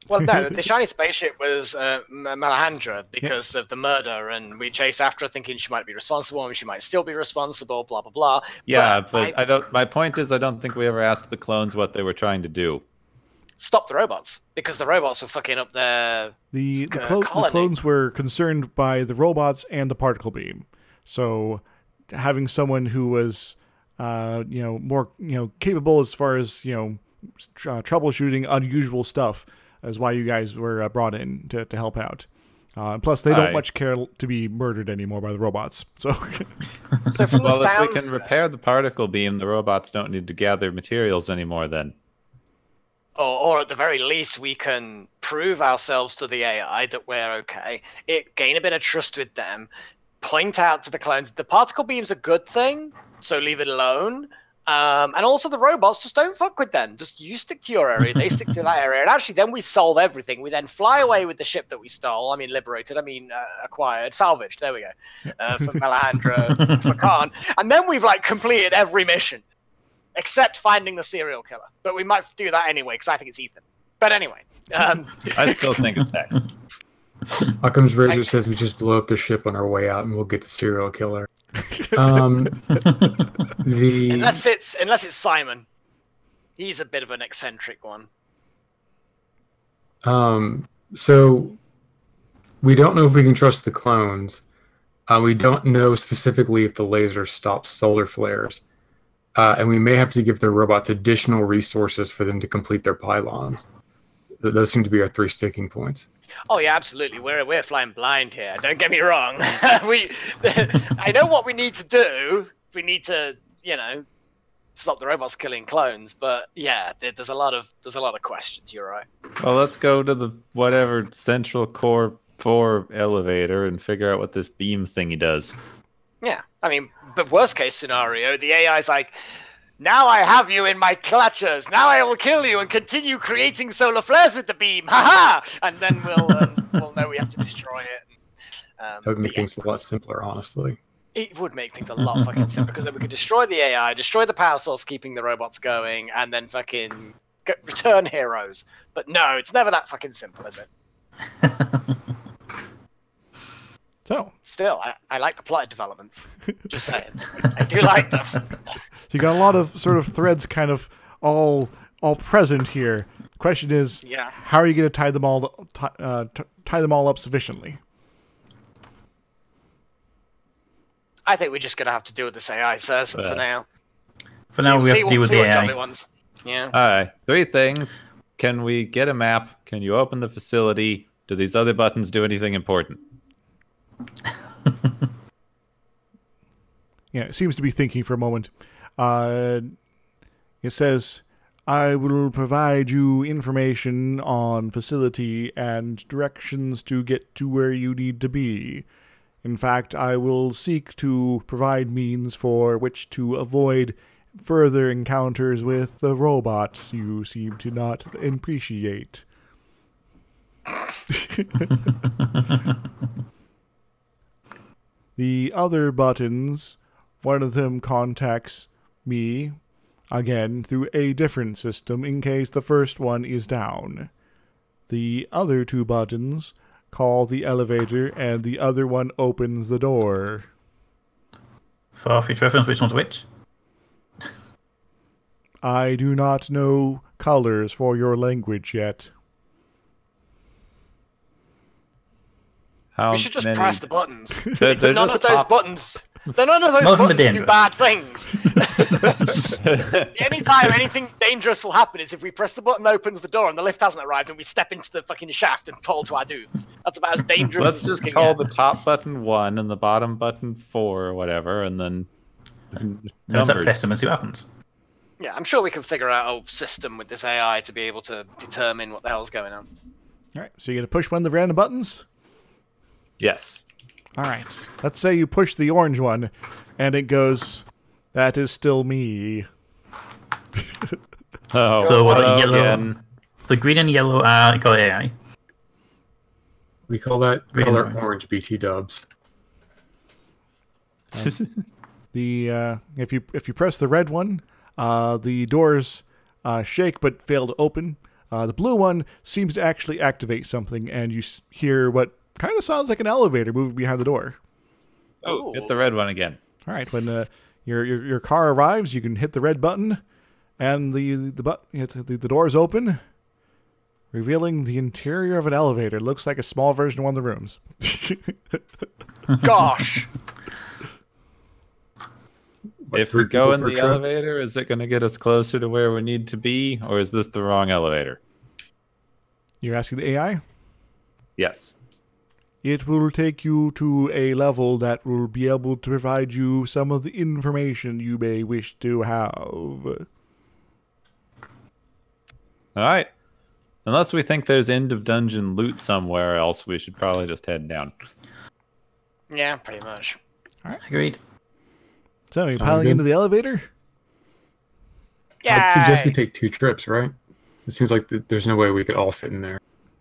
S2: Well, no, the shiny spaceship was Malahandra because of the murder, and we chased after her thinking she might be responsible, and she might still be responsible, blah, blah, blah.
S3: Yeah, but I don't. My point is, I don't think we ever asked the clones what they were trying to do.
S2: Stop the robots, because the robots were fucking up their
S1: The
S2: colony.
S1: clones were concerned by the robots and the particle beam. So having someone who was, more, capable as far as, troubleshooting unusual stuff is why you guys were brought in to help out. Plus, they don't much care to be murdered anymore by the robots. So,
S2: So from the
S3: Well, if
S2: sounds,
S3: we can repair the particle beam, the robots don't need to gather materials anymore then.
S2: or at the very least, we can prove ourselves to the AI that we're okay. Gain a bit of trust with them. Point out to the clones the particle beam's a good thing, so leave it alone. And also the robots, just don't fuck with them. Just you stick to your area, they stick to that area. And actually then we solve everything. We then fly away with the ship that we stole. I mean, liberated. I mean, acquired. Salvaged. There we go. For Malahandra, for Khan. And then we've, completed every mission. Except finding the serial killer. But we might do that anyway, because I think it's Ethan. But anyway.
S3: I still think it's Tex.
S4: Occam's razor says we just blow up the ship on our way out and we'll get the serial killer.
S2: Unless it's Simon. He's a bit of an eccentric one.
S4: So we don't know if we can trust the clones. We don't know specifically if the laser stops solar flares. And we may have to give the robots additional resources for them to complete their pylons. Those seem to be our 3 sticking points.
S2: Oh yeah, absolutely. We're flying blind here. Don't get me wrong. I know what we need to do. We need to, stop the robots killing clones. But yeah, there's a lot of questions. You're right.
S3: Well, let's go to the whatever Central Core 4 elevator and figure out what this beam thingy does.
S2: Yeah, I mean, the worst case scenario, the AI's like, now I have you in my clutches. Now I will kill you and continue creating solar flares with the beam. Ha ha! And then we'll know we have to destroy it.
S4: That would make things a lot simpler, honestly.
S2: It would make things a lot fucking simpler, because then we could destroy the AI, destroy the power source keeping the robots going, and then fucking return heroes. But no, it's never that fucking simple, is it?
S1: so
S2: Still, I like the plot developments. Just saying. I do like them.
S1: So you got a lot of sort of threads kind of all present here. The question is, how are you going to tie them all up sufficiently?
S2: I think we're just going to have to do what this AI says for now.
S5: For now, we have to deal with the AI.
S2: Yeah.
S3: All right, 3 things. Can we get a map? Can you open the facility? Do these other buttons do anything important?
S1: Yeah, it seems to be thinking for a moment. It says, I will provide you information on facility and directions to get to where you need to be. In fact, I will seek to provide means for which to avoid further encounters with the robots you seem to not appreciate. The other buttons, one of them contacts me, again, through a different system in case the first one is down. The other two buttons call the elevator, and the other one opens the door.
S5: For future reference, which one's which?
S1: I do not know colors for your language yet.
S3: How
S2: We should just
S3: many...
S2: press the buttons.
S3: They're
S2: None
S3: just
S2: of those
S3: top-
S2: buttons. None of those
S5: None of them are
S2: buttons do
S5: dangerous.
S2: bad things. The only time anything dangerous will happen is if we press the button, opens the door, and the lift hasn't arrived, and we step into the fucking shaft and fall to our doom. That's about as dangerous
S3: Let's
S2: as
S3: just
S2: this can
S3: call
S2: get.
S3: the top button 1 and the bottom button 4 or whatever, and then
S5: Let's
S3: numbers.
S5: press them and see what happens.
S2: Yeah, I'm sure we can figure out a system with this AI to be able to determine what the hell's going on.
S1: Alright, so you're going to push one of the random buttons?
S3: Yes.
S1: Alright, let's say you push the orange one, and it goes, that is still me.
S3: Oh,
S5: So what
S3: hello
S5: the yellow,
S3: again.
S5: the green and yellow are called AI.
S4: We call that
S5: Green
S4: color
S5: and
S4: orange BT dubs.
S1: The if you press the red one, the doors shake but fail to open. The blue one seems to actually activate something, and you hear what kind of sounds like an elevator moving behind the door.
S3: Oh, hit the red one again.
S1: All right, when your car arrives, you can hit the red button, and the doors open, revealing the interior of an elevator. It looks like a small version of one of the rooms.
S2: Gosh!
S3: If we go in the elevator, is it going to get us closer to where we need to be, or is this the wrong elevator?
S1: You're asking the AI?
S3: Yes.
S1: It will take you to a level that will be able to provide you some of the information you may wish to have.
S3: All right. Unless we think there's end of dungeon loot somewhere else, we should probably just head down.
S2: Yeah, pretty much.
S5: Agreed.
S1: So, you're
S4: Sounds
S1: piling
S4: good.
S1: into the elevator?
S2: Yeah.
S4: I'd suggest we take 2 trips, right? It seems like there's no way we could all fit in there.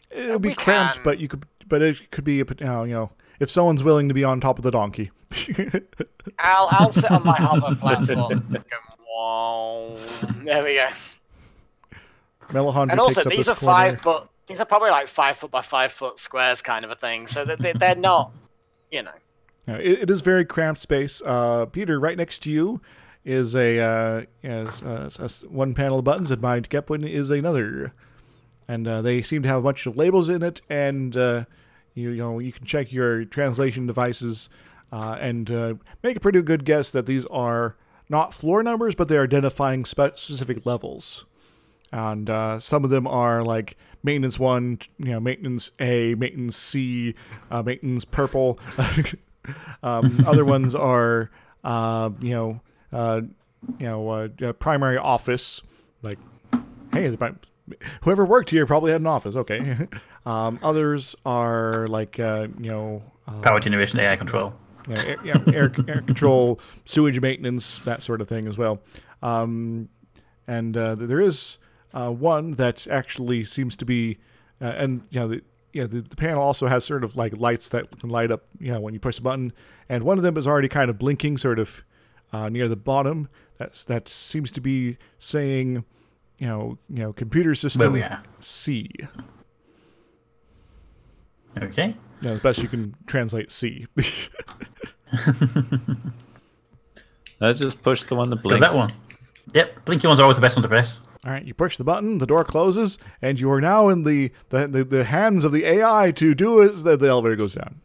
S1: It'll be
S2: We
S1: cramped,
S2: can.
S1: but it could be if someone's willing to be on top of the donkey.
S2: I'll sit on my hover platform. Go, wow. There we go.
S1: Melahondra
S2: And also,
S1: takes up
S2: these
S1: this
S2: are
S1: corner.
S2: these are probably like 5 foot by 5 foot squares kind of a thing. So they're not, you know.
S1: It is very cramped space. Peter, right next to you is a one panel of buttons, and my Gepwin is another. And they seem to have a bunch of labels in it, and you can check your translation devices and make a pretty good guess that these are not floor numbers, but they're identifying specific levels. And some of them are like maintenance 1, maintenance A, maintenance C, maintenance purple. Other ones are primary office. Like, hey, whoever worked here probably had an office. Okay. Others are like
S5: Power generation, AI control.
S1: air control, sewage maintenance, that sort of thing as well. And there is one that actually seems to be, the panel also has sort of like lights that can light up, when you push the button. And one of them is already kind of blinking, sort of near the bottom. That seems to be saying, computer system
S5: Where we are.
S1: C.
S5: Okay.
S1: The best you can translate C.
S3: Let's just push the one that
S5: Go
S3: blinks.
S5: that one. Yep, blinky ones are always the best one to press.
S1: All right, you push the button, the door closes, and you are now in the hands of the AI to do as the elevator goes down.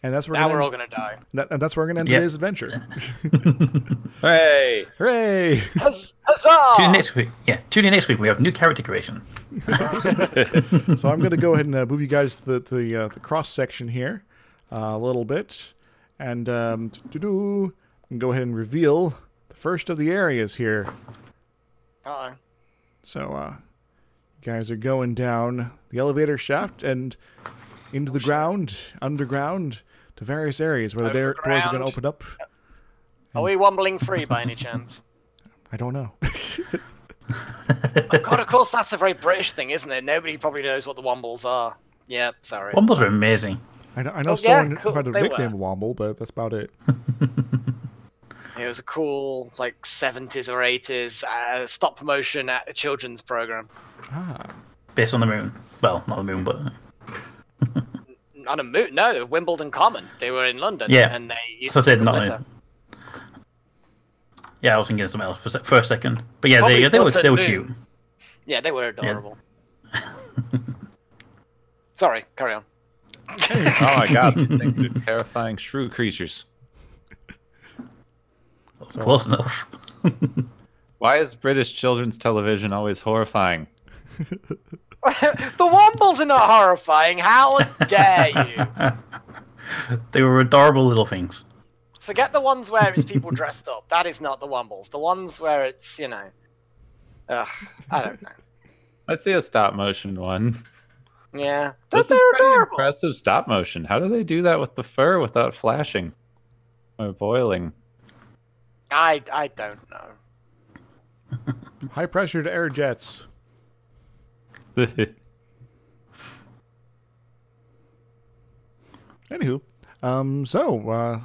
S1: And that's where
S2: Now we're all gonna die.
S1: and that's where we're gonna end
S5: Yep.
S1: today's adventure.
S3: Hey!
S1: Hooray!
S2: Huzzah!
S5: Tune in next week. Yeah, tune in next week. We have new character creation.
S1: So I'm gonna go ahead and move you guys to the cross section here a little bit, and go ahead and reveal the first of the areas here.
S2: Uh-oh.
S1: So you guys are going down the elevator shaft and into the ground, underground, to various areas where the doors are going to
S2: Overground.
S1: open up.
S2: Are we wombling free by any chance?
S1: I don't know.
S2: Oh God, of course, that's a very British thing, isn't it? Nobody probably knows what the Wombles are. Yeah, sorry.
S5: Wombles are amazing.
S1: I know
S2: Oh,
S1: someone
S2: yeah, cool.
S1: who had a
S2: They
S1: nickname Womble, but that's about it.
S2: It was a cool, like, 70s or 80s stop motion at a children's program.
S1: Ah.
S5: Based on the moon. Well, not the moon, but...
S2: On a moon? No, Wimbledon Common. They were in London.
S5: Yeah.
S2: And they used
S5: So
S2: to
S5: they're not...
S2: glitter.
S5: Yeah, I was thinking of something else for a second. But yeah,
S2: Probably
S5: they were
S2: built at
S5: cute.
S2: noon. Yeah, they were adorable. Sorry, carry on.
S3: Oh my god, these things are terrifying shrew creatures.
S5: Close enough.
S3: Why is British children's television always horrifying?
S2: The Wombles are not horrifying. How dare you?
S5: They were adorable little things.
S2: Forget the ones where it's people dressed up. That is not the Wombles. The ones where it's, you know... Ugh, I don't know.
S3: Let's see a stop motion one.
S2: Yeah.
S3: This
S2: But
S3: is
S2: they're
S3: pretty
S2: adorable.
S3: impressive stop motion. How do they do that with the fur without flashing or boiling?
S2: I don't know.
S1: High pressured air jets. Anywho,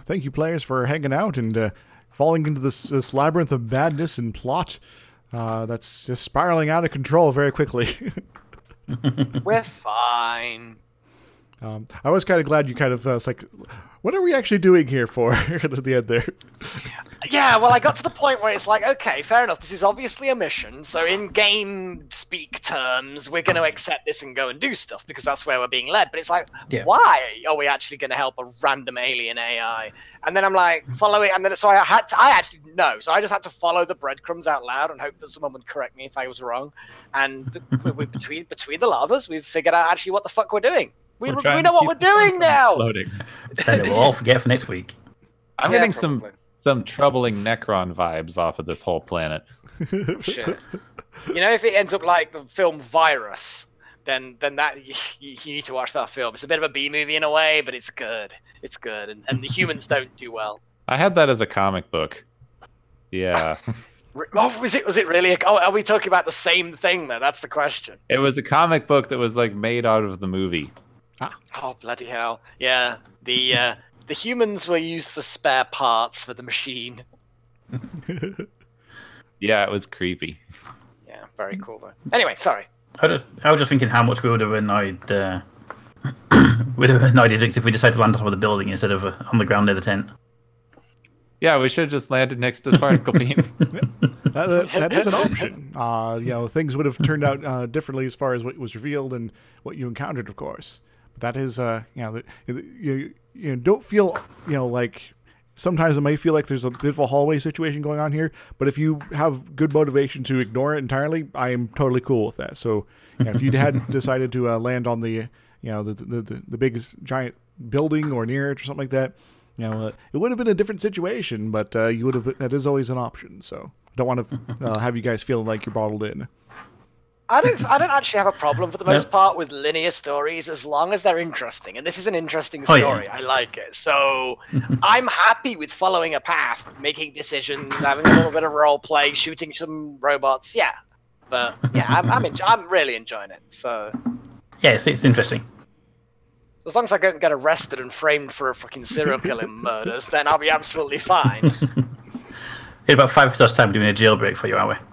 S1: thank you players for hanging out and falling into this labyrinth of madness and plot that's just spiraling out of control very quickly.
S2: We're fine.
S1: I was kind of glad you kind of was like, what are we actually doing here for at the end there?
S2: Yeah, well, I got to the point where it's like, okay, fair enough. This is obviously a mission. So in game speak terms, we're going to accept this and go and do stuff because that's where we're being led. But it's like, why are we actually going to help a random alien AI? And then I'm like, follow it. And then so I actually know. So I just had to follow the breadcrumbs out loud and hope that someone would correct me if I was wrong. And between the lavas, we've figured out actually what the fuck we're doing. We know what we're doing now.
S3: Floating.
S5: Then we'll all forget for next week.
S3: I'm getting some troubling Necron vibes off of this whole planet.
S2: Shit. You know, if it ends up like the film Virus, then that you need to watch that film. It's a bit of a B movie in a way, but it's good. It's good, and the humans don't do well.
S3: I had that as a comic book. Yeah.
S2: Oh, was it really? Oh, are we talking about the same thing though? That's the question.
S3: It was a comic book that was like made out of the movie.
S2: Oh, bloody hell! Yeah, the humans were used for spare parts for the machine.
S3: Yeah, it was creepy.
S2: Yeah, very cool though. Anyway, sorry.
S5: I was just thinking how much we would have annoyed Izixs if we decided to land on top of the building instead of on the ground near the tent.
S3: Yeah, we should have just landed next to the particle beam.
S1: That is an option. Things would have turned out differently as far as what was revealed and what you encountered, of course. But that is, you don't feel, like sometimes it may feel like there's a bit of a hallway situation going on here. But if you have good motivation to ignore it entirely, I am totally cool with that. So if you had decided to land on the biggest giant building or near it or something like that, it would have been a different situation, but you would have. That is always an option. So I don't want to have you guys feeling like you're bottled in.
S2: I don't actually have a problem for the most part with linear stories as long as they're interesting. And this is an interesting story. Oh, yeah. I like it. So I'm happy with following a path, making decisions, having a little bit of role play, shooting some robots. Yeah, but yeah, I'm really enjoying it. So
S5: yeah, it's interesting.
S2: As long as I don't get arrested and framed for a fucking serial killing murders, then I'll be absolutely fine.
S5: In about 5 minutes time, doing a jailbreak for you, aren't we?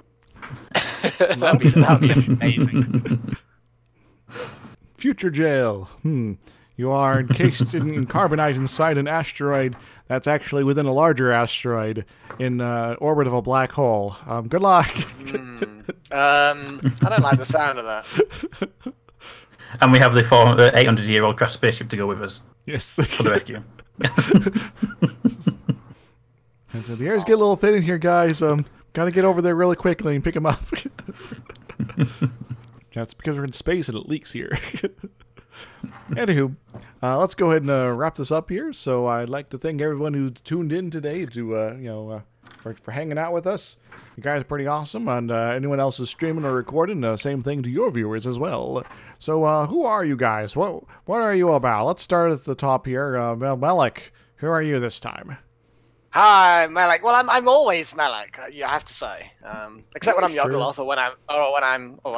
S2: that'd be amazing.
S1: Future jail. You are encased in carbonite inside an asteroid that's actually within a larger asteroid in orbit of a black hole. Good luck.
S2: I don't like the sound of that.
S5: And we have the 800-year-old crash spaceship to go with us.
S1: Yes.
S5: For the rescue.
S1: And so the air's get a little thin in here, guys. Gotta get over there really quickly and pick them up. That's because we're in space and it leaks here. Anywho, let's go ahead and wrap this up here. So I'd like to thank everyone who's tuned in today to, for hanging out with us. You guys are pretty awesome. And anyone else is streaming or recording, same thing to your viewers as well. So who are you guys? What are you about? Let's start at the top here. Melek, who are you this time?
S2: Hi, Melek. Well, I'm always Melek. You have to say, except when I'm
S1: Sure.
S2: Yogoloth or when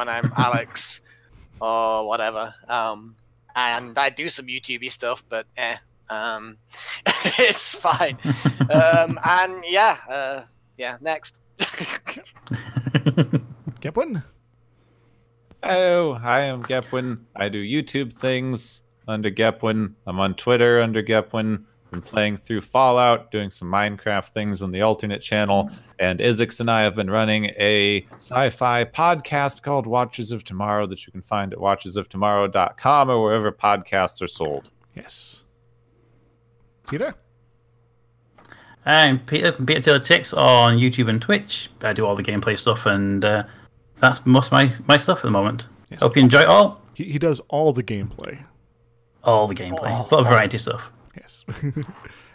S2: I'm Alex or whatever. And I do some YouTubey stuff, but it's fine. And yeah, next.
S1: Gepwin?
S3: Hello, I am Gepwin. I do YouTube things under Gepwin. I'm on Twitter under Gepwin. Been playing through Fallout, doing some Minecraft things on the alternate channel, and Izixs and I have been running a sci-fi podcast called Watches of Tomorrow that you can find at watchesoftomorrow.com or wherever podcasts are sold.
S1: Yes. Peter?
S5: I'm Peter from PeterTaylorTX on YouTube and Twitch. I do all the gameplay stuff, and that's most of my stuff at the moment.
S1: Yes.
S5: Hope you enjoy it all.
S1: He does all the gameplay.
S5: All the gameplay. A lot of variety stuff.
S1: Yes.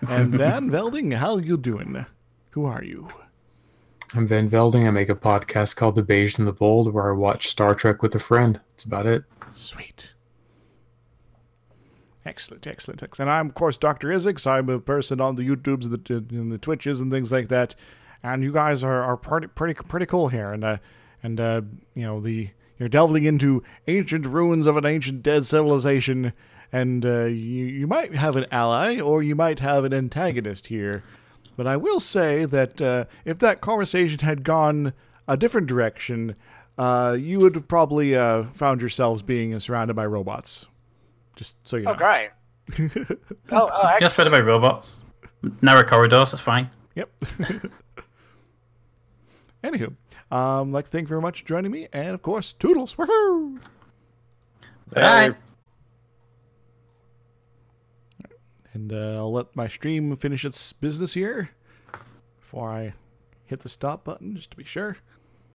S1: And Van Velding, how you doing? Who are you?
S4: I'm Van Velding. I make a podcast called The Beige and the Bold, where I watch Star Trek with a friend. That's about it.
S1: Sweet. Excellent. And I'm, of course, DrIzixs. I'm a person on the YouTubes and the Twitches and things like that. And you guys are pretty cool here. And you know, you're delving into ancient ruins of an ancient dead civilization. And you might have an ally, or you might have an antagonist here. But I will say that if that conversation had gone a different direction, you would have probably found yourselves being surrounded by robots. Just so you know.
S2: Oh, great.
S5: Just
S2: Excellent.
S5: surrounded by robots. Narrow corridors, that's fine.
S1: Yep. Anywho, I'd like to thank you very much for joining me. And, of course, toodles. Woohoo!
S5: Bye.
S1: And I'll let my stream finish its business here before I hit the stop button, just to be sure.